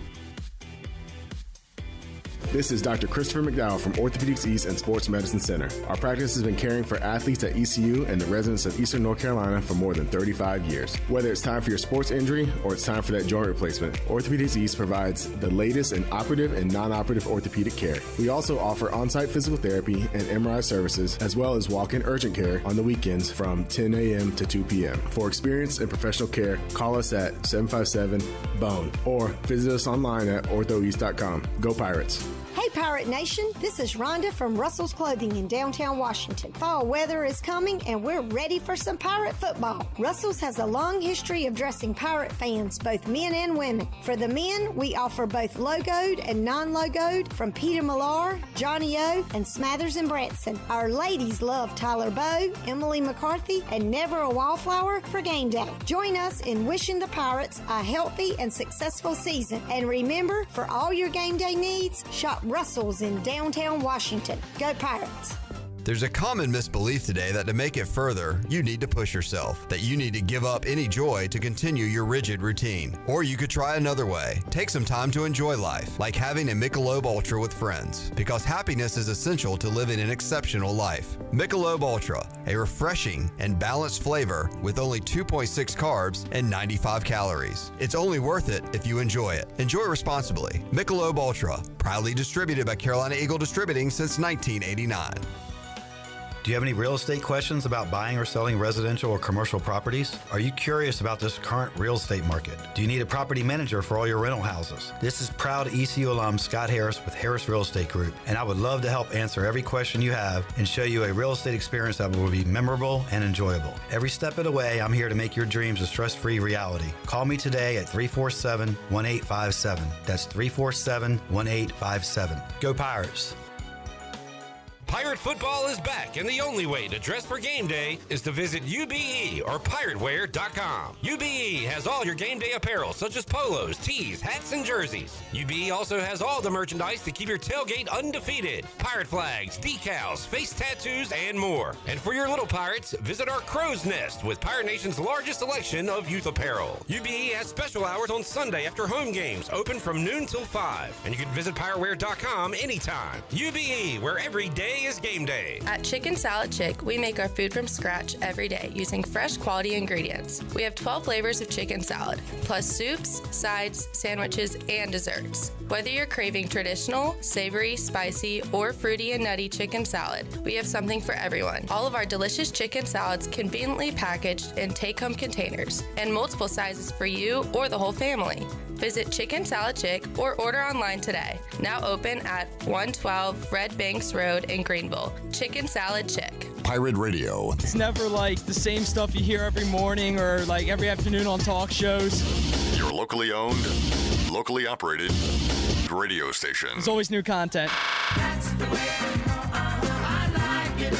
Speaker 15: This is Dr. Christopher McDowell from Orthopedics East and Sports Medicine Center. Our practice has been caring for athletes at ECU and the residents of Eastern North Carolina for more than 35 years. Whether it's time for your sports injury or it's time for that joint replacement, Orthopedics East provides the latest in operative and non-operative orthopedic care. We also offer on-site physical therapy and MRI services, as well as walk-in urgent care on the weekends from 10 a.m. to 2 p.m. For experience and professional care, call us at 757-BONE or visit us online at orthoeast.com. Go Pirates!
Speaker 23: Hey Pirate Nation, this is Rhonda from Russell's Clothing in downtown Washington. Fall weather is coming and we're ready for some Pirate football. Russell's has a long history of dressing Pirate fans, both men and women. For the men, we offer both logoed and non-logoed from Peter Millar, Johnny O, and Smathers and Branson. Our ladies love Tyler Bowe, Emily McCarthy, and Never a Wallflower for game day. Join us in wishing the Pirates a healthy and successful season. And remember, for all your game day needs, shop Russell's in downtown Washington. Go Pirates!
Speaker 24: There's a common misbelief today that to make it further, you need to push yourself, that you need to give up any joy to continue your rigid routine. Or you could try another way. Take some time to enjoy life, like having a Michelob Ultra with friends, because happiness is essential to living an exceptional life. Michelob Ultra, a refreshing and balanced flavor with only 2.6 carbs and 95 calories. It's only worth it if you enjoy it. Enjoy responsibly. Michelob Ultra, proudly distributed by Carolina Eagle Distributing since 1989.
Speaker 25: Do you have any real estate questions about buying or selling residential or commercial properties? Are you curious about this current real estate market? Do you need a property manager for all your rental houses? This is proud ECU alum Scott Harris with Harris Real Estate Group, and I would love to help answer every question you have and show you a real estate experience that will be memorable and enjoyable. Every step of the way, I'm here to make your dreams a stress-free reality. Call me today at 347-1857. That's 347-1857. Go Pirates!
Speaker 21: Pirate football is back, and the only way to dress for game day is to visit UBE or pirateware.com. UBE has all your game day apparel, such as polos, tees, hats, and jerseys. UBE also has all the merchandise to keep your tailgate undefeated. Pirate flags, decals, face tattoos, and more. And for your little pirates, visit our Crow's Nest with Pirate Nation's largest selection of youth apparel. UBE has special hours on Sunday after home games, open from noon till 5. And you can visit pirateware.com anytime. UBE, where every day is game day.
Speaker 26: At Chicken Salad Chick, we make our food from scratch every day using fresh quality ingredients. We have 12 flavors of chicken salad, plus soups, sides, sandwiches, and desserts. Whether you're craving traditional, savory, spicy, or fruity and nutty chicken salad, we have something for everyone. All of our delicious chicken salads conveniently packaged in take-home containers and multiple sizes for you or the whole family. Visit Chicken Salad Chick or order online today. Now open at 112 Red Banks Road in Greenville. Chicken Salad Chick.
Speaker 12: Pirate Radio.
Speaker 27: It's never like the same stuff you hear every morning or like every afternoon on talk shows.
Speaker 12: Your locally owned, locally operated radio station.
Speaker 27: There's always new content.
Speaker 28: That's the way I like it.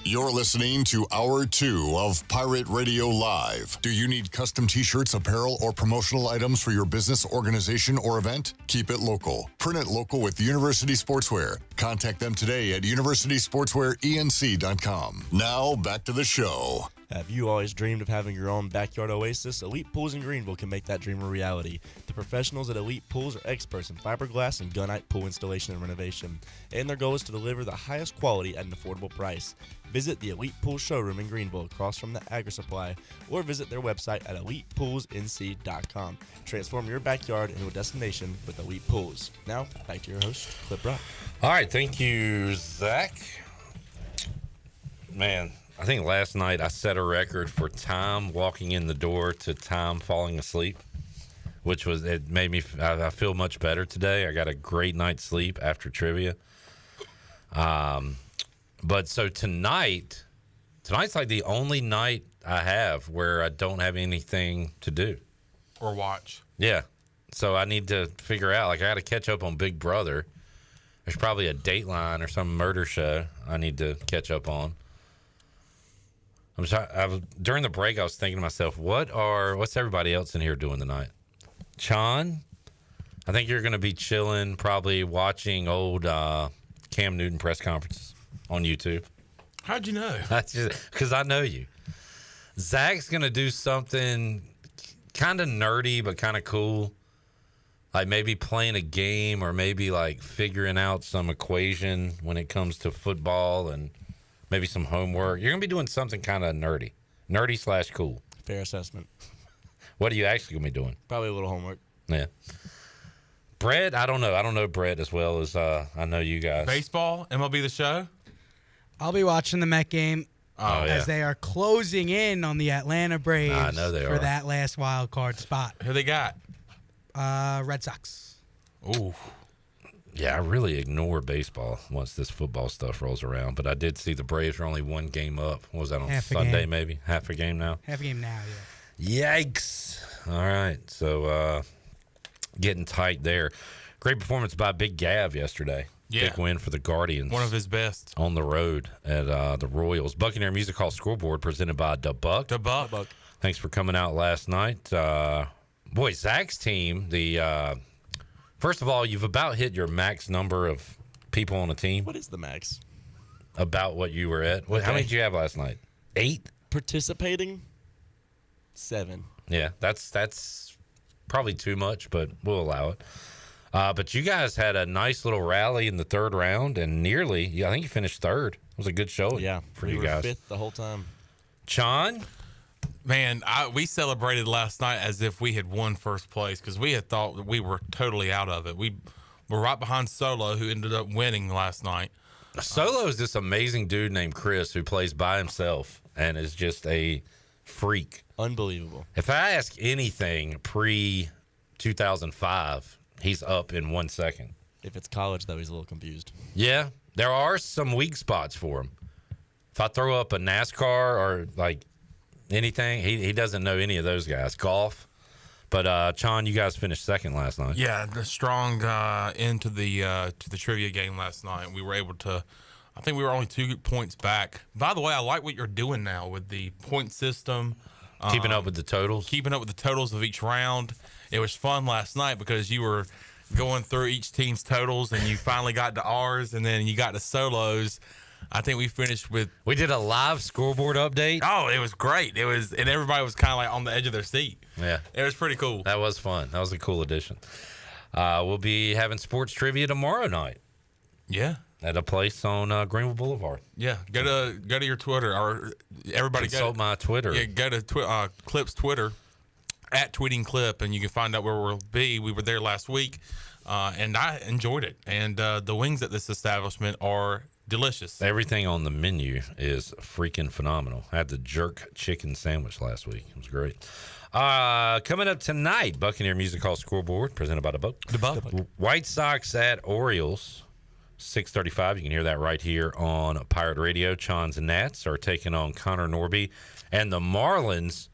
Speaker 12: You're listening to Hour 2 of Pirate Radio Live. Do you need custom t-shirts, apparel, or promotional items for your business, organization, or event? Keep it local. Print it local with University Sportswear. Contact them today at universitysportswearenc.com. Now, back to the show.
Speaker 11: Have you always dreamed of having your own backyard oasis? Elite Pools in Greenville can make that dream a reality. The professionals at Elite Pools are experts in fiberglass and gunite pool installation and renovation, and their goal is to deliver the highest quality at an affordable price. Visit the Elite Pool showroom in Greenville across from the Agri Supply, or visit their website at elitepoolsnc.com. Transform your backyard into a destination with Elite Pools. Now, back to your host, Clip Rock.
Speaker 21: All right, thank you, Zach. Man, I think last night I set a record for time walking in the door to time falling asleep, which was, it made me, I feel much better today. I got a great night's sleep after trivia. But so tonight's like the only night I have where I don't have anything to do.
Speaker 1: Or watch.
Speaker 21: Yeah. So I need to figure out, like, I got to catch up on Big Brother. There's probably a Dateline or some murder show I need to catch up on. During the break, I was thinking to myself, what's everybody else in here doing tonight? Sean, I think you're going to be chilling, probably watching old Cam Newton press conferences on YouTube.
Speaker 1: How'd you know?
Speaker 21: That's just because I know you. Zach's going to do something kind of nerdy but kind of cool. Like maybe playing a game or maybe like figuring out some equation when it comes to football and maybe some homework. You're going to be doing something kind of nerdy. Nerdy/cool.
Speaker 11: Fair assessment.
Speaker 21: What are you actually going to be doing?
Speaker 11: Probably a little homework.
Speaker 21: Yeah. Brett, I don't know. I don't know Brett as well as I know you guys.
Speaker 1: Baseball, MLB The Show?
Speaker 8: I'll be watching the Met game
Speaker 21: yeah.
Speaker 8: as they are closing in on the Atlanta Braves
Speaker 21: I know they
Speaker 8: for
Speaker 21: are.
Speaker 8: that last wild card spot.
Speaker 1: Who they got?
Speaker 8: Red Sox.
Speaker 21: Ooh. Yeah, I really ignore baseball once this football stuff rolls around. But I did see the Braves are only one game up. What was that, on
Speaker 8: Half a
Speaker 21: Sunday
Speaker 8: game.
Speaker 21: maybe? Half a game now?
Speaker 8: Half a game now, yeah.
Speaker 21: Yikes. All right. So getting tight there. Great performance by Big Gav yesterday.
Speaker 1: Yeah.
Speaker 21: Big win for the Guardians.
Speaker 1: One of his best.
Speaker 21: On the road at the Royals. Buccaneer Music Hall scoreboard presented by Da Buck.
Speaker 1: Da Buck.
Speaker 21: Thanks for coming out last night. Boy, Zach's team, first of all, you've about hit your max number of people on a team.
Speaker 11: What is the max?
Speaker 21: About what you were at. How many did you have last night? 8?
Speaker 11: Participating? 7.
Speaker 21: Yeah, that's probably too much, but we'll allow it. But you guys had a nice little rally in the third round, and nearly, I think you finished third. It was a good show for you guys.
Speaker 11: We were 5th the whole time.
Speaker 21: Sean?
Speaker 1: Man, we celebrated last night as if we had won first place because we had thought that we were totally out of it. We were right behind Solo, who ended up winning last night.
Speaker 21: Solo is this amazing dude named Chris who plays by himself and is just a freak.
Speaker 11: Unbelievable.
Speaker 21: If I ask anything pre-2005, he's up in 1 second.
Speaker 11: If it's college, though, he's a little confused.
Speaker 21: Yeah, there are some weak spots for him. If I throw up a NASCAR or like anything, he doesn't know any of those guys. Golf. But Sean, you guys finished second last night.
Speaker 1: Yeah, the strong into the trivia game last night. We were able to. I think we were only 2 points back. By the way, I like what you're doing now with the point system.
Speaker 21: Keeping up with the totals.
Speaker 1: Keeping up with the totals of each round. It was fun last night because you were going through each team's totals and you finally got to ours and then you got to Solos. I think we finished with.
Speaker 21: We did a live scoreboard update.
Speaker 1: Oh, it was great. And everybody was kind of like on the edge of their seat.
Speaker 21: Yeah.
Speaker 1: It was pretty cool.
Speaker 21: That was fun. That was a cool addition. We'll be having sports trivia tomorrow night.
Speaker 1: Yeah.
Speaker 21: At a place on Greenville Boulevard.
Speaker 1: Yeah. Go to your Twitter or everybody
Speaker 21: consult my Twitter.
Speaker 1: Yeah. Go to Clip's Twitter at Tweeting Clip and you can find out where we'll be. We were there last week and I enjoyed it. And the wings at this establishment are delicious.
Speaker 21: Everything on the menu is freaking phenomenal. I had the jerk chicken sandwich last week. It was great. Coming up tonight, Buccaneer Music Hall scoreboard presented by the Buck. White Sox at Orioles, 6:35. You can hear that right here on Pirate Radio. Chons and Nats are taking on Connor Norby, and the Marlins.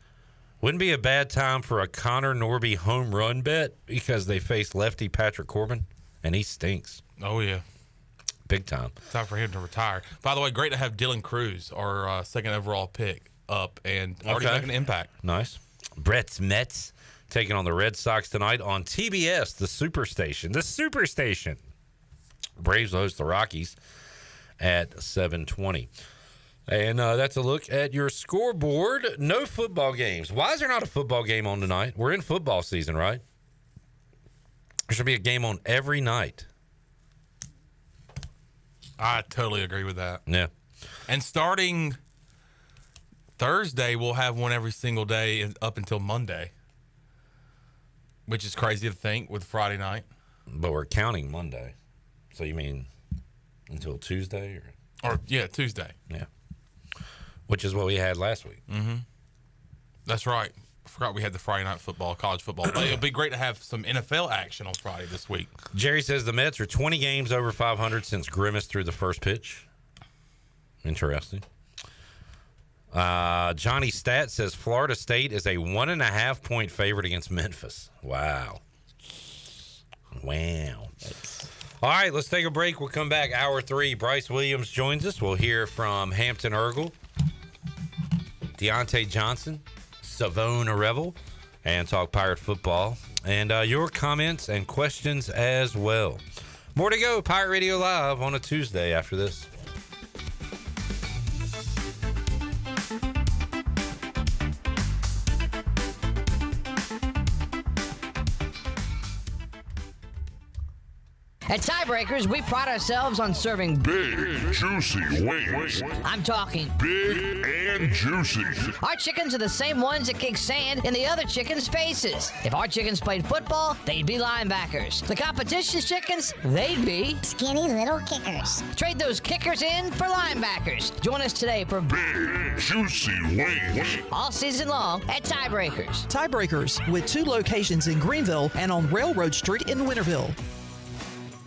Speaker 21: Wouldn't be a bad time for a Connor Norby home run bet because they face lefty Patrick Corbin, and he stinks.
Speaker 1: Oh yeah.
Speaker 21: Big time.
Speaker 1: Time for him to retire. By the way, great to have Dylan Cruz, our second overall pick, up and already making an impact.
Speaker 21: Nice. Brett's Mets taking on the Red Sox tonight on TBS, the Superstation. The Superstation. Braves host the Rockies at 7:20. And that's a look at your scoreboard. No football games. Why is there not a football game on tonight? We're in football season, right? There should be a game on every night.
Speaker 1: I totally agree with that.
Speaker 21: Yeah.
Speaker 1: And starting Thursday, we'll have one every single day up until Monday, which is crazy to think with Friday night.
Speaker 21: But we're counting Monday. So you mean until Tuesday?
Speaker 1: Or yeah, Tuesday.
Speaker 21: Yeah. Which is what we had last week.
Speaker 1: Mm-hmm. That's right. I forgot we had the Friday night football, college football. But it'll be great to have some NFL action on Friday this week.
Speaker 21: Jerry says the Mets are 20 games over 500 since Grimace threw the first pitch. Interesting. Johnny Stat says Florida State is a 1.5 point favorite against Memphis. Wow. Wow. All right, let's take a break. We'll come back. Hour 3. Bryce Williams joins us. We'll hear from Hampton Ergel, Deontay Johnson, Savone Revel, and talk Pirate football. And your comments and questions as well. More to go. Pirate Radio Live on a Tuesday after this.
Speaker 3: At Tiebreakers, we pride ourselves on serving
Speaker 4: big, juicy wings.
Speaker 3: I'm talking
Speaker 4: big and juicy.
Speaker 3: Our chickens are the same ones that kick sand in the other chickens' faces. If our chickens played football, they'd be linebackers. The competition's chickens, they'd be
Speaker 23: skinny little kickers.
Speaker 3: Trade those kickers in for linebackers. Join us today for
Speaker 4: big, juicy wings.
Speaker 3: All season long at Tiebreakers.
Speaker 19: Tiebreakers, with 2 locations in Greenville and on Railroad Street in Winterville.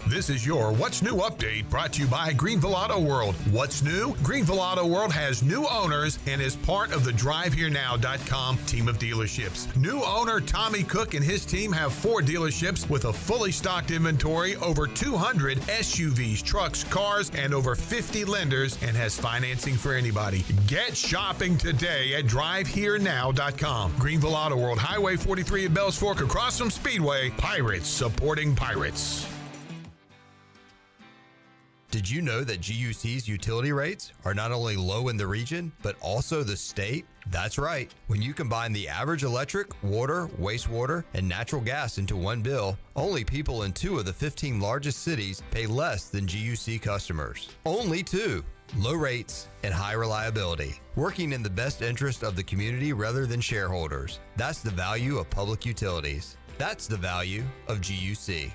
Speaker 5: This is your What's New update brought to you by Greenville Auto World. What's new? Greenville Auto World has new owners and is part of the DriveHereNow.com team of dealerships. New owner Tommy Cook and his team have 4 dealerships with a fully stocked inventory, over 200 SUVs, trucks, cars, and over 50 lenders, and has financing for anybody. Get shopping today at DriveHereNow.com. Greenville Auto World, Highway 43 at Bells Fork across from Speedway. Pirates supporting pirates.
Speaker 24: Did you know that GUC's utility rates are not only low in the region, but also the state? That's right. When you combine the average electric, water, wastewater, and natural gas into one bill, only people in 2 of the 15 largest cities pay less than GUC customers. Only 2. Low rates and high reliability. Working in the best interest of the community rather than shareholders. That's the value of public utilities. That's the value of GUC.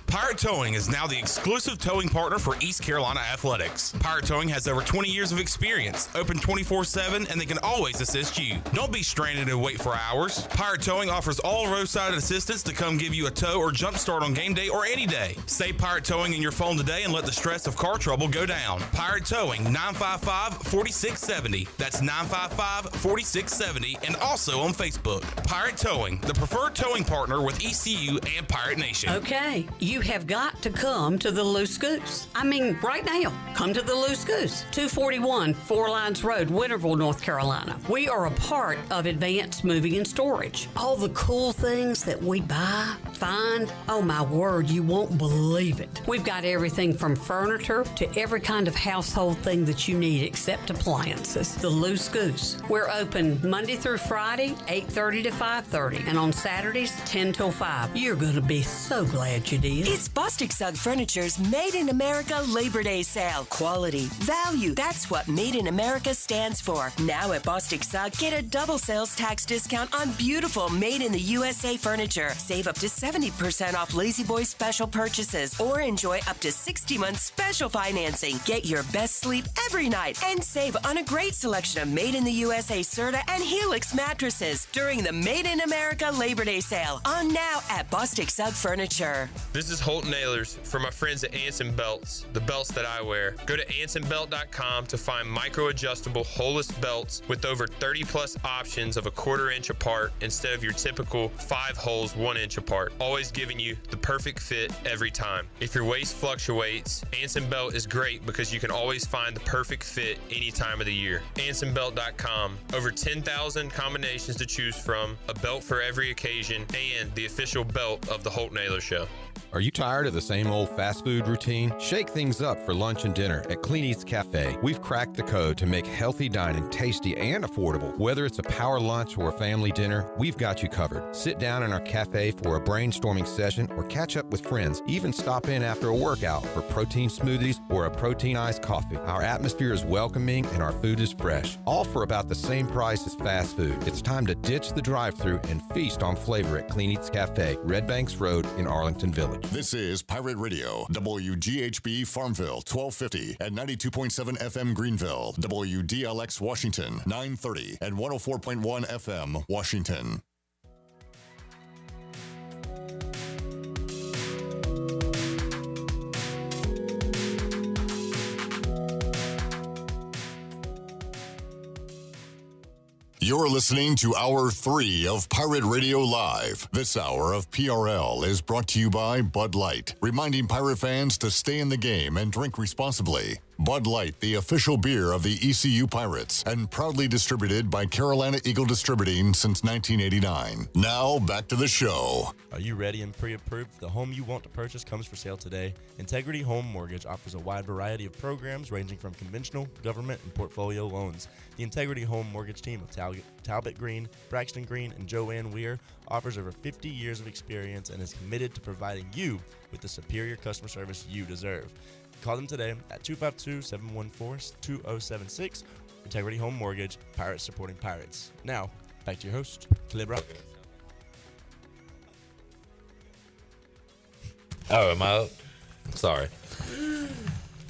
Speaker 1: Pirate Towing is now the exclusive towing partner for East Carolina Athletics. Pirate Towing has over 20 years of experience, open 24/7, and they can always assist you. Don't be stranded and wait for hours. Pirate Towing offers all roadside assistance to come give you a tow or jump start on game day or any day. Save Pirate Towing in your phone today and let the stress of car trouble go down. Pirate Towing, 955-4670. That's 955-4670, and also on Facebook. Pirate Towing, the preferred towing partner with ECU and Pirate Nation.
Speaker 6: Okay, you have got to come to the Loose Goose. I mean, right now, come to the Loose Goose, 241 Four Lines Road, Winterville, North Carolina. We are a part of Advanced Moving and Storage. All the cool things that we buy, find, oh my word, you won't believe it. We've got everything from furniture to every kind of household thing that you need except appliances. The Loose Goose. We're open Monday through Friday, 8:30 to 5:30, and on Saturdays, 10 till 5. You're going to be so glad you did.
Speaker 16: It's Bostic Sugg Furniture's Made in America Labor Day sale. Quality, value, that's what Made in America stands for. Now at Bostic Sugg, get a double sales tax discount on beautiful Made in the USA furniture. Save up to 70% off Lazy Boy special purchases or enjoy up to 60 months special financing. Get your best sleep every night and save on a great selection of Made in the USA Serta and Helix mattresses during the Made in America Labor Day sale. On now at Bostic Sugg Furniture.
Speaker 14: This is Holt Nailers for my friends at Anson Belts, the belts that I wear. Go to ansonbelt.com to find micro-adjustable holeless belts with over 30 plus options of a 1/4 inch apart instead of your typical 5 holes 1 inch apart, always giving you the perfect fit every time. If your waist fluctuates, Anson Belt is great because you can always find the perfect fit any time of the year. ansonbelt.com, over 10,000 combinations to choose from, a belt for every occasion, and the official belt of the Holt Nailor Show.
Speaker 17: Are you tired of the same old fast food routine? Shake things up for lunch and dinner at Clean Eats Cafe. We've cracked the code to make healthy dining tasty and affordable. Whether it's a power lunch or a family dinner, we've got you covered. Sit down in our cafe for a brainstorming session or catch up with friends. Even stop in after a workout for protein smoothies or a protein iced coffee. Our atmosphere is welcoming and our food is fresh. All for about the same price as fast food. It's time to ditch the drive-thru and feast on flavor at Clean Eats Cafe, Red Banks Road in Arlington Village.
Speaker 12: This is Pirate Radio, WGHB Farmville, 1250 and 92.7 FM Greenville, WDLX Washington, 930 and 104.1 FM Washington. You're listening to Hour 3 of Pirate Radio Live. This hour of PRL is brought to you by Bud Light, reminding Pirate fans to stay in the game and drink responsibly. Bud Light, the official beer of the ECU Pirates, and proudly distributed by Carolina Eagle Distributing since 1989. Now, back to the show.
Speaker 11: Are you ready and pre-approved? The home you want to purchase comes for sale today. Integrity Home Mortgage offers a wide variety of programs ranging from conventional, government, and portfolio loans. The Integrity Home Mortgage team of Talbot Green, Braxton Green, and Joanne Weir offers over 50 years of experience and is committed to providing you with the superior customer service you deserve. Call them today at 252-714-2076. Integrity Home Mortgage, Pirates supporting Pirates. Now, back to your host, Caleb Rock.
Speaker 21: Oh, am I up? Sorry.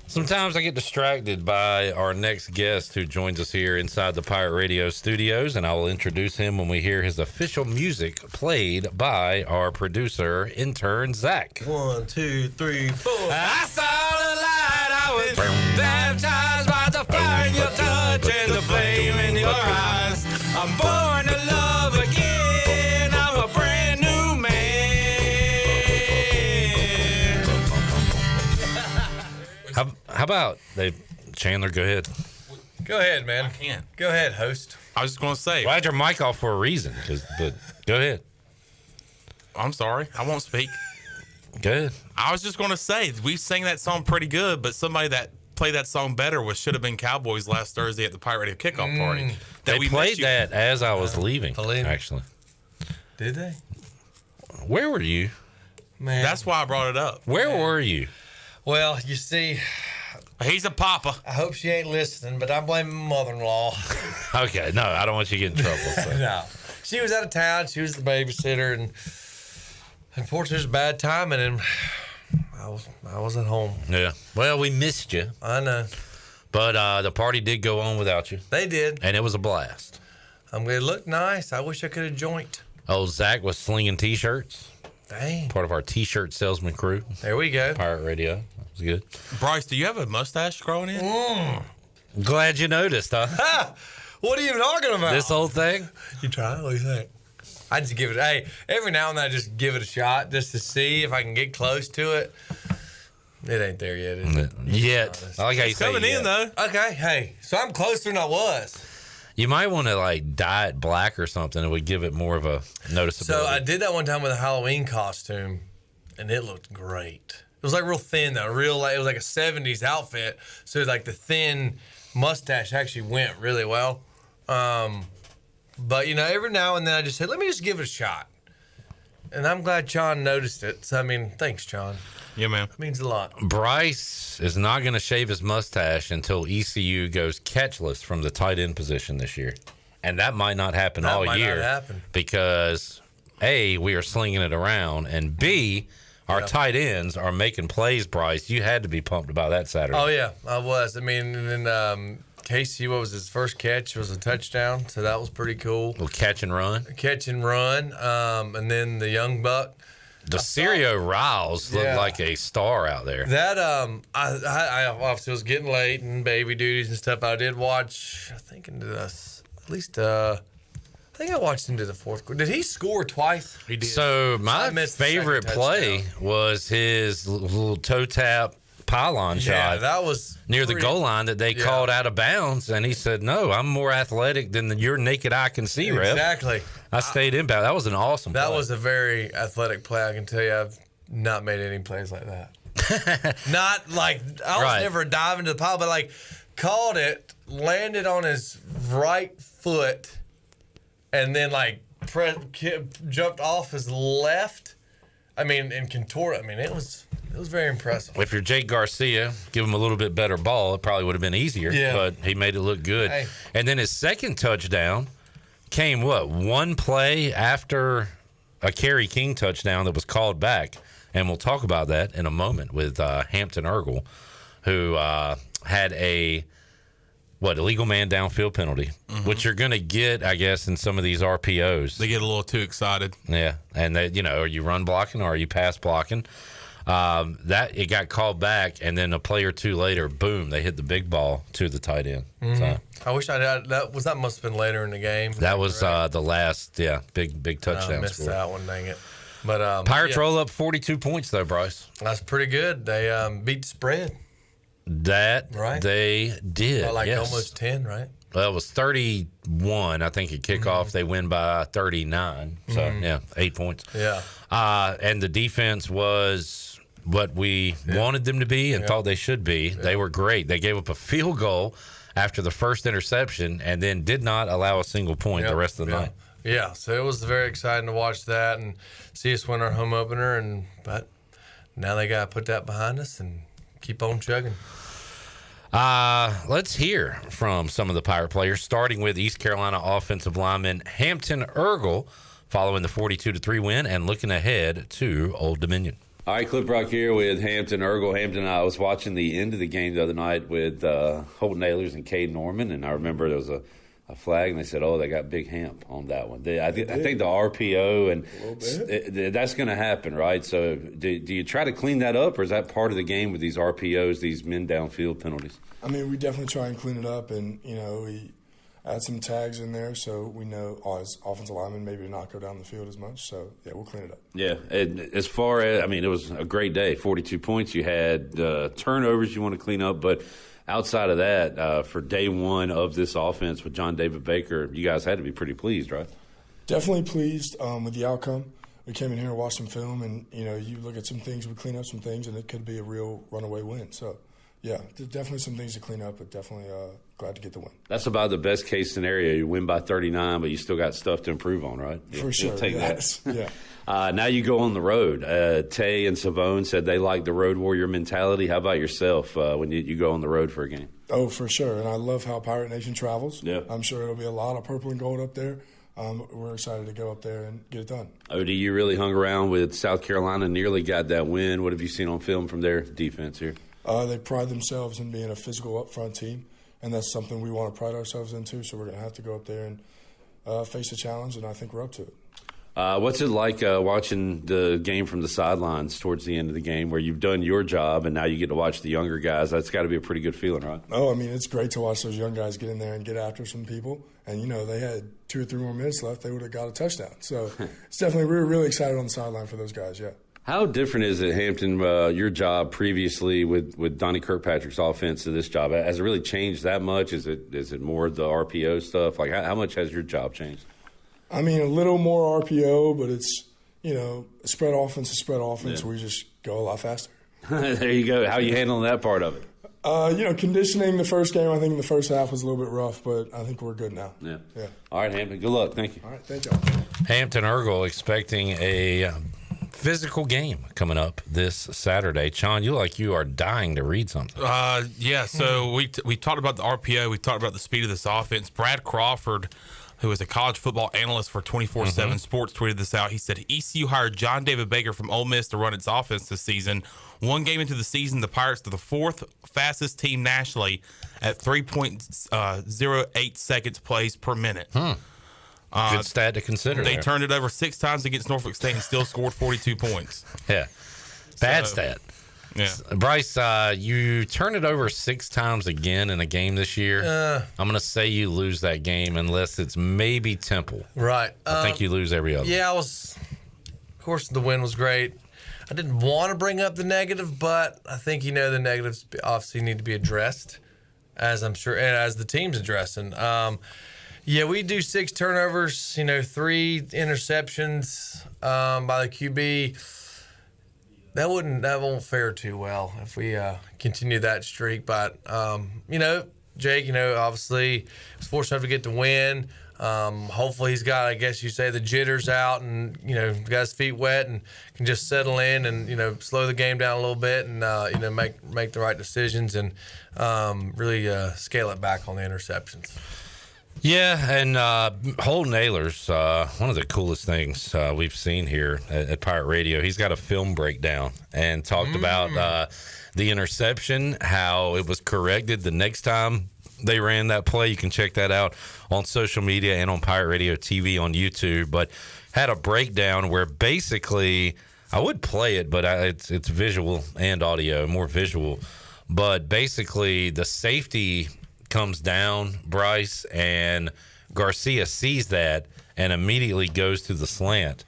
Speaker 21: Sometimes I get distracted by our next guest who joins us here inside the Pirate Radio studios, and I will introduce him when we hear his official music played by our producer, intern, Zach.
Speaker 2: 1, 2, 3, 4.
Speaker 21: I saw the light, I was baptized by the fire in your touch and the flame in your eyes. I'm born to love again, I'm a brand new man. How about Chandler, go ahead.
Speaker 2: Go ahead, man.
Speaker 1: I can't.
Speaker 2: Go ahead, host.
Speaker 1: I was just going to say.
Speaker 21: Well, I had your mic off for a reason, but go ahead.
Speaker 1: I'm sorry. I won't speak.
Speaker 21: Good.
Speaker 1: I was just going to say, we sang that song pretty good, but somebody that played that song better should have been Cowboys last Thursday at the Pirate Radio kickoff party.
Speaker 21: They played that as I was leaving, actually.
Speaker 2: Did they?
Speaker 21: Where were you?
Speaker 2: Man.
Speaker 1: That's why I brought it up.
Speaker 21: Where were you?
Speaker 2: Well, you see,
Speaker 1: he's a papa.
Speaker 2: I hope she ain't listening, but I'm blaming my mother-in-law.
Speaker 21: Okay, no, I don't want you to get in trouble. So.
Speaker 2: No. She was out of town. She was the babysitter, and unfortunately, it was bad timing, and I was at home.
Speaker 21: Yeah. Well, we missed you.
Speaker 2: I know.
Speaker 21: But the party did go on without you.
Speaker 2: They did.
Speaker 21: And it was a blast.
Speaker 2: It looked nice. I wish I could have joined.
Speaker 21: Oh, Zach was slinging T-shirts.
Speaker 2: Dang.
Speaker 21: Part of our T-shirt salesman crew.
Speaker 2: There we go.
Speaker 21: Pirate Radio. That was good.
Speaker 1: Bryce, do you have a mustache growing in?
Speaker 21: Glad you noticed, huh?
Speaker 2: What are you talking about?
Speaker 21: This whole thing?
Speaker 2: You try? What do you think? I just give it, every now and then I just give it a shot just to see if I can get close to it. It ain't there yet, is it?
Speaker 21: Yet. I like how you say
Speaker 2: coming
Speaker 21: yet.
Speaker 2: in, though. Okay, hey, so I'm closer than I was.
Speaker 21: You might want to dye it black or something. It would give it more of a noticeability.
Speaker 2: So I did that one time with a Halloween costume, and it looked great. It was real thin though, it was like a 70s outfit. So the thin mustache actually went really well. But every now and then I just said, let me just give it a shot. And I'm glad Sean noticed it. So thanks, Sean.
Speaker 1: Yeah, man.
Speaker 2: It means a lot.
Speaker 21: Bryce is not going to shave his mustache until ECU goes catchless from the tight end position this year. And that might not happen all year.
Speaker 2: Not happen.
Speaker 21: Because, A, we are slinging it around, and B, our tight ends are making plays, Bryce. You had to be pumped about that Saturday.
Speaker 2: Oh, yeah, I was. And then Casey, what was his first catch? It was a touchdown, so that was pretty cool.
Speaker 21: A little catch and run.
Speaker 2: Catch and run. And then the young buck.
Speaker 21: Desirio Riles looked like a star out there.
Speaker 2: That I obviously was getting late and baby duties and stuff. I did watch, I think I watched into the fourth quarter. Did he score twice?
Speaker 1: He did.
Speaker 21: So my favorite play was his little toe tap pylon shot.
Speaker 2: Yeah, that was
Speaker 21: near the goal line that they called out of bounds, and he said, "No, I'm more athletic than your naked eye can see, Ref."
Speaker 2: Exactly.
Speaker 21: I stayed inbound. That was an awesome play.
Speaker 2: That was a very athletic play. I can tell you, I've not made any plays like that. Not like I was never diving to the pile, but called it, landed on his right foot, and then jumped off his left. And contorted. It was very impressive.
Speaker 21: If you're Jake Garcia, give him a little bit better ball, it probably would have been easier.
Speaker 2: Yeah.
Speaker 21: But he made it look good.
Speaker 2: Hey.
Speaker 21: And then his second touchdown came one play after a Kerry King touchdown that was called back, and we'll talk about that in a moment with Hampton Ergel, who had a illegal man downfield penalty, which you're going to get, I guess, in some of these RPOs.
Speaker 1: They get a little too excited.
Speaker 21: Yeah, and they, are you run blocking or are you pass blocking? That it got called back, and then a play or two later, boom, they hit the big ball to the tight end.
Speaker 2: Mm-hmm.
Speaker 21: So,
Speaker 2: I wish that must have been later in the game.
Speaker 21: that was the last, big touchdown
Speaker 2: I missed
Speaker 21: score.
Speaker 2: that one, dang it. But
Speaker 21: Pirates roll up 42 points though, Bryce.
Speaker 2: That's pretty good. They beat the spread.
Speaker 21: That
Speaker 2: right?
Speaker 21: They did. Yes.
Speaker 2: Almost 10, right?
Speaker 21: Well, it was 31, I think, at kickoff. They win by 39. So, 8 points.
Speaker 2: Yeah.
Speaker 21: And the defense was what we wanted them to be and thought they should be. Yeah. They were great. They gave up a field goal after the first interception and then did not allow a single point the rest of the night.
Speaker 2: Yeah, so it was very exciting to watch that and see us win our home opener. But now they got to put that behind us and keep on chugging.
Speaker 21: Let's hear from some of the Pirate players, starting with East Carolina offensive lineman Hampton Ergel, following the 42-3 win and looking ahead to Old Dominion.
Speaker 7: All right, Clip Rock here with Hampton Ergel. Hampton, I was watching the end of the game the other night with Holton Ahlers and Cade Norman, and I remember there was a flag, and they said, "Oh, they got Big Hamp on that one." I think the RPO, and that's going to happen, right? So, do you try to clean that up, or is that part of the game with these RPOs, these men downfield penalties?
Speaker 9: I mean, we definitely try and clean it up, and we add some tags in there so we know as offensive linemen maybe to not go down the field as much. So we'll clean it up.
Speaker 7: Yeah, and as far as it was a great day. 42 points. You had turnovers you want to clean up, but outside of that, for day one of this offense with John David Baker, you guys had to be pretty pleased, right?
Speaker 9: Definitely pleased with the outcome. We came in here and watched some film, and, you look at some things, we clean up some things, and it could be a real runaway win. So, yeah, there's definitely some things to clean up, but definitely glad to get the win.
Speaker 7: That's about the best case scenario. You win by 39, but you still got stuff to improve on, right?
Speaker 9: For sure,
Speaker 7: You'll take
Speaker 9: yes.
Speaker 7: that.
Speaker 9: Yeah.
Speaker 7: Now you go on the road. Tay and Savone said they like the road warrior mentality. How about yourself when you go on the road for a game?
Speaker 9: Oh, for sure. And I love how Pirate Nation travels.
Speaker 7: Yeah.
Speaker 9: I'm sure it'll be a lot of purple and gold up there. We're excited to go up there and get it done.
Speaker 7: OD, you really hung around with South Carolina, nearly got that win. What have you seen on film from their defense here?
Speaker 9: They pride themselves in being a physical up-front team, and that's something we want to pride ourselves into, so we're going to have to go up there and face a challenge, and I think we're up to it.
Speaker 7: What's it like watching the game from the sidelines towards the end of the game where you've done your job and now you get to watch the younger guys? That's got to be a pretty good feeling, right?
Speaker 9: Oh, I mean, it's great to watch those young guys get in there and get after some people. And, they had 2 or 3 more minutes left. They would have got a touchdown. So it's definitely, we're really excited on the sideline for those guys, yeah.
Speaker 7: How different is it, Hampton, your job previously with Donnie Kirkpatrick's offense to this job? Has it really changed that much? Is it more the RPO stuff? Like, how much has your job changed?
Speaker 9: I mean, a little more RPO, but it's, spread offense is spread offense. Yeah. We just go a lot faster.
Speaker 7: There you go. How are you handling that part of it?
Speaker 9: Conditioning the first game, I think the first half was a little bit rough, but I think we're good now.
Speaker 7: Yeah. All right, Hampton, good luck. Thank you.
Speaker 9: All right, thank you.
Speaker 21: Hampton Ergel expecting a physical game coming up this Saturday. Sean, you are dying to read something.
Speaker 1: So we talked about the RPO. We talked about the speed of this offense. Brad Crawford, who is a college football analyst for 24/7 Sports, tweeted this out. He said, ECU hired John David Baker from Ole Miss to run its offense this season. One game into the season, the Pirates are the 4th fastest team nationally at 3.08 seconds plays per minute.
Speaker 21: Good stat to consider.
Speaker 1: They turned it over 6 times against Norfolk State and still scored 42 points.
Speaker 21: Yeah. Bad stat.
Speaker 1: Yeah.
Speaker 21: Bryce, you turn it over 6 times again in a game this year. I'm going to say you lose that game unless it's maybe Temple.
Speaker 2: Right.
Speaker 21: I think you lose every other.
Speaker 2: Yeah, of course, the win was great. I didn't want to bring up the negative, but I think, the negatives obviously need to be addressed, as I'm sure, and as the team's addressing. We do 6 turnovers, 3 interceptions by the QB. That won't fare too well if we continue that streak. But Jake, obviously was fortunate enough to get the win. Hopefully he's got, I guess you say, the jitters out and got his feet wet and can just settle in and slow the game down a little bit and make the right decisions and really scale it back on the interceptions.
Speaker 21: Yeah, and Holton Ahlers, one of the coolest things we've seen here at Pirate Radio, he's got a film breakdown and talked about the interception, how it was corrected the next time they ran that play. You can check that out on social media and on Pirate Radio TV on YouTube, but had a breakdown where basically I would play it, but it's visual and audio, more visual. But basically, the safety comes down, Bryce, and Garcia sees that and immediately goes to the slant.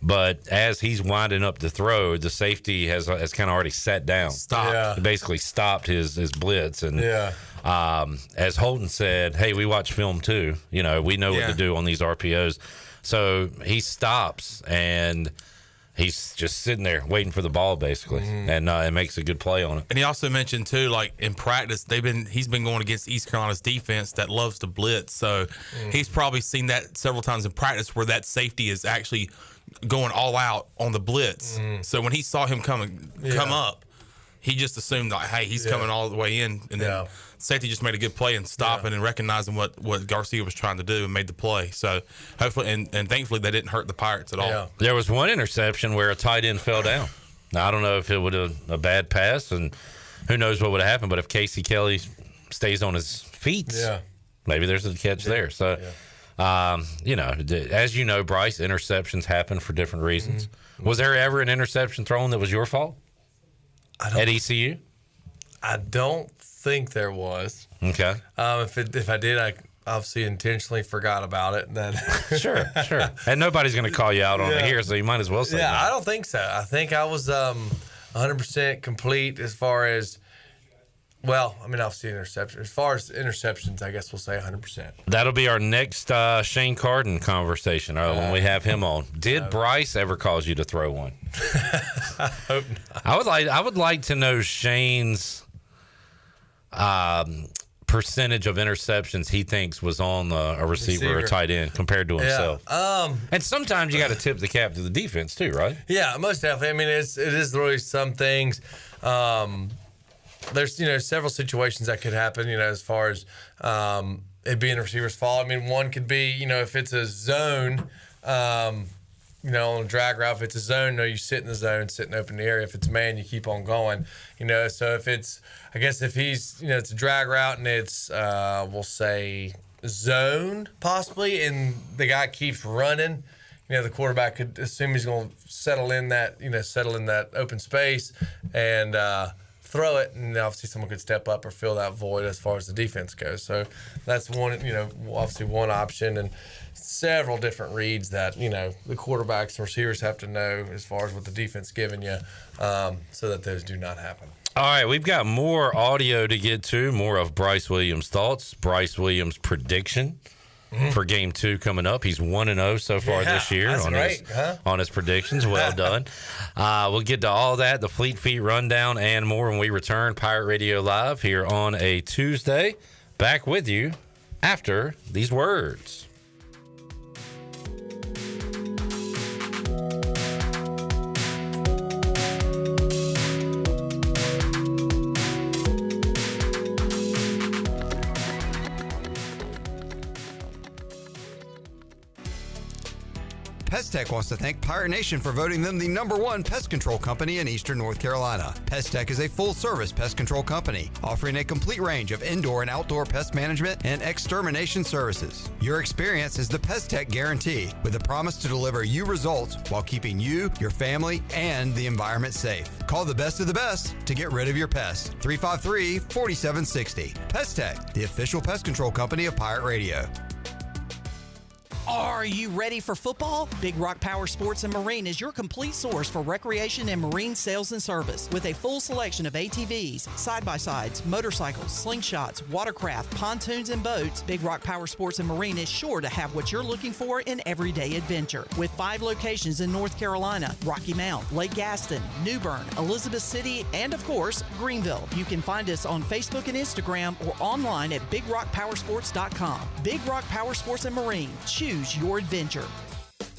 Speaker 21: But as he's winding up the throw, the safety has kind of already sat down.
Speaker 2: Stopped. Yeah.
Speaker 21: Basically stopped his blitz. And as Holton said, hey, we watch film too. We know what to do on these RPOs. So he stops, and he's just sitting there waiting for the ball, basically, and it makes a good play on it.
Speaker 1: And he also mentioned too, like in practice, he's been going against East Carolina's defense that loves to blitz. So he's probably seen that several times in practice where that safety is actually going all out on the blitz. So when he saw him come up, he just assumed like, hey, he's coming all the way in, and then safety just made a good play and stopping and recognizing what Garcia was trying to do and made the play. So hopefully and thankfully they didn't hurt the Pirates at all.
Speaker 21: There was one interception where a tight end fell down. Now I don't know if it would have a bad pass, and who knows what would have happened. But if Casey Kelly stays on his feet, maybe there's a catch there. So. As you know, Bryce, interceptions happen for different reasons. Was there ever an interception thrown that was your fault at ECU?
Speaker 2: I don't think there was.
Speaker 21: Okay.
Speaker 2: If I did, I obviously intentionally forgot about it. Then
Speaker 21: Sure. And nobody's going to call you out on it here, so you might as well say that.
Speaker 2: I don't think so. I think I was 100% complete as far as. Well, I mean, obviously interceptions. As far as interceptions, I guess we'll say 100%.
Speaker 21: That'll be our next Shane Carden conversation when we have him on. Did Bryce ever cause you to throw one?
Speaker 2: I hope not.
Speaker 21: I would like to know Shane's percentage of interceptions he thinks was on a receiver or a tight end compared to himself. And sometimes you got to tip the cap to the defense too, right?
Speaker 2: Yeah, most definitely. I mean, it is really some things. There's several situations that could happen. As far as it being a receiver's fault. I mean, one could be if it's a zone. On a drag route, if it's a zone, you sit in the zone, sit in open area. If it's man, you keep on going. So if it's, I guess if he's, it's a drag route and it's, we'll say zone possibly, and the guy keeps running, the quarterback could assume he's going to settle in that open space and throw it, and obviously someone could step up or fill that void as far as the defense goes. So that's one, obviously one option, and several different reads that, the quarterbacks and receivers have to know as far as what the defense is giving you so that those do not happen.
Speaker 21: All right, we've got more audio to get to, more of Bryce Williams' thoughts, Bryce Williams' prediction for Game 2 coming up. He's 1-0 so far this year on his predictions. Well done. We'll get to all that, the Fleet Feet rundown, and more when we return. Pirate Radio Live here on a Tuesday. Back with you after these words.
Speaker 24: PestTech wants to thank Pirate Nation for voting them the #1 pest control company in Eastern North Carolina. PestTech is a full-service pest control company offering a complete range of indoor and outdoor pest management and extermination services. Your experience is the PestTech guarantee, with a promise to deliver you results while keeping you, your family, and the environment safe. Call the best of the best to get rid of your pests. 353-4760. PestTech, the official pest control company of Pirate Radio.
Speaker 19: Are you ready for football? Big Rock Power Sports and Marine is your complete source for recreation and marine sales and service. With a full selection of ATVs, side-by-sides, motorcycles, slingshots, watercraft, pontoons, and boats, Big Rock Power Sports and Marine is sure to have what you're looking for in everyday adventure. With 5 locations in North Carolina, Rocky Mount, Lake Gaston, New Bern, Elizabeth City, and of course, Greenville. You can find us on Facebook and Instagram or online at BigRockPowersports.com. Big Rock Power Sports and Marine. Choose your adventure.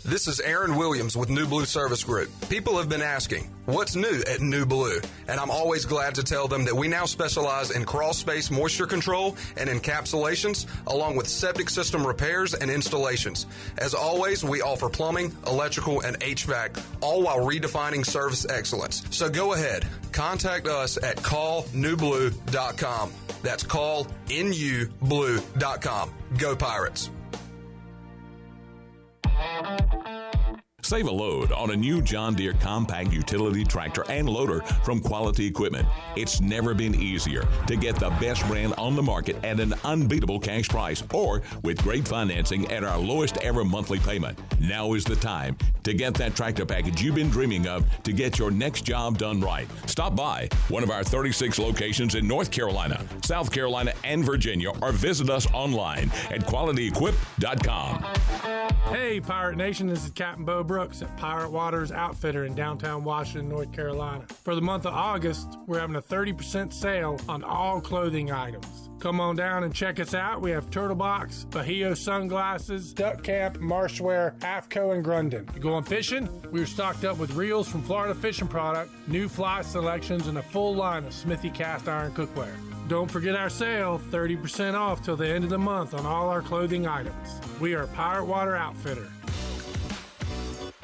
Speaker 10: This is Aaron Williams with New Blue Service Group. People have been asking, what's new at New Blue? And I'm always glad to tell them that we now specialize in crawl space moisture control and encapsulations, along with septic system repairs and installations. As always, we offer plumbing, electrical, and HVAC, all while redefining service excellence. So go ahead, contact us at callnewblue.com. That's callnublue.com. Go Pirates.
Speaker 13: Save a load on a new John Deere compact utility tractor and loader from Quality Equipment. It's never been easier to get the best brand on the market at an unbeatable cash price or with great financing at our lowest ever monthly payment. Now is the time to get that tractor package you've been dreaming of to get your next job done right. Stop by one of our 36 locations in North Carolina, South Carolina, and Virginia, or visit us online at QualityEquip.com.
Speaker 15: Hey, Pirate Nation, this is Captain Bo Brooks at Pirate Waters Outfitter in downtown Washington, North Carolina. For the month of August, we're having a 30% sale on all clothing items. Come on down and check us out. We have Turtle Box, Bahio sunglasses, Duck Camp, Marshwear, AFCO, and Grundon. You going fishing? We're stocked up with reels from Florida Fishing Product, new fly selections, and a full line of Smithy cast iron cookware. Don't forget our sale, 30% off till the end of the month on all our clothing items. We are Pirate Water Outfitter.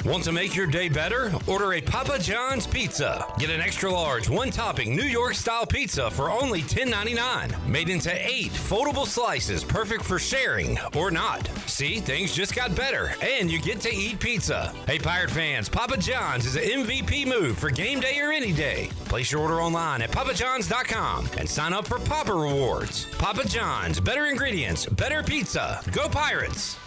Speaker 21: Want to make your day better? Order a Papa John's pizza. Get an extra large, one-topping New York-style pizza for only $10.99. Made into 8 foldable slices, perfect for sharing or not. See, things just got better, and you get to eat pizza. Hey, Pirate fans, Papa John's is an MVP move for game day or any day. Place your order online at papajohns.com and sign up for Papa Rewards. Papa John's, better ingredients, better pizza. Go Pirates!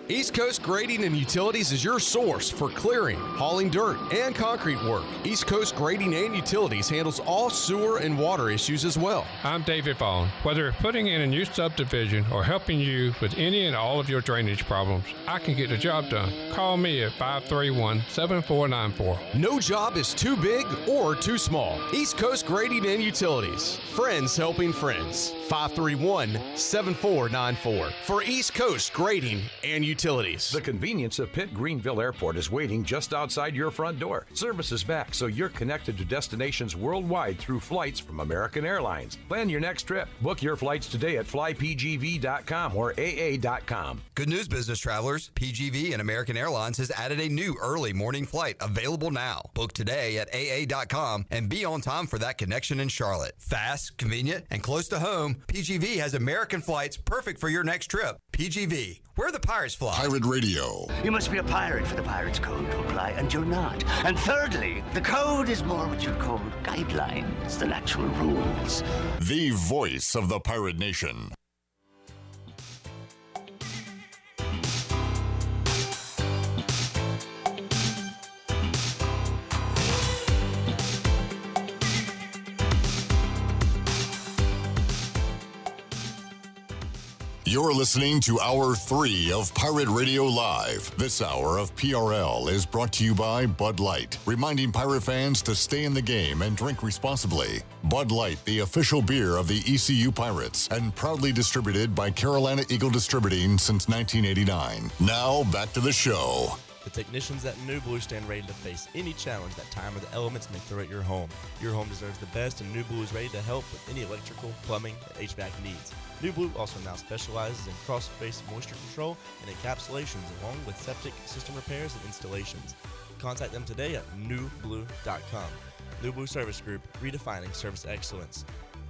Speaker 18: East Coast Grading and Utilities is your source for clearing, hauling dirt, and concrete work. East Coast Grading and Utilities handles all sewer and water issues as well.
Speaker 20: I'm David Vaughn. Whether putting in a new subdivision or helping you with any and all of your drainage problems, I can get the job done. Call me at 531-7494.
Speaker 18: No job is too big or too small. East Coast Grading and Utilities. Friends helping friends. 531-7494 for East Coast Grading and Utilities.
Speaker 22: The convenience of Pitt Greenville Airport is waiting just outside your front door. Service is back, so you're connected to destinations worldwide through flights from American Airlines. Plan your next trip. Book your flights today at flypgv.com or aa.com.
Speaker 24: Good news, business travelers. PGV and American Airlines has added a new early morning flight available now. Book today at aa.com and be on time for that connection in Charlotte. Fast, convenient, and close to home, PGV has American flights perfect for your next trip. PGV, where the pirates fly.
Speaker 12: Pirate Radio.
Speaker 25: You must be a pirate for the Pirates Code to apply, and you're not. And thirdly, the code is more what you'd call guidelines than actual rules.
Speaker 12: The voice of the Pirate Nation. You're listening to Hour 3 of Pirate Radio Live. This hour of PRL is brought to you by Bud Light, reminding Pirate fans to stay in the game and drink responsibly. Bud Light, the official beer of the ECU Pirates, and proudly distributed by Carolina Eagle Distributing since 1989. Now, back to the show.
Speaker 11: The technicians at New Blue stand ready to face any challenge that time or the elements may throw at your home. Your home deserves the best, and New Blue is ready to help with any electrical, plumbing, and HVAC needs. New Blue also now specializes in cross-space moisture control and encapsulations, along with septic system repairs and installations. Contact them today at newblue.com. New Blue Service Group, redefining service excellence.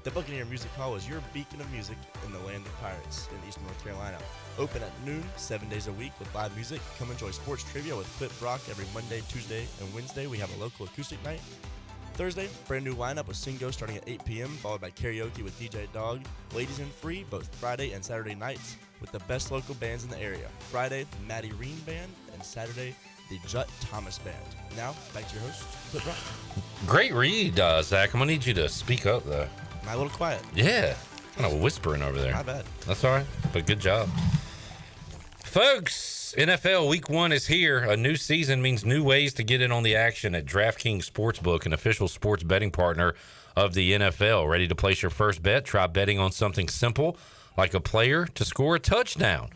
Speaker 11: The Buccaneer Music Hall is your beacon of music in the land of pirates in Eastern North Carolina. Open at noon, 7 days a week with live music. Come enjoy sports trivia with Clip Brock every Monday, Tuesday, and Wednesday. We have a local acoustic night. Thursday, brand new lineup with Singo starting at 8 p.m., followed by karaoke with DJ Dog. Ladies in free, both Friday and Saturday nights, with the best local bands in the area. Friday, Maddie Reen Band, and Saturday, the Jut Thomas Band. Now, back to your host, Clip Brock.
Speaker 21: Great read, Zach. I'm going to need you to speak up, though.
Speaker 11: Am I a little quiet?
Speaker 21: Yeah. Kind of whispering over there.
Speaker 11: My bad.
Speaker 21: That's all right, but good job. Folks, NFL Week 1 is here. A new season means new ways to get in on the action at DraftKings Sportsbook, an official sports betting partner of the NFL. Ready to place your first bet? Try betting on something simple, like a player to score a touchdown.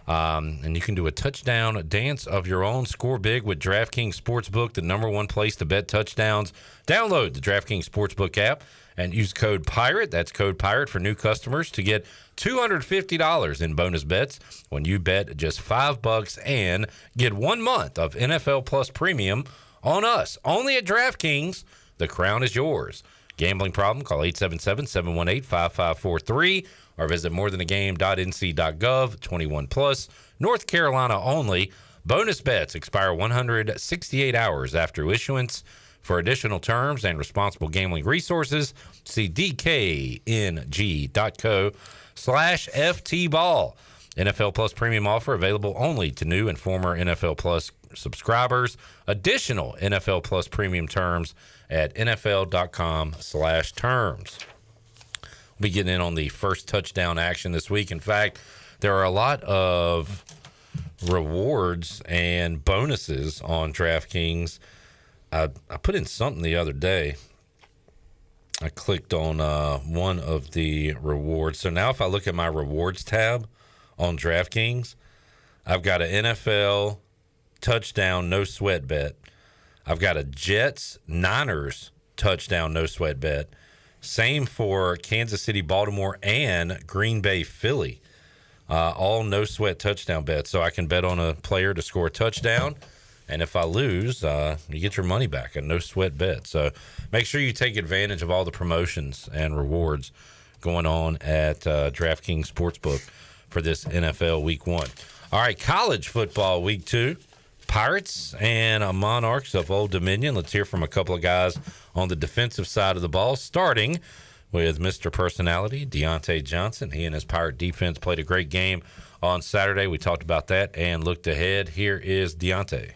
Speaker 21: And you can do a touchdown dance of your own. Score big with DraftKings Sportsbook, the #1 place to bet touchdowns. Download the DraftKings Sportsbook app and use code PIRATE. That's code PIRATE for new customers to get $250 in bonus bets when you bet just $5 and get 1 month of NFL Plus Premium on us. Only at DraftKings. The crown is yours. Gambling problem? Call 877-718-5543 or visit morethanagame.nc.gov. 21 plus. North Carolina only. Bonus bets expire 168 hours after issuance. For additional terms and responsible gambling resources, see dkng.co/ftball. NFL Plus premium offer available only to new and former NFL Plus subscribers. Additional NFL Plus premium terms at nfl.com/terms. We'll be getting in on the first touchdown action this week. In fact, there are a lot of rewards and bonuses on DraftKings. I put in something the other day. I clicked on one of the rewards. So now if I look at my rewards tab on DraftKings, I've got an NFL touchdown no sweat bet. I've got a Jets Niners touchdown no sweat bet. Same for Kansas City Baltimore and Green Bay Philly. All no sweat touchdown bets. So I can bet on a player to score a touchdown. And if I lose, you get your money back, a no sweat bet. So make sure you take advantage of all the promotions and rewards going on at DraftKings Sportsbook for this NFL Week 1. All right, college football Week 2. Pirates and Monarchs of Old Dominion. Let's hear from a couple of guys on the defensive side of the ball, starting with Mr. Personality, Deontay Johnson. He and his Pirate defense played a great game on Saturday. We talked about that and looked ahead. Here is Deontay.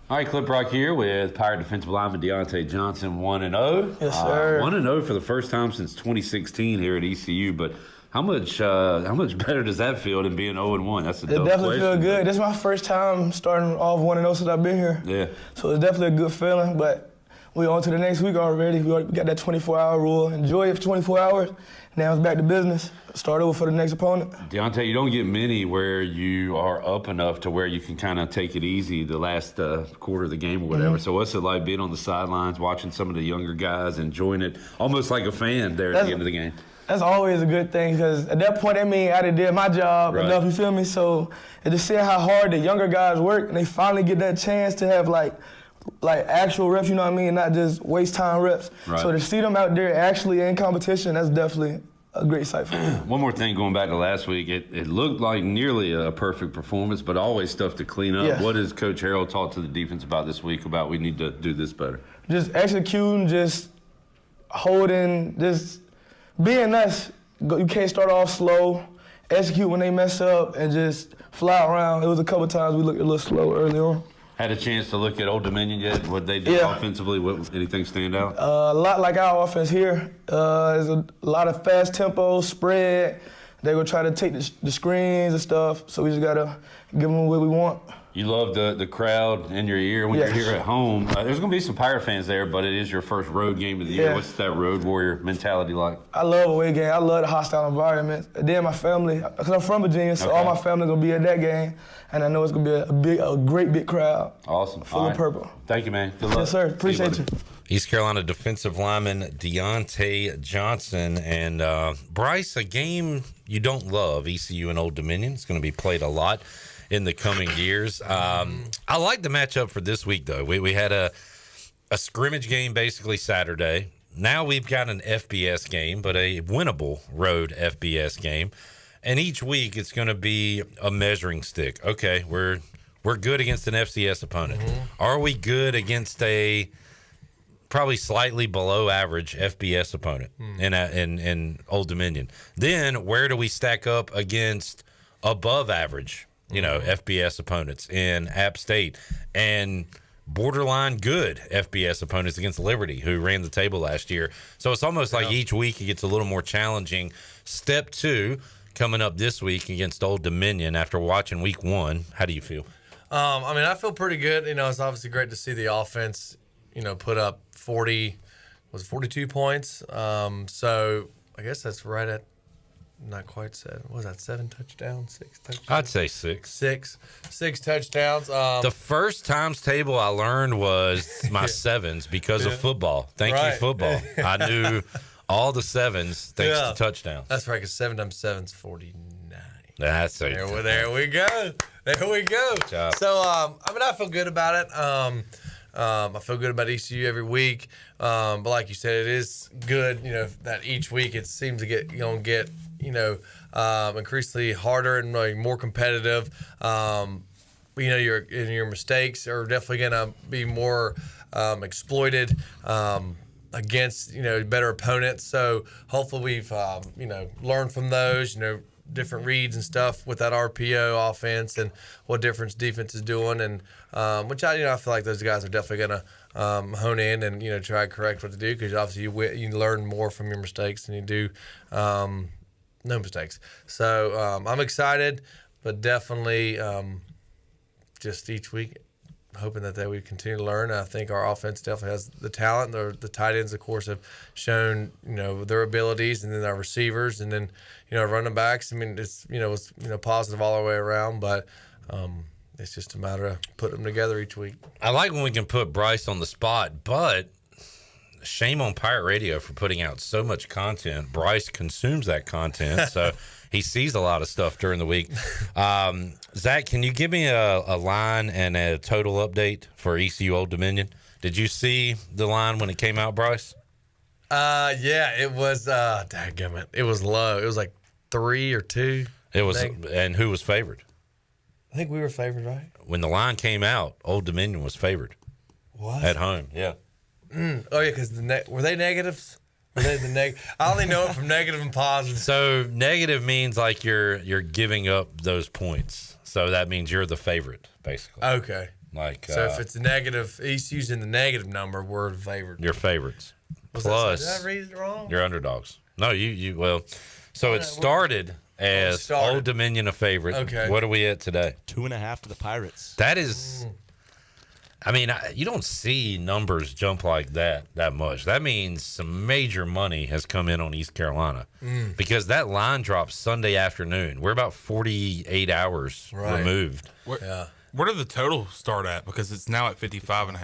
Speaker 21: All right, Clip Rock here with Pirate defensive lineman Deontay Johnson, 1-0.
Speaker 3: Yes, sir.
Speaker 21: 1-0 for the first time since 2016 here at ECU. But how much better does that feel than being 0-1? That's a
Speaker 3: It definitely feels good. This is my first time starting off 1-0 since I've been here.
Speaker 21: Yeah.
Speaker 3: So it's definitely a good feeling. But we're on to the next week already. We got that 24-hour rule. Enjoy it for 24 hours. Now it's back to business. Start over for the next opponent.
Speaker 21: Deontay, you don't get many where you are up enough to where you can kind of take it easy the last quarter of the game or whatever.
Speaker 3: Mhm.
Speaker 21: So what's it like being on the sidelines, watching some of the younger guys, enjoying it, almost like a fan there at the end of the game?
Speaker 3: That's always a good thing because at that point, that means I did my job enough, you feel me? So and just seeing how hard the younger guys work and they finally get that chance to have like actual reps, you know what I mean, not just waste time reps.
Speaker 21: Right.
Speaker 3: So to see them out there actually in competition, that's definitely a great sight for me.
Speaker 21: One more thing going back to last week, it looked like nearly a perfect performance, but always stuff to clean up.
Speaker 3: Yes.
Speaker 21: What has Coach Harrell talked to the defense about this week about we need to do this better?
Speaker 3: Just executing, just holding, just being us. You can't start off slow, execute when they mess up, and just fly around. It was a couple times we looked a little slow early on.
Speaker 21: Had a chance to look at Old Dominion yet? What they did offensively? Anything stand out?
Speaker 3: A lot like our offense here. There's a lot of fast tempo, spread. They're going to try to take the screens and stuff, so we just got to give them what we want.
Speaker 21: You love the crowd in your ear when
Speaker 3: Yes.
Speaker 21: you're here at home. There's going to be some Pirate fans there, but it is your first road game of the year.
Speaker 3: Yeah.
Speaker 21: What's that road warrior mentality like?
Speaker 3: I love away game. I love the hostile environment. And then my family, because I'm from Virginia, so all my family going to be at that game. And I know it's going to be a great big crowd.
Speaker 21: Awesome.
Speaker 3: Full
Speaker 21: All
Speaker 3: of
Speaker 21: right.
Speaker 3: purple.
Speaker 21: Thank you, man. Good luck.
Speaker 3: Yes, sir. Appreciate you.
Speaker 21: East Carolina defensive lineman Deontay Johnson. And Bryce, a game you don't love, ECU and Old Dominion. It's going to be played a lot in the coming years. I like the matchup for this week, though. We had a scrimmage game basically Saturday. Now we've got an FBS game, but a winnable road FBS game. And each week it's going to be a measuring stick. Okay, we're good against an FCS opponent. Are we good against a probably slightly below average FBS opponent in Old Dominion? Then where do we stack up against above average, FBS opponents in App State and borderline good FBS opponents against Liberty, who ran the table last year? So it's almost like each week it gets a little more challenging. Step 2 coming up this week against Old Dominion after watching week 1. How do you feel?
Speaker 2: I feel pretty good. It's obviously great to see the offense, put up 42 points. So I guess that's right at not quite 7. What was that, 7 touchdowns, 6 touchdowns?
Speaker 21: I'd say 6.
Speaker 2: 6 touchdowns.
Speaker 21: The first times table I learned was my 7s because of football. Thank you, football. I knew all the 7s thanks to touchdowns.
Speaker 2: That's right, because 7 times 7 is 49.
Speaker 21: That's it.
Speaker 2: There we go. There we go.
Speaker 21: Good job.
Speaker 2: So, I feel good about it. I feel good about ECU every week. But like you said, it is good, that each week it seems to get increasingly harder and more competitive. your mistakes are definitely going to be more exploited against better opponents. So hopefully we've learned from those, different reads and stuff with that RPO offense and what difference defense is doing, and which I feel like those guys are definitely going to hone in and try to correct what to do, because obviously you learn more from your mistakes than you do no mistakes. So I'm excited, but definitely just each week hoping that they would continue to learn. I think our offense definitely has the talent. The tight ends, of course, have shown their abilities, and then our receivers, and then running backs. I mean, it's positive all the way around, but it's just a matter of putting them together each week.
Speaker 21: I like when we can put Bryce on the spot, but shame on Pirate Radio for putting out so much content. Bryce consumes that content, so he sees a lot of stuff during the week. Zach, can you give me a line and a total update for ECU Old Dominion? Did you see the line when it came out, Bryce?
Speaker 2: Yeah, it was, dadgummit, it was low. It was like 3 or 2.
Speaker 21: It was, and who was favored?
Speaker 2: I think we were favored, right?
Speaker 21: When the line came out, Old Dominion was favored.
Speaker 2: What?
Speaker 21: At home, yeah.
Speaker 2: Oh, yeah, because were they negatives? Were they the I only know it from negative and positive.
Speaker 21: So negative means like you're giving up those points. So that means you're the favorite, basically.
Speaker 2: Okay.
Speaker 21: So
Speaker 2: if it's a negative, ECU's in the negative number, we're the favorite.
Speaker 21: Your favorites.
Speaker 2: Plus, did I read it wrong?
Speaker 21: You're underdogs. No, you so it started as Old Dominion a favorite.
Speaker 2: Okay.
Speaker 21: What are we at today?
Speaker 11: 2.5 to the Pirates.
Speaker 21: That is, I mean, you don't see numbers jump like that much. That means some major money has come in on East Carolina because that line dropped Sunday afternoon. We're about 48 hours removed.
Speaker 1: Where did the total start at? Because it's now at 55.5.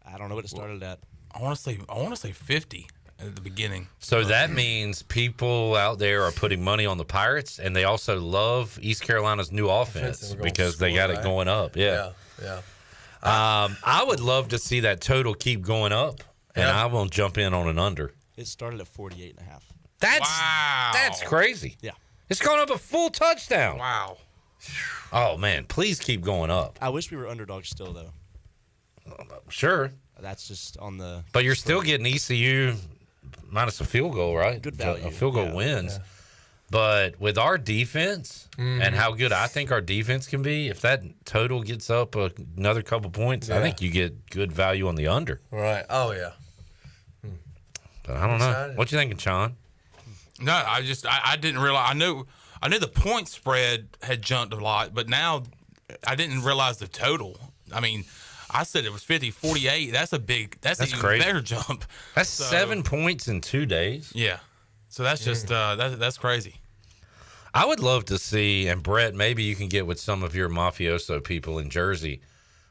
Speaker 11: I don't know what it started at.
Speaker 1: I want to say 50 at the beginning.
Speaker 21: So that means people out there are putting money on the Pirates, and they also love East Carolina's new offense because they got it going up. Yeah. I would love to see that total keep going up, and I won't jump in on an under.
Speaker 11: It started at 48.5.
Speaker 21: That's crazy.
Speaker 11: Yeah.
Speaker 21: It's gone up a full touchdown.
Speaker 1: Wow.
Speaker 21: Oh, man, please keep going up.
Speaker 11: I wish we were underdogs still, though.
Speaker 21: Sure.
Speaker 11: That's just on the...
Speaker 21: But you're still getting ECU minus a field goal, right?
Speaker 11: Good value.
Speaker 21: A field goal wins. Yeah. But with our defense and how good I think our defense can be, if that total gets up another couple points, I think you get good value on the under.
Speaker 2: Right. Oh, yeah.
Speaker 21: But I don't know. What you thinking, Sean?
Speaker 1: No, I didn't realize. I knew the point spread had jumped a lot, but now I didn't realize the total. I mean, I said it was 50-48. That's an even
Speaker 21: crazy.
Speaker 1: Better jump.
Speaker 21: That's 7 points in 2 days.
Speaker 1: Yeah. So that's just that's crazy.
Speaker 21: I would love to see, and Brett, maybe you can get with some of your mafioso people in Jersey,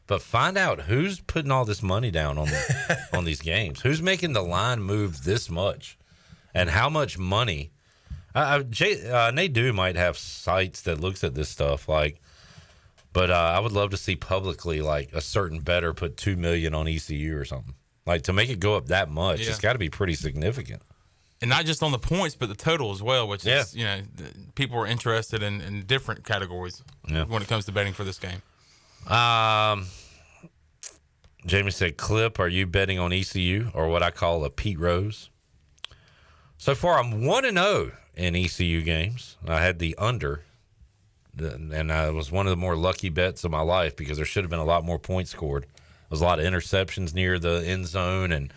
Speaker 21: but find out who's putting all this money down on these games. Who's making the line move this much, and how much money? Nadeau might have sites that looks at this stuff, but I would love to see publicly a certain bettor put $2 million on ECU or something. To make it go up that much, it's got to be pretty significant.
Speaker 1: And not just on the points, but the total as well, which is, people are interested in different categories when it comes to betting for this game.
Speaker 21: Jamie said, Clip, are you betting on ECU or what I call a Pete Rose? So far, I'm 1-0 in ECU games. I had the under, and I was one of the more lucky bets of my life because there should have been a lot more points scored. There was a lot of interceptions near the end zone and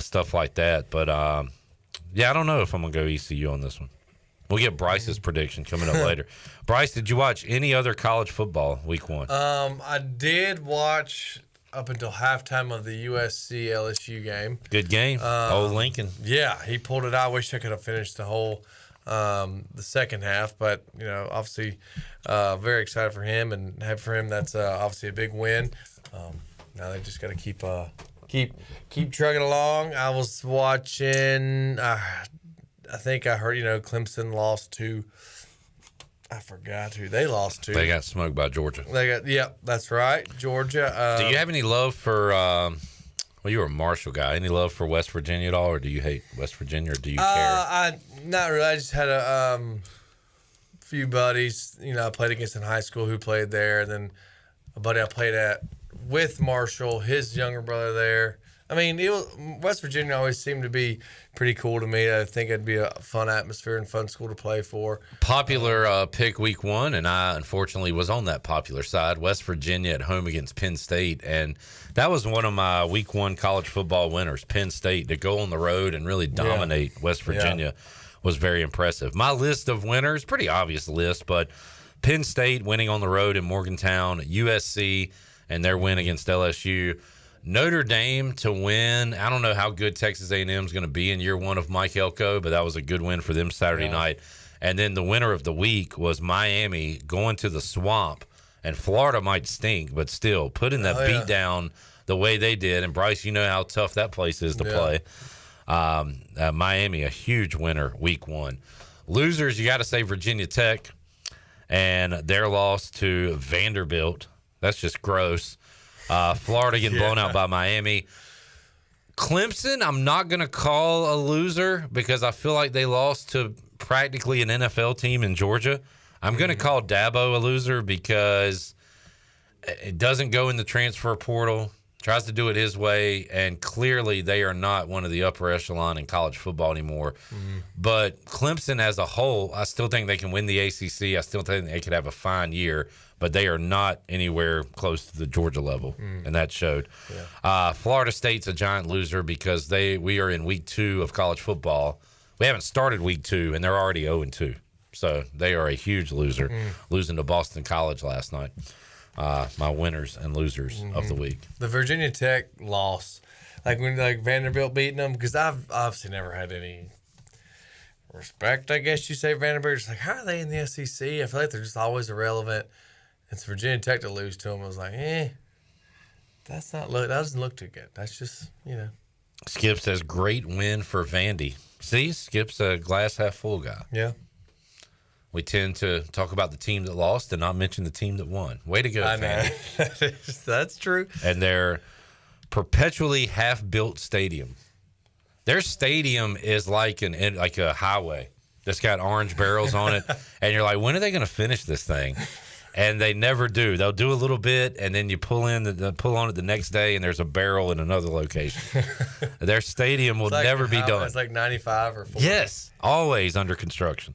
Speaker 21: stuff like that. But, I don't know if I'm going to go ECU on this one. We'll get Bryce's prediction coming up later. Bryce, did you watch any other college football week 1?
Speaker 2: I did watch up until halftime of the USC LSU game.
Speaker 21: Good game. Old Lincoln.
Speaker 2: Yeah, he pulled it out. I wish I could have finished the whole the second half, but obviously very excited for him, and for him that's obviously a big win. Now they just got to keep trucking along. I was watching. I think I heard Clemson lost to. I forgot who they lost to.
Speaker 21: They got smoked by Georgia.
Speaker 2: That's right, Georgia.
Speaker 21: Do you have any love for? You were a Marshall guy. Any love for West Virginia at all, or do you hate West Virginia, or do you care?
Speaker 2: Not really. I just had a few buddies, I played against in high school who played there, and then a buddy I played at with Marshall, his younger brother there. I mean, West Virginia always seemed to be pretty cool to me. I think it'd be a fun atmosphere and fun school to play for.
Speaker 21: Popular pick week 1, and I unfortunately was on that popular side. West Virginia at home against Penn State, and that was one of my week 1 college football winners. Penn State, to go on the road and really dominate West Virginia was very impressive. My list of winners, pretty obvious list, but Penn State winning on the road in Morgantown, USC and their win against LSU. Notre Dame to win. I don't know how good Texas A&M is going to be in year 1 of Mike Elko, but that was a good win for them Saturday night. And then the winner of the week was Miami going to the Swamp. And Florida might stink, but still putting that beat down the way they did. And Bryce, you know how tough that place is to play. Miami, a huge winner week 1. Losers, you got to say Virginia Tech and their loss to Vanderbilt. That's just gross. Florida getting blown out by Miami. Clemson, I'm not going to call a loser because I feel like they lost to practically an NFL team in Georgia. I'm going to call Dabo a loser because it doesn't go in the transfer portal, tries to do it his way, and clearly they are not one of the upper echelon in college football anymore. But Clemson as a whole, I still think they can win the ACC. I still think they could have a fine year, but they are not anywhere close to the Georgia level, and that showed. Florida State's a giant loser because we are in week 2 of college football. We haven't started week 2, and they're already 0-2. So they are a huge loser, losing to Boston College last night. My winners and losers of the week.
Speaker 2: The Virginia Tech loss, like when Vanderbilt beating them, because I've obviously never had any respect, I guess you say. Vanderbilt, just like, how are they in the SEC? I feel like they're just always irrelevant. It's Virginia Tech to lose to them. I was like, that doesn't look too good. That's just,
Speaker 21: Skip says, great win for Vandy. See, Skip's a glass half full guy.
Speaker 2: Yeah.
Speaker 21: We tend to talk about the team that lost and not mention the team that won. Way to go, Vandy.
Speaker 2: That's true.
Speaker 21: And their perpetually half-built stadium. Their stadium is like a highway that's got orange barrels on it. And you're like, when are they going to finish this thing? And they never do. They'll do a little bit, and then you pull on it the next day, and there's a barrel in another location. Their stadium will never be done.
Speaker 2: It's like 95 or 40.
Speaker 21: Yes, always under construction.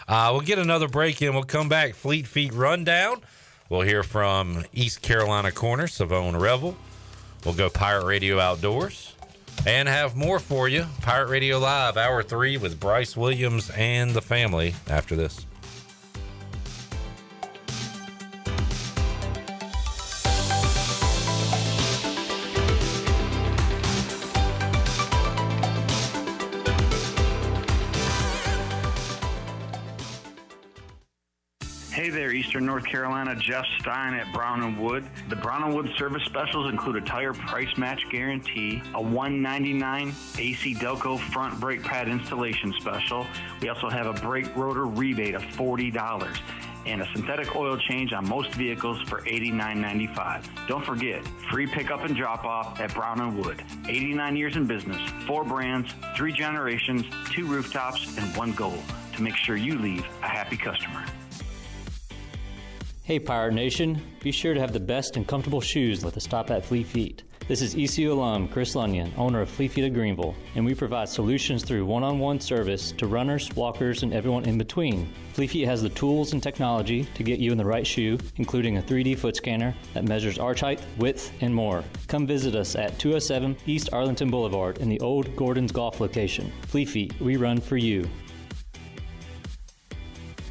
Speaker 21: We'll get another break in. We'll come back. Fleet Feet Rundown. We'll hear from East Carolina corner, Savone Revel. We'll go Pirate Radio Outdoors and have more for you. Pirate Radio Live, Hour 3 with Bryce Williams and the family after this.
Speaker 4: Hey there, Eastern North Carolina. Jeff Stein at Brown & Wood. The Brown & Wood service specials include a tire price match guarantee, a $199 AC Delco front brake pad installation special. We also have a brake rotor rebate of $40 and a synthetic oil change on most vehicles for $89.95. Don't forget, free pickup and drop-off at Brown & Wood. 89 years in business, 4 brands, 3 generations, 2 rooftops, and 1 goal to make sure you leave a happy customer.
Speaker 5: Hey Pirate Nation, be sure to have the best and comfortable shoes with a stop at Fleet Feet. This is ECU alum Chris Lunyon, owner of Fleet Feet of Greenville, and we provide solutions through one-on-one service to runners, walkers, and everyone in between. Fleet Feet has the tools and technology to get you in the right shoe, including a 3D foot scanner that measures arch height, width, and more. Come visit us at 207 East Arlington Boulevard in the old Gordon's Golf location. Fleet Feet, we run for you.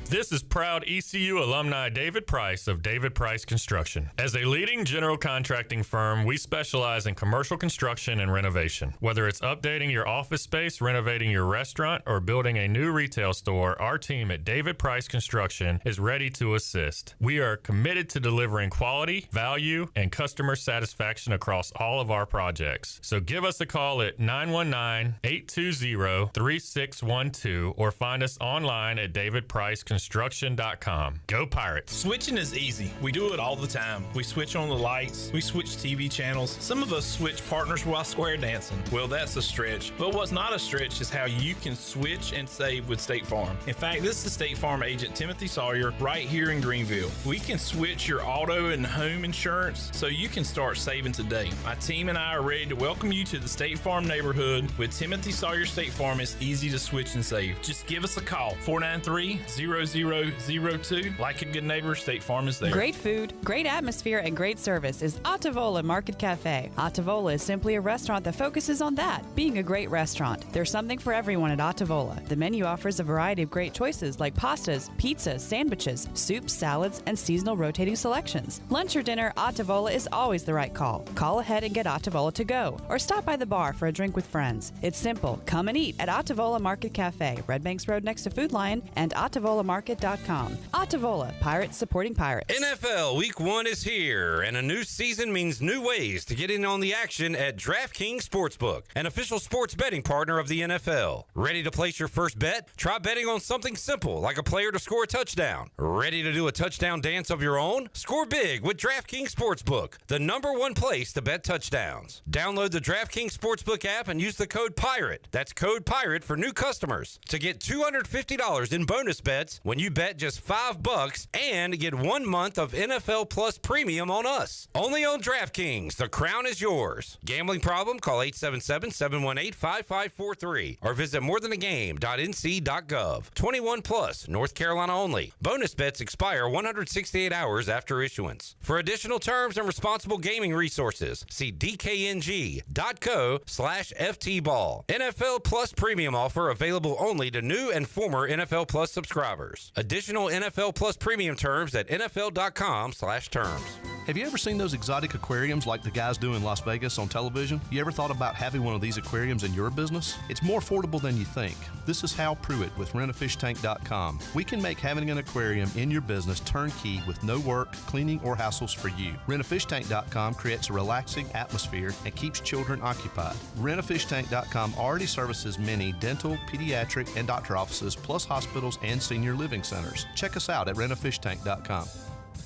Speaker 6: This is proud ECU alumni David Price of David Price Construction. As a leading general contracting firm, we specialize in commercial construction and renovation. Whether it's updating your office space, renovating your restaurant, or building a new retail store, our team at David Price Construction is ready to assist. We are committed to delivering quality, value, and customer satisfaction across all of our projects. So give us a call at 919-820-3612 or find us online at David Price Construction. PriceConstruction.com. Go Pirates.
Speaker 8: Switching is easy. We do it all the time. We switch on the lights. We switch TV channels. Some of us switch partners while square dancing. Well, that's a stretch. But what's not a stretch is how you can switch and save with State Farm. In fact, this is State Farm agent Timothy Sawyer right here in Greenville. We can switch your auto and home insurance so you can start saving today. My team and I are ready to welcome you to the State Farm neighborhood. With Timothy Sawyer State Farm, it's easy to switch and save. Just give us a call, 493-0002. Like a good neighbor, State Farm is there.
Speaker 14: Great food, great atmosphere, and great service is Ottavola Market Cafe. Ottavola is simply a restaurant that focuses on that, being a great restaurant. There's something for everyone at Ottavola. The menu offers a variety of great choices like pastas, pizzas, sandwiches, soups, salads, and seasonal rotating selections. Lunch or dinner, Ottavola is always the right call. Call ahead and get Ottavola to go, or stop by the bar for a drink with friends. It's simple. Come and eat at Ottavola Market Cafe, Red Banks Road next to Food Lion, and OttavolaMarket.com. Ottavola, Pirates supporting Pirates.
Speaker 21: NFL Week 1 is here, and a new season means new ways to get in on the action at DraftKings Sportsbook, an official sports betting partner of the NFL. Ready to place your first bet? Try betting on something simple, like a player to score a touchdown. Ready to do a touchdown dance of your own? Score big with DraftKings Sportsbook, the #1 place to bet touchdowns. Download the DraftKings Sportsbook app and use the code PIRATE. That's code PIRATE for new customers to get $250 in bonus bets when you bet just $5 and get 1 month of NFL Plus Premium on us. Only on DraftKings. The crown is yours. Gambling problem? Call 877-718-5543 or visit morethanagame.nc.gov. 21 plus, North Carolina only. Bonus bets expire 168 hours after issuance. For additional terms and responsible gaming resources, see dkng.co/ftball. NFL Plus Premium offer available only to new and former NFL Plus subscribers. Additional NFL Plus Premium terms at nfl.com/terms.
Speaker 16: Have you ever seen those exotic aquariums like the guys do in Las Vegas on television? You ever thought about having one of these aquariums in your business? It's more affordable than you think. This is Hal Pruitt with rentafishtank.com. We can make having an aquarium in your business turnkey with no work, cleaning, or hassles for you. Rentafishtank.com creates a relaxing atmosphere and keeps children occupied. Rentafishtank.com already services many dental, pediatric, and doctor offices, plus hospitals and senior living centers. Check us out at rentafishtank.com.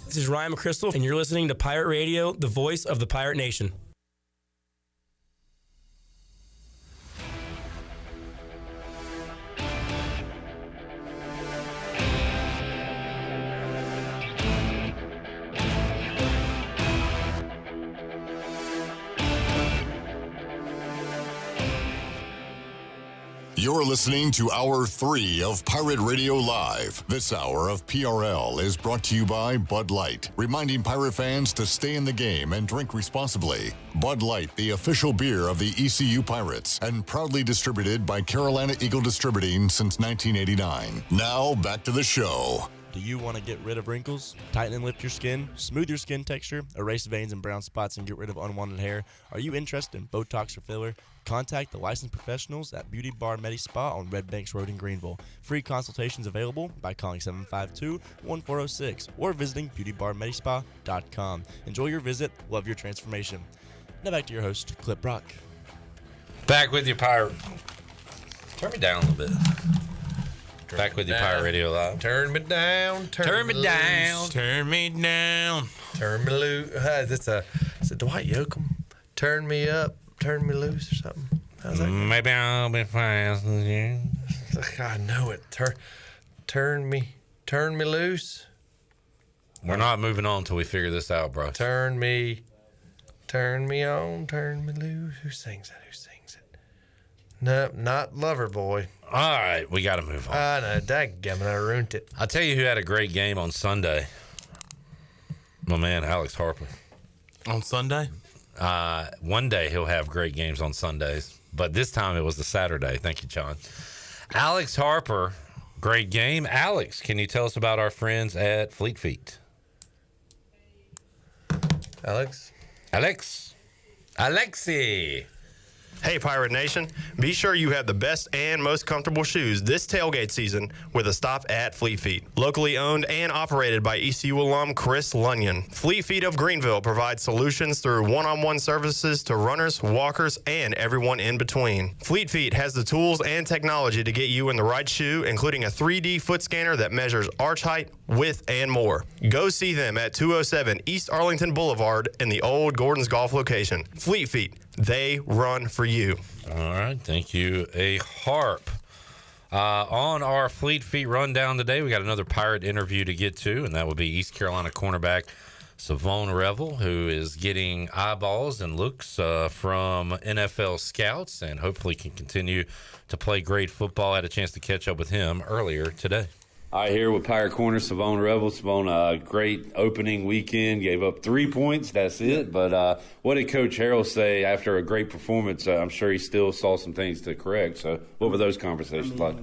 Speaker 17: This is Ryan McChrystal, and you're listening to Pirate Radio, the voice of the Pirate Nation.
Speaker 12: You're listening to Hour 3 of Pirate Radio Live. This hour of PRL is brought to you by Bud Light, reminding Pirate fans to stay in the game and drink responsibly. Bud Light, the official beer of the ECU Pirates, and proudly distributed by Carolina Eagle Distributing since 1989. Now, back to the show.
Speaker 11: Do you want to get rid of wrinkles, tighten and lift your skin, smooth your skin texture, erase veins and brown spots, and get rid of unwanted hair? Are you interested in Botox or filler? Contact the licensed professionals at Beauty Bar Medi Spa on Red Banks Road in Greenville. Free consultations available by calling 752-1406 or visiting beautybarmedispa.com. Enjoy your visit. Love your transformation. Now back to your host, Clip Brock.
Speaker 21: Back with you, Pirate. Turn me down a little bit. Back with you, Pirate Radio Live.
Speaker 2: Turn me down.
Speaker 21: Turn me down.
Speaker 1: Turn me down.
Speaker 2: Turn me loose. Is it Dwight Yoakam? Turn me up. Turn me loose or something. How's that?
Speaker 21: Maybe I'll be fast as you.
Speaker 2: I know it. Turn me loose.
Speaker 21: We're not moving on until we figure this out, bro.
Speaker 2: Turn me on, turn me loose. Who sings it? No, not Loverboy.
Speaker 21: All right, we got to move on.
Speaker 2: I know, dadgummit, I ruined it.
Speaker 21: I'll tell you who had a great game on Sunday. My man, Alex Harper.
Speaker 1: On Sunday?
Speaker 21: One day he'll have great games on Sundays, but this time it was the Saturday. Thank you, John. Alex Harper, great game. Alex, can you tell us about our friends at Fleet Feet?
Speaker 2: Alexi.
Speaker 7: Hey, Pirate Nation. Be sure you have the best and most comfortable shoes this tailgate season with a stop at Fleet Feet. Locally owned and operated by ECU alum Chris Lunyon. Fleet Feet of Greenville provides solutions through one-on-one services to runners, walkers, and everyone in between. Fleet Feet has the tools and technology to get you in the right shoe, including a 3D foot scanner that measures arch height, width, and more. Go see them at 207 East Arlington Boulevard in the old Gordon's Golf location. Fleet Feet. They run for you.
Speaker 21: All right. Thank you, A Harp. On our Fleet Feet rundown today, we got another Pirate interview to get to, and that will be East Carolina cornerback Savone Revel, who is getting eyeballs and looks from NFL scouts and hopefully can continue to play great football. I had a chance to catch up with him earlier today.
Speaker 9: All right, here with Pirate Corner, Savone Revel. Savone, great opening weekend. Gave up 3 points. That's it. But what did Coach Harrell say after a great performance? I'm sure he still saw some things to correct. So what were those conversations like?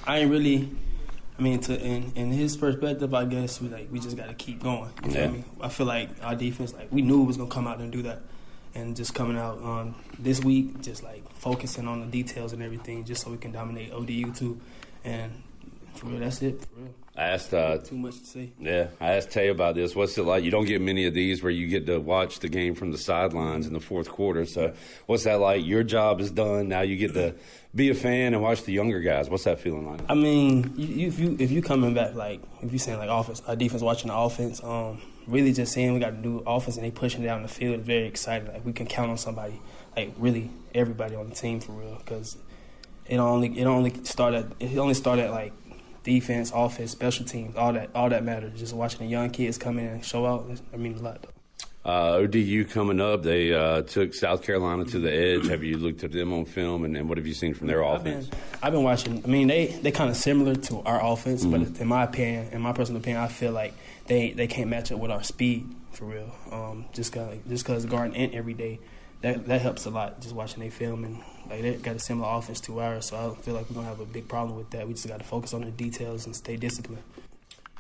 Speaker 10: I ain't really – in his perspective, I guess we just got to keep going. You feel me? I feel like our defense, we knew it was going to come out and do that. And just coming out this week, just, focusing on the details and everything just so we can dominate ODU too. And – for real, that's it. For real.
Speaker 9: I asked
Speaker 10: too much to say.
Speaker 9: Yeah, I asked Tay about this. What's it like? You don't get many of these where you get to watch the game from the sidelines in the fourth quarter. So, what's that like? Your job is done. Now you get to be a fan and watch the younger guys. What's that feeling like?
Speaker 10: I mean, if you coming back if you saying offense, our defense watching the offense, really just saying we got to do offense and they pushing it down the field is very exciting. We can count on somebody, really everybody on the team for real, because it only start at defense, offense, special teams, all that matters. Just watching the young kids come in and show out, I mean a lot.
Speaker 9: ODU coming up, they took South Carolina to the edge. Have you looked at them on film, and what have you seen from their offense?
Speaker 10: I've been watching. I mean, they kind of similar to our offense, but in my personal opinion, I feel like they can't match up with our speed for real. Just because guarding in every day, that helps a lot. Just watching they film and they got a similar offense to ours, so I feel like we're gonna have a big problem with that. We just got to focus on the details and stay disciplined.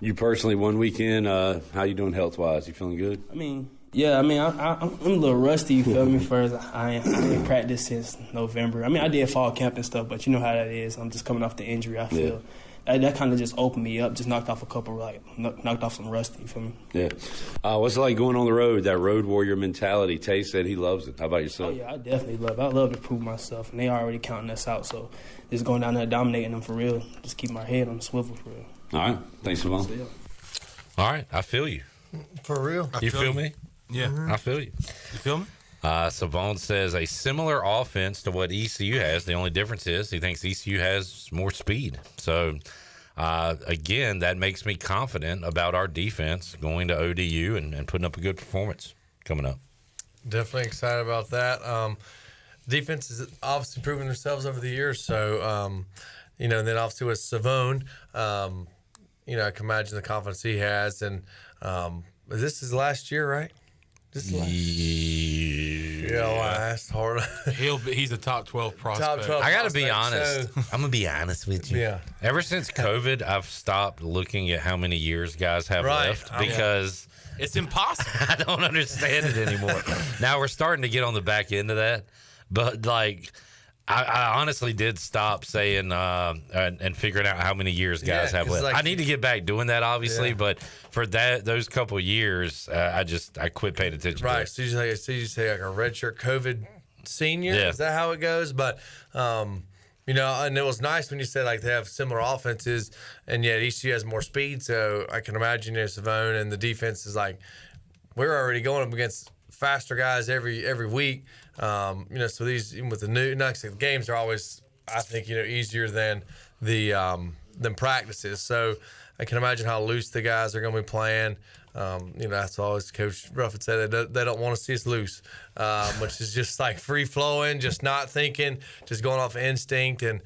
Speaker 9: You personally, one weekend, how you doing health wise? You feeling good?
Speaker 10: I'm a little rusty. You feel me? First, I ain't practiced since November. I did fall camp and stuff, but you know how that is. I'm just coming off the injury. I feel. That kind of just opened me up, just knocked off a couple, knocked off some rust, you feel me?
Speaker 9: Yeah. What's it like going on the road, that road warrior mentality? Tay said he loves it. How about yourself?
Speaker 10: Oh, yeah, I definitely love it. I love to prove myself, and they already counting us out, so just going down there dominating them for real, just keeping my head on the swivel for real.
Speaker 9: All right. Thanks, Savone.
Speaker 10: So, yeah.
Speaker 21: All right. I feel you.
Speaker 2: For real?
Speaker 21: You feel me?
Speaker 1: Yeah.
Speaker 21: I feel you.
Speaker 1: You feel me?
Speaker 21: Savone says a similar offense to what ECU has. The only difference is he thinks ECU has more speed. So, again, that makes me confident about our defense going to ODU and putting up a good performance coming up.
Speaker 2: Definitely excited about that. Defense is obviously proving themselves over the years. So, and then obviously with Savone, I can imagine the confidence he has. And this is last year, right? Last hard.
Speaker 1: He's a top 12 prospect.
Speaker 2: Top 12
Speaker 21: I got to be
Speaker 2: prospect,
Speaker 21: honest.
Speaker 2: so-
Speaker 21: I'm going to be honest with you.
Speaker 2: Yeah.
Speaker 21: Ever since COVID, I've stopped looking at how many years guys have left because
Speaker 1: it's impossible.
Speaker 21: I don't understand it anymore. Now we're starting to get on the back end of that. But, I honestly did stop saying and figuring out how many years guys have left. I need to get back doing that, obviously, but for those couple of years, I quit paying attention.
Speaker 2: Right.
Speaker 21: To it.
Speaker 2: So you say like a redshirt COVID senior.
Speaker 21: Yeah.
Speaker 2: Is that how it goes? But and it was nice when you said they have similar offenses, and yet ECU has more speed. So I can imagine Savone and the defense is we're already going up against faster guys every week. So these, even with the new, the games are always, I think, easier than than practices. So I can imagine how loose the guys are going to be playing. That's always Coach Ruffin said they don't want to see us loose, which is just free flowing, just not thinking, just going off instinct and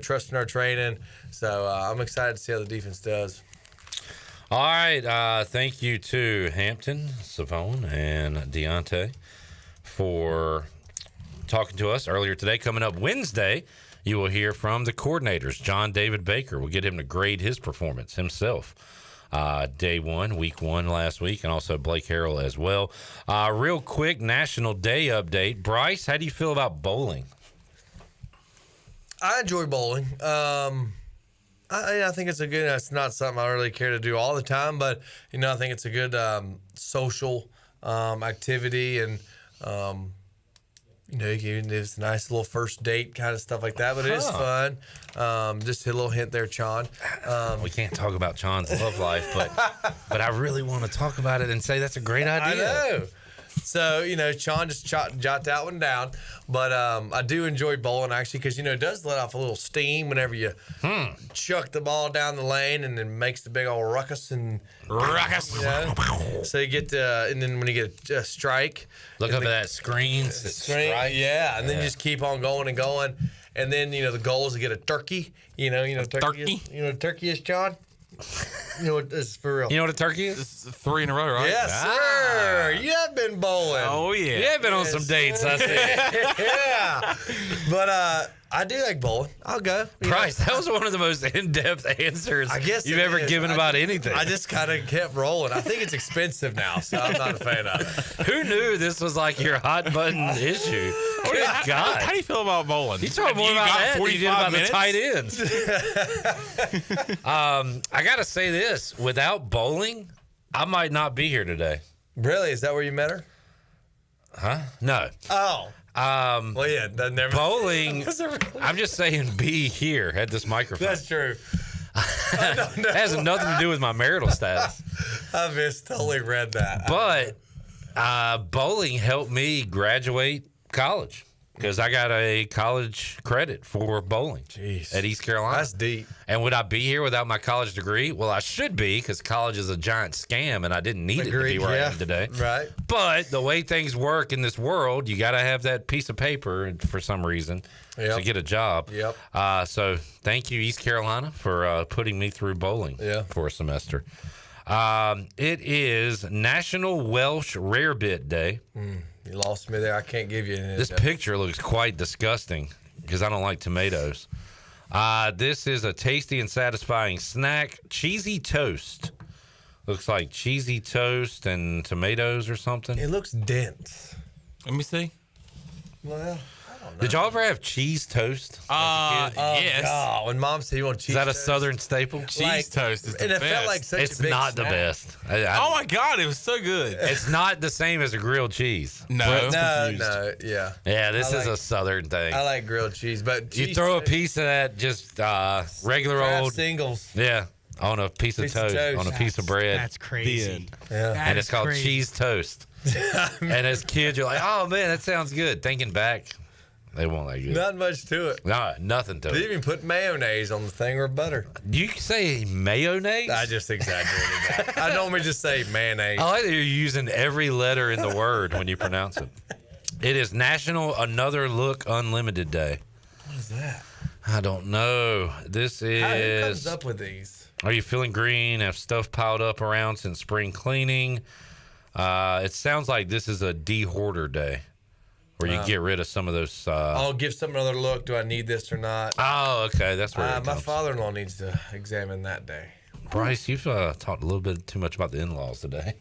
Speaker 2: trusting our training. So I'm excited to see how the defense does.
Speaker 21: All right. Thank you to Hampton, Savone, and Deontay for talking to us earlier today. Coming up Wednesday, you will hear from the coordinators. John David Baker. We'll get him to grade his performance himself. Day one, week one last week, and also Blake Harrell as well. Real quick, National Day update. Bryce, how do you feel about bowling?
Speaker 2: I enjoy bowling. I think it's it's not something I really care to do all the time, but, I think it's a good social activity, and, it's a nice little first date kind of stuff like that, but it is fun. Just a little hint there, Chon.
Speaker 21: We can't talk about Chon's love life, but I really want to talk about it and say that's a great idea.
Speaker 2: I know. So, Chon just jot that one down. But I do enjoy bowling, actually, because, it does let off a little steam whenever you chuck the ball down the lane, and it makes the big old ruckus. So you get and then when you get a strike.
Speaker 21: Look up at that screen. Strike.
Speaker 2: Yeah, and then you just keep on going and going. And then, the goal is to get a turkey. You know turkey. You know what turkey is, John? This is for real.
Speaker 21: You know what a turkey is?
Speaker 1: This is 3 in a row, right?
Speaker 2: Yes, sir. You have been bowling.
Speaker 1: Oh, yeah.
Speaker 21: You have been on some dates, I see.
Speaker 2: Yeah. But I do like bowling. I'll go.
Speaker 21: Bryce, that was one of the most in-depth answers you've ever given about anything.
Speaker 2: I just kind of kept rolling. I think it's expensive now, so I'm not a fan of it.
Speaker 21: Who knew this was like your hot button issue? Good God.
Speaker 1: How do you feel about bowling?
Speaker 21: You talk more about that than you did about the tight ends. I got to say this. Without bowling, I might not be here today.
Speaker 2: Really? Is that where you met her?
Speaker 21: Huh? No.
Speaker 2: Oh. Well, yeah. Never.
Speaker 21: Bowling, I'm just saying be here at this microphone.
Speaker 2: That's true.
Speaker 21: It has nothing to do with my marital status.
Speaker 2: I totally read that.
Speaker 21: But bowling helped me graduate college because I got a college credit for bowling at East Carolina.
Speaker 2: That's deep.
Speaker 21: And would I be here without my college degree? Well, I should be, because college is a giant scam and I didn't need it to be where I am today.
Speaker 2: Right.
Speaker 21: But the way things work in this world, you got to have that piece of paper for some reason to get a job.
Speaker 2: Yep.
Speaker 21: So thank you, East Carolina, for putting me through bowling for a semester. It is National Welsh Rarebit Day.
Speaker 2: You lost me there. I can't give you any.
Speaker 21: This picture looks quite disgusting because I don't like tomatoes. This is a tasty and satisfying snack. Cheesy toast. Looks like cheesy toast and tomatoes or something.
Speaker 2: It looks dense.
Speaker 1: Let me see.
Speaker 2: Well,
Speaker 21: did y'all ever have cheese toast?
Speaker 1: Yes.
Speaker 2: God, when Mom said you want cheese
Speaker 21: Is that a
Speaker 2: toast?
Speaker 21: Southern staple?
Speaker 1: Cheese toast is the
Speaker 2: and it
Speaker 1: best.
Speaker 2: felt like such
Speaker 21: It's
Speaker 2: a big
Speaker 21: not the
Speaker 2: snack.
Speaker 21: best.
Speaker 1: Oh my God, it was so good.
Speaker 21: It's not the same as a grilled cheese.
Speaker 1: No.
Speaker 2: Yeah.
Speaker 21: Yeah, this
Speaker 2: I
Speaker 21: is
Speaker 2: like-
Speaker 21: a Southern thing.
Speaker 2: I like grilled cheese, but
Speaker 21: You
Speaker 2: cheese
Speaker 21: throw a
Speaker 2: toast-
Speaker 21: piece of that just regular
Speaker 2: Kraft
Speaker 21: old
Speaker 2: singles.
Speaker 21: Yeah, on a piece of toast, on a piece of bread.
Speaker 13: That's crazy.
Speaker 2: Yeah.
Speaker 21: And it's called cheese toast. And as kids, you're like, oh man, that sounds good. Thinking back, they won't like it.
Speaker 2: Not much to it.
Speaker 21: No, nothing to
Speaker 2: They
Speaker 21: it.
Speaker 2: even put mayonnaise on the thing or butter.
Speaker 21: You say mayonnaise?
Speaker 2: I just exaggerated that. I normally just say mayonnaise.
Speaker 21: I like that you're using every letter in the word when you pronounce it. It is National Another Look Unlimited Day.
Speaker 2: What is that?
Speaker 21: I don't know. This is.
Speaker 2: Who comes up with these?
Speaker 21: Are you feeling green? Have stuff piled up around since spring cleaning? It sounds like this is a de-hoarder day, where you get rid of some of those.
Speaker 2: I'll give something another look. Do I need this or not?
Speaker 21: Oh, okay, that's where it
Speaker 2: my
Speaker 21: comes.
Speaker 2: father-in-law needs to examine that day.
Speaker 21: Bryce, you've talked a little bit too much about the in-laws today.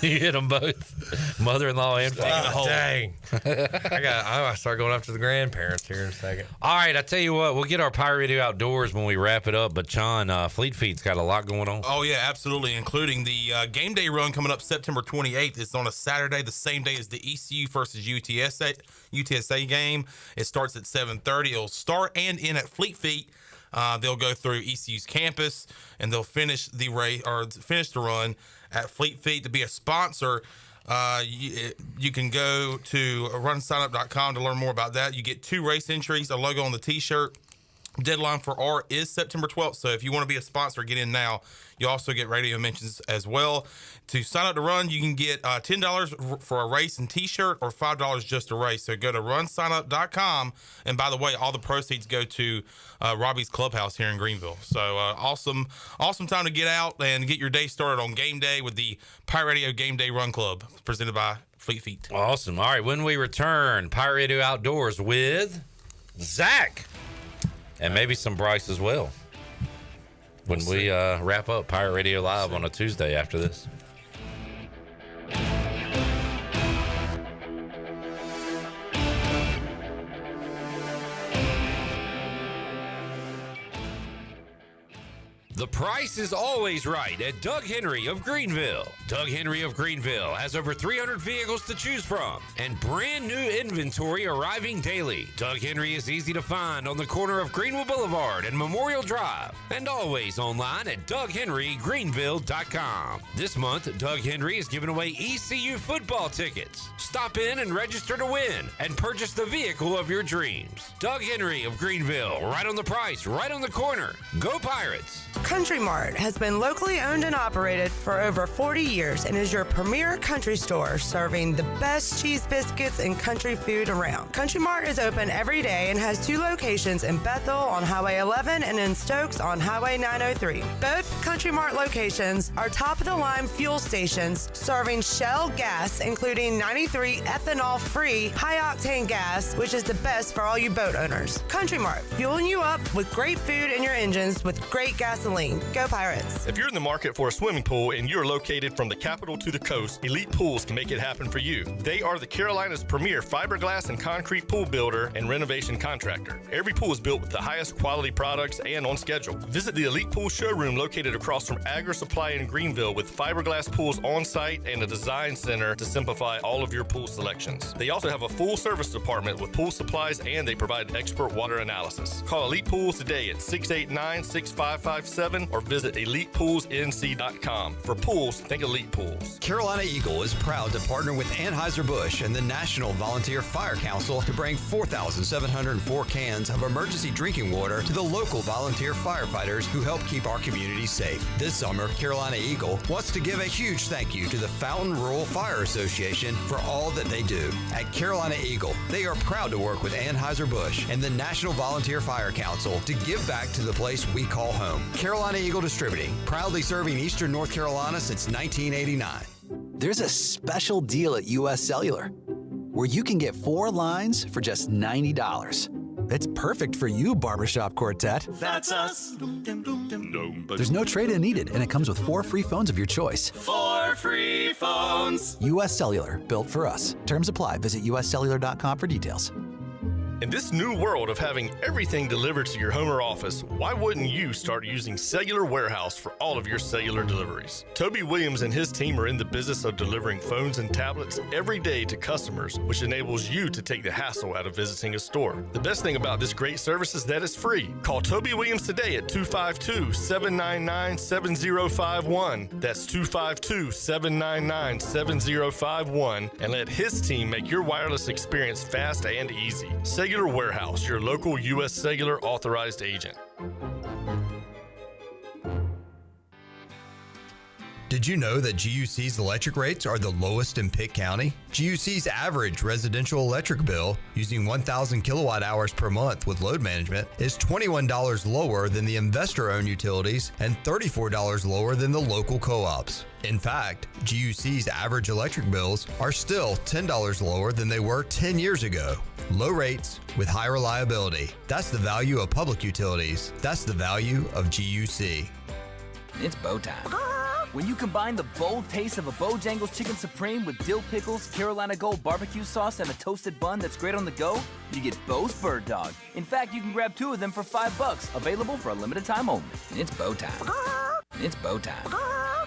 Speaker 21: You hit them both, mother-in-law and father.
Speaker 2: Dang. I gotta start going after the grandparents here in a second.
Speaker 21: All right, I tell you what, we'll get our Pirate Radio Outdoors when we wrap it up. But John, Fleet Feet's got a lot going on.
Speaker 1: Oh, yeah, absolutely, including the game day run coming up September 28th. It's on a Saturday, the same day as the ECU versus UTSA game. It starts at 7:30. It'll start and end at Fleet Feet. They'll go through ECU's campus, and they'll finish the run at Fleet Feet. To be a sponsor, you can go to runsignup.com to learn more about that. You get 2 race entries, a logo on the T-shirt. Deadline for R is September 12th, so if you want to be a sponsor, get in now. You also get radio mentions as well. To sign up to run, you can get $10 for a race and T-shirt, or $5 just a race. So go to runsignup.com. And by the way, all the proceeds go to Robbie's Clubhouse here in Greenville. So awesome time to get out and get your day started on game day with the Pirate Radio Game Day Run Club, presented by Fleet Feet.
Speaker 21: Awesome. All right, when we return, Pirate Radio Outdoors with Zach. And maybe some Bryce as well. When we wrap up Pirate Radio Live on a Tuesday after this. The price is always right at Doug Henry of Greenville. Doug Henry of Greenville has over 300 vehicles to choose from and brand new inventory arriving daily. Doug Henry is easy to find on the corner of Greenville Boulevard and Memorial Drive and always online at DougHenryGreenville.com. This month, Doug Henry is giving away ECU football tickets. Stop in and register to win and purchase the vehicle of your dreams. Doug Henry of Greenville, right on the price, right on the corner. Go Pirates!
Speaker 13: Country Mart has been locally owned and operated for over 40 years and is your premier country store serving the best cheese biscuits and country food around. Country Mart is open every day and has 2 locations in Bethel on Highway 11 and in Stokes on Highway 903. Both Country Mart locations are top-of-the-line fuel stations serving Shell gas, including 93 ethanol-free high-octane gas, which is the best for all you boat owners. Country Mart, fueling you up with great food in your engines with great gasoline. Go Pirates!
Speaker 7: If you're in the market for a swimming pool and you're located from the capital to the coast, Elite Pools can make it happen for you. They are the Carolina's premier fiberglass and concrete pool builder and renovation contractor. Every pool is built with the highest quality products and on schedule. Visit the Elite Pool showroom located across from Agri Supply in Greenville with fiberglass pools on site and a design center to simplify all of your pool selections. They also have a full service department with pool supplies and they provide expert water analysis. Call Elite Pools today at 689-6557 or visit ElitePoolsNC.com. For pools, think Elite Pools.
Speaker 24: Carolina Eagle is proud to partner with Anheuser-Busch and the National Volunteer Fire Council to bring 4,704 cans of emergency drinking water to the local volunteer firefighters who help keep our communities safe. This summer, Carolina Eagle wants to give a huge thank you to the Fountain Rural Fire Association for all that they do. At Carolina Eagle, they are proud to work with Anheuser-Busch and the National Volunteer Fire Council to give back to the place we call home. Carolina Eagle Distributing, proudly serving Eastern North Carolina since 1989.
Speaker 15: There's a special deal at U.S. Cellular where you can get 4 lines for just $90. It's perfect for you, Barbershop Quartet.
Speaker 19: That's us.
Speaker 15: There's no trade-in needed, and it comes with 4 free phones of your choice.
Speaker 19: 4 free phones.
Speaker 15: U.S. Cellular, built for us. Terms apply. Visit uscellular.com for details.
Speaker 7: In this new world of having everything delivered to your home or office, why wouldn't you start using Cellular Warehouse for all of your cellular deliveries? Toby Williams and his team are in the business of delivering phones and tablets every day to customers, which enables you to take the hassle out of visiting a store. The best thing about this great service is that it's free. Call Toby Williams today at 252-799-7051. That's 252-799-7051, and let his team make your wireless experience fast and easy. Cellular Warehouse, your local U.S. Cellular authorized agent.
Speaker 24: Did you know that GUC's electric rates are the lowest in Pitt County? GUC's average residential electric bill, using 1,000 kilowatt hours per month with load management, is $21 lower than the investor-owned utilities and $34 lower than the local co-ops. In fact, GUC's average electric bills are still $10 lower than they were 10 years ago. Low rates with high reliability. That's the value of public utilities. That's the value of GUC.
Speaker 20: It's bow time. When you combine the bold taste of a Bojangles Chicken Supreme with dill pickles, Carolina Gold barbecue sauce, and a toasted bun that's great on the go, you get Bo's Bird Dog. In fact, you can grab 2 of them for $5, available for a limited time only. It's bow time. It's bow time.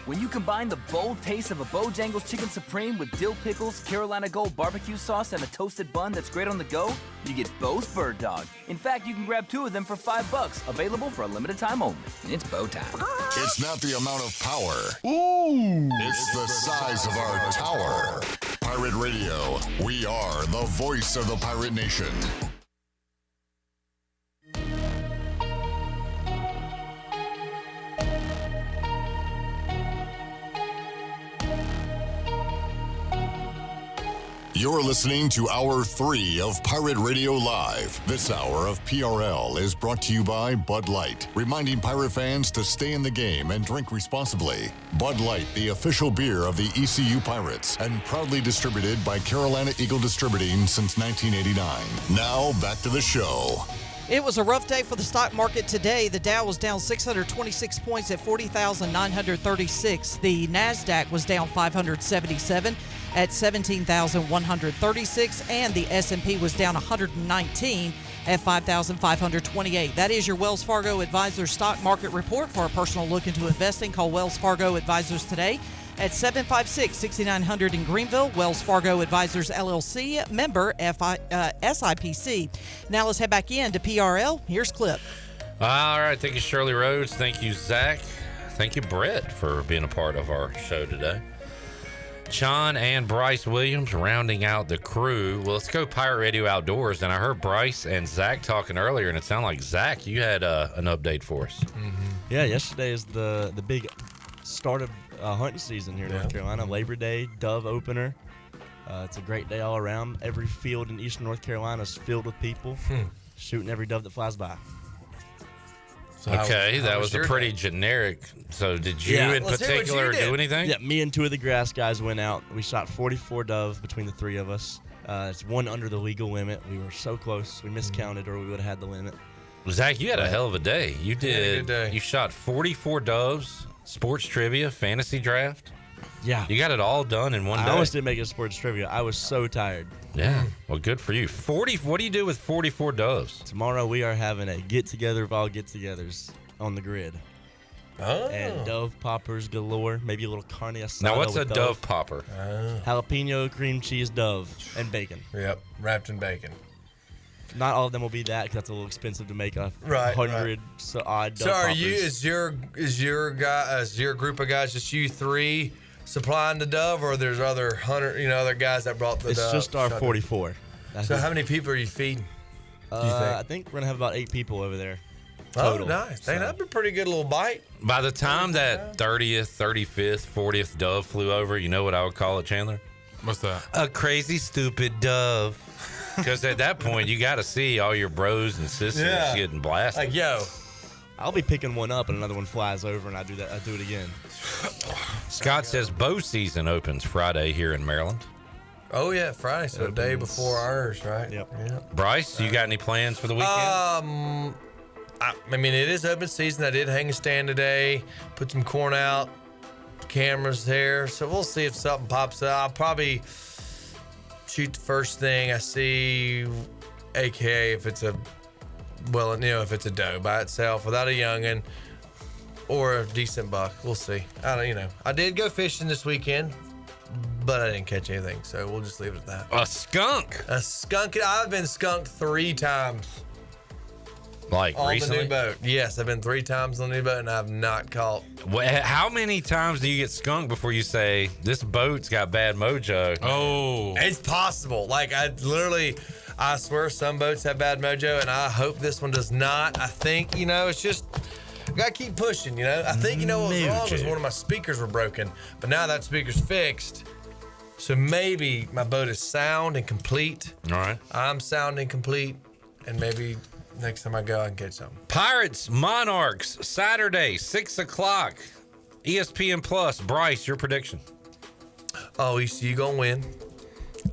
Speaker 20: When you combine the bold taste of a Bojangles Chicken Supreme with dill pickles, Carolina Gold barbecue sauce, and a toasted bun that's great on the go, you get Bo's Bird Dog. In fact, you can grab 2 of them for $5, available for a limited time only. It's bow time.
Speaker 12: It's not the amount of power. Ooh! It's the size of our tower. Pirate Radio. We are the voice of the Pirate Nation. You're listening to Hour 3 of Pirate Radio Live. This hour of PRL is brought to you by Bud Light, reminding Pirate fans to stay in the game and drink responsibly. Bud Light, the official beer of the ECU Pirates, and proudly distributed by Carolina Eagle Distributing since 1989. Now, back to the show.
Speaker 23: It was a rough day for the stock market today. The Dow was down 626 points at 40,936. The NASDAQ was down 577 at 17,136, and the S&P was down 119 at $5,528. That is your Wells Fargo Advisors stock market report. For a personal look into investing, call Wells Fargo Advisors today at 756-6900 in Greenville. Wells Fargo Advisors, LLC, member SIPC. Now let's head back in to PRL. Here's Clip.
Speaker 21: All right. Thank you, Shirley Rhodes. Thank you, Zach. Thank you, Brett, for being a part of our show today. John and Bryce Williams rounding out the crew. Well, let's go Pirate Radio Outdoors. And I heard Bryce and Zach talking earlier, and it sounded like, Zach, you had an update for us.
Speaker 11: Mm-hmm. Yeah, yesterday is the big start of hunting season here in North Carolina. Labor Day, dove opener. It's a great day all around. Every field in eastern North Carolina is filled with people shooting every dove that flies by.
Speaker 21: So that was a pretty generic. So did you in particular do anything?
Speaker 11: Yeah, me and two of the grass guys went out. We shot 44 dove between the three of us. It's one under the legal limit. We were so close. We miscounted or we would have had the limit.
Speaker 21: Zach, you had a hell of a day. You did.
Speaker 2: Had a good day.
Speaker 21: You shot 44 doves, sports trivia, fantasy draft.
Speaker 11: Yeah.
Speaker 21: You got it all done in one day.
Speaker 11: I almost didn't make it sports trivia. I was so tired.
Speaker 21: Yeah. Well, good for you. 40. What do you do with 44 doves?
Speaker 11: Tomorrow we are having a get-together of all get-togethers on the grid.
Speaker 2: Oh.
Speaker 11: And dove poppers galore. Maybe a little carne asada.
Speaker 21: Now, what's a
Speaker 11: with
Speaker 21: dove popper?
Speaker 11: Jalapeno, cream cheese, dove, and bacon.
Speaker 2: Yep, wrapped in bacon.
Speaker 11: Not all of them will be that because that's a little expensive to make a 100 odd dove
Speaker 2: So are
Speaker 11: poppers.
Speaker 2: you? Is your group of guys just you three supplying the dove, or there's other other guys that brought the dove?
Speaker 11: It's just our 44.
Speaker 2: So how many people are you feeding?
Speaker 11: I think we're gonna have about 8 people over there. Total.
Speaker 2: Oh, nice. Dang, that'd be a pretty good little bite.
Speaker 21: By the time that 30th, 35th, 40th dove flew over, you know what I would call it, Chandler?
Speaker 1: What's that?
Speaker 21: A crazy, stupid dove. Because at that point, you got to see all your bros and sisters getting blasted.
Speaker 2: Like, yo.
Speaker 11: I'll be picking one up and another one flies over and I do it again.
Speaker 21: Scott says bow season opens Friday here in Maryland.
Speaker 2: Oh, yeah, Friday. So a day before ours, right?
Speaker 11: Yep.
Speaker 21: Bryce, you got any plans for the weekend?
Speaker 2: I mean, it is open season. I did hang a stand today, put some corn out, cameras there. So we'll see if something pops up. I'll probably shoot the first thing I see, aka if it's a doe by itself without a youngin, or a decent buck. We'll see. I did go fishing this weekend, but I didn't catch anything, so we'll just leave it at that.
Speaker 21: A skunk.
Speaker 2: I've been skunked 3 times.
Speaker 21: Like
Speaker 2: on
Speaker 21: recently?
Speaker 2: the new boat. Yes, I've been 3 times on the new boat and I've not caught.
Speaker 21: How many times do you get skunked before you say, this boat's got bad mojo?
Speaker 2: Oh. It's possible. Like, I swear some boats have bad mojo, and I hope this one does not. I think, it's just, I got to keep pushing, I think, what was wrong was one of my speakers were broken, but now that speaker's fixed. So maybe my boat is sound and complete.
Speaker 21: All right.
Speaker 2: I'm sound and complete, and maybe next time I go, I can catch something.
Speaker 21: Pirates, Monarchs, Saturday, 6 o'clock. ESPN Plus. Bryce, your prediction.
Speaker 2: Oh, ECU gonna win.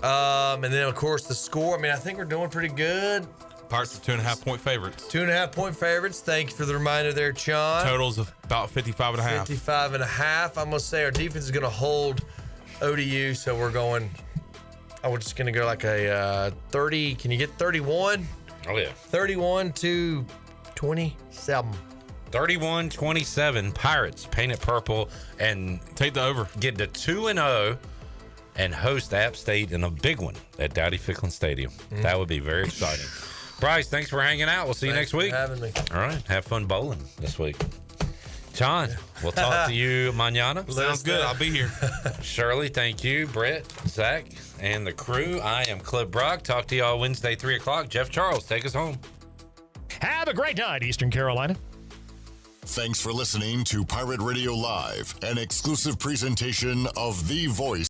Speaker 2: And then, of course, the score. I mean, I think we're doing pretty good.
Speaker 1: Pirates are 2.5-point favorites.
Speaker 2: 2.5-point favorites. Thank you for the reminder there, Sean.
Speaker 1: Totals of about 55.5.
Speaker 2: 55.5. I'm gonna say our defense is gonna hold ODU, so we're going. We're just gonna go like a 30. Can you get 31?
Speaker 21: Oh, yeah.
Speaker 2: 31-27.
Speaker 21: 31-27. Pirates paint it purple and
Speaker 1: take the over.
Speaker 21: Get to 2-0 and host App State in a big one at Dowdy Ficklin Stadium. That would be very exciting. Bryce, thanks for hanging out. We'll see you next week.
Speaker 2: Thanks for having me.
Speaker 21: All right. Have fun bowling this week. John, we'll talk to you mañana.
Speaker 1: Sounds good. I'll be here.
Speaker 21: Shirley, thank you. Brett, Zach, and the crew. I am Clip Brock. Talk to y'all Wednesday, 3 o'clock. Jeff Charles, take us home.
Speaker 3: Have a great night, Eastern Carolina.
Speaker 12: Thanks for listening to Pirate Radio Live, an exclusive presentation of The Voice